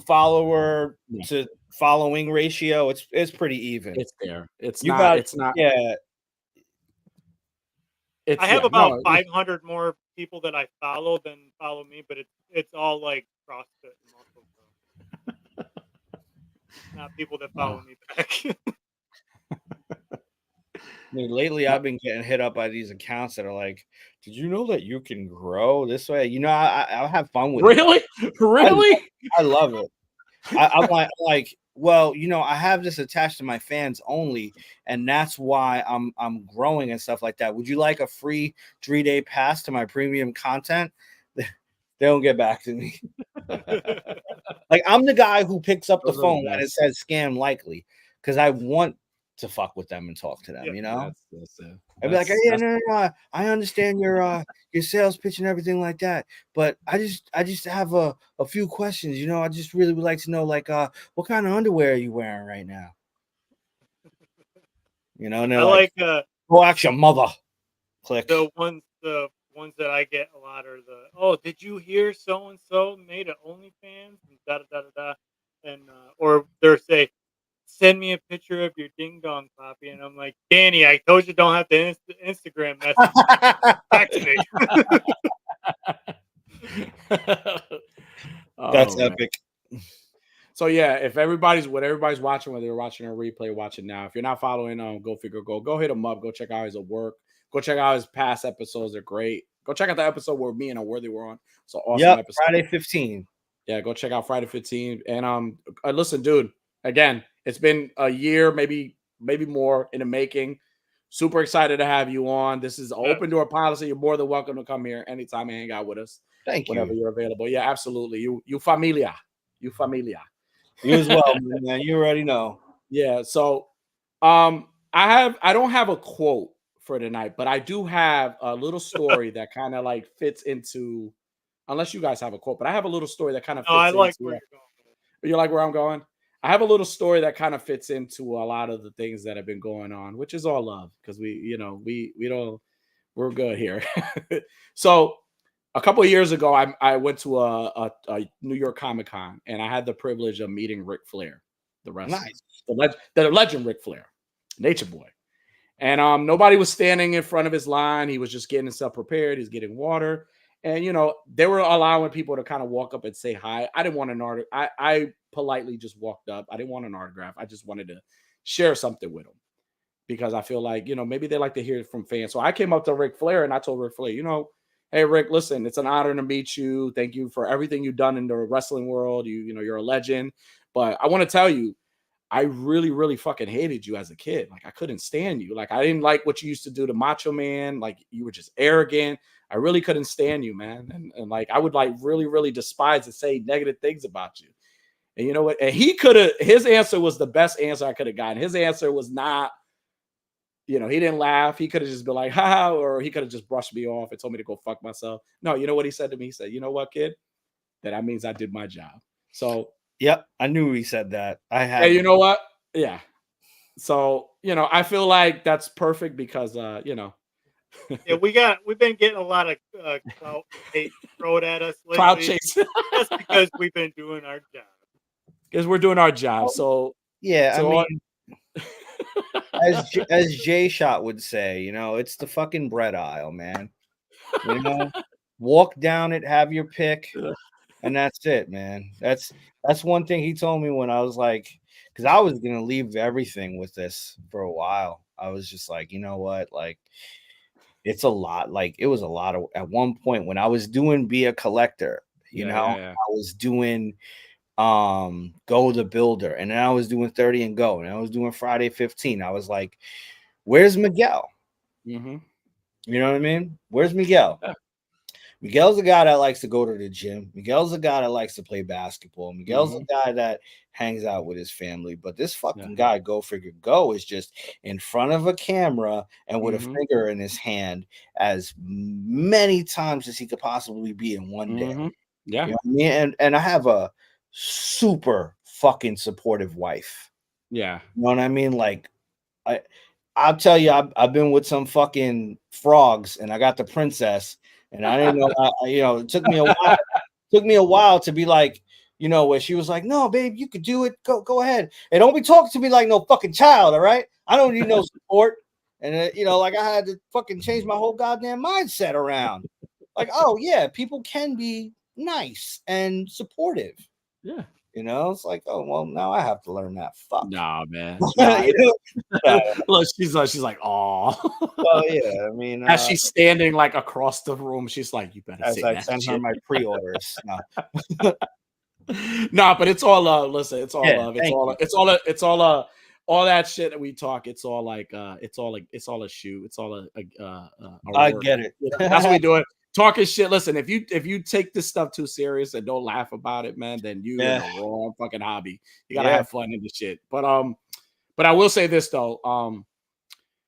S3: follower to following ratio, it's pretty even.
S1: It's there. It's not.
S3: Yeah.
S2: I have about 500 more people that I follow than follow me, but it's all like CrossFit and muscle. Not people that follow me back.
S3: I mean, lately, I've been getting hit up by these accounts that are like, "Did you know that you can grow this way?" You know, I have fun with
S1: it. Really?
S3: I love it. I'm like, well, you know, I have this attached to my fans only, and that's why I'm growing and stuff like that. Would you like a free 3-day pass to my premium content? They don't get back to me. Like, I'm the guy who picks up the phone when it says scam likely, because I want to fuck with them and talk to them, you know. I'd be like, hey, no, I understand your sales pitch and everything like that, but I just have a few questions, you know. I just really would like to know, like, what kind of underwear are you wearing right now? You know, and they're like, go ask your mother. Click.
S2: The ones that I get a lot are did you hear so and so made an OnlyFans and da da da da, and or they're say, send me a picture of your ding dong, Poppy, and I'm like, Danny, I told you don't have to Instagram message back to
S3: me. That's epic.
S1: So yeah, if everybody's watching, whether you're watching a replay, watching now, if you're not following Go Figure Go hit him up. Go check out his work. Go check out his past episodes. They're great. Go check out the episode where me and Worthy were on. So awesome episode.
S3: Friday 15.
S1: Yeah, go check out Friday 15. And listen, dude, again, it's been a year, maybe more in the making. Super excited to have you on. This is an open door policy. You're more than welcome to come here anytime and hang out with us.
S3: Thank you.
S1: Whenever you're available. Yeah, absolutely. You familia. You familia.
S3: You as well, man. You already know.
S1: Yeah. So I don't have a quote for tonight, but I do have a little story that kind of like fits into, unless you guys have a quote, but I have a little story that kind of fits
S2: I like into, where you're going.
S1: You like where I'm going? I have a little story that kind of fits into a lot of the things that have been going on, which is all love, because we're good here. So a couple of years ago, I went to a New York Comic-Con, and I had the privilege of meeting Ric Flair, the wrestler, the legend Ric Flair, Nature Boy. And nobody was standing in front of his line. He was just getting himself prepared. He's getting water. And, they were allowing people to kind of walk up and say hi. I didn't want an autograph. I politely just walked up. I didn't want an autograph. I just wanted to share something with him, because I feel like, maybe they like to hear it from fans. So I came up to Ric Flair and I told Ric Flair, hey, Rick, listen, it's an honor to meet you. Thank you for everything you've done in the wrestling world. You're a legend. But I want to tell you, I really, really fucking hated you as a kid. Like, I couldn't stand you. Like, I didn't like what you used to do to Macho Man. Like, you were just arrogant. I really couldn't stand you, man. And like, I would like really, really despise and say negative things about you. And you know what? And his answer was the best answer I could have gotten. His answer was not, he didn't laugh. He could have just been like, ha, or he could have just brushed me off and told me to go fuck myself. No, you know what he said to me? He said, you know what, kid? That means I did my job. So,
S3: yep, I knew he said that.
S1: Hey, you know what? Yeah. So, I feel like that's perfect because,
S2: Yeah, we've been getting a lot of clout hate thrown at us lately.
S1: Clout chase.
S2: That's because we've been doing our job.
S1: Because we're doing our job. So
S3: yeah,
S1: so
S3: I mean, as Jay Shot would say, you know, it's the fucking bread aisle, man. You know, walk down it, have your pick, and that's it, man. That's one thing he told me when I was like, because I was gonna leave everything with this for a while. I was just like, you know what, like, it's a lot. Like, it was a lot of at one point when I was doing Be a Collector, you know, I was doing Go the Builder, and then I was doing 30 and Go, and I was doing Friday 15. I was like, where's Miguel?
S1: Mm-hmm.
S3: You know what I mean? Where's Miguel? Yeah. Miguel's a guy that likes to go to the gym. Miguel's a guy that likes to play basketball. Miguel's a guy that hangs out with his family. But this fucking guy, Go Figure Go, is just in front of a camera and with a finger in his hand as many times as he could possibly be in one day.
S1: Yeah.
S3: You know what I mean? And I have a super fucking supportive wife.
S1: Yeah.
S3: You know what I mean? Like, I'll tell you, I've been with some fucking frogs, and I got the princess, and I didn't know. You know, it took me a while. Took me a while to be like, you know, where she was like, "No, babe, you could do it. Go ahead, and don't be talking to me like no fucking child. All right, I don't need no support." And you know, like, I had to fucking change my whole goddamn mindset around. Like, oh yeah, people can be nice and supportive.
S1: Yeah.
S3: You know, it's like, oh well, now I have to learn that. Fuck.
S1: Nah, man.
S3: You know?
S1: Look, she's like, oh.
S3: Well, yeah. I mean,
S1: as she's standing like across the room, she's like, you better.
S3: As I send her my pre-orders.
S1: Nah, but it's all love. Listen, it's all love. It's all all that shit that we talk. It's all like it's all a shoot. It's all a
S3: I get it.
S1: That's what we do it. Talking shit. Listen, if you take this stuff too serious and don't laugh about it, man, then you're in the wrong fucking hobby. You gotta have fun in the shit. But I will say this though.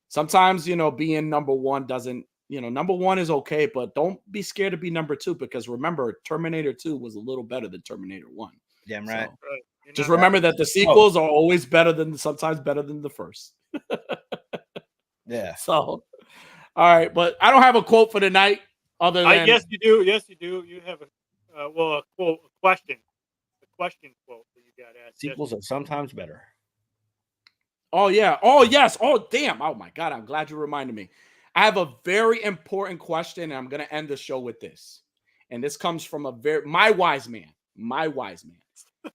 S1: Sometimes, you know, being number one doesn't, you know, number one is okay, but don't be scared to be number two, because remember, Terminator 2 was a little better than Terminator 1.
S3: Damn right.
S1: So, just remember that the sequels are always sometimes better than the first.
S3: Yeah.
S1: So, all right, but I don't have a quote for tonight. Other than
S2: yes, you do. Yes, you do. You have a quote, a question quote that you got asked.
S3: Sequels are sometimes better.
S1: Oh yeah. Oh yes. Oh damn. Oh my god. I'm glad you reminded me. I have a very important question, and I'm gonna end the show with this. And this comes from my wise man. My wise man.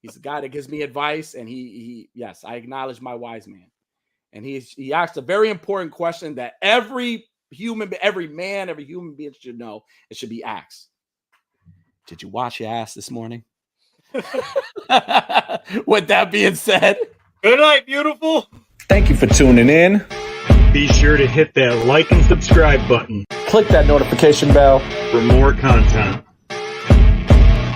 S1: He's the guy that gives me advice, and he yes, I acknowledge my wise man. And he asked a very important question that every human being should know. It should be asked. Did you wash your ass this morning? With that being said,
S2: good night, beautiful.
S4: Thank you for tuning in.
S5: Be sure to hit that like and subscribe button.
S4: Click that notification bell
S5: for more content.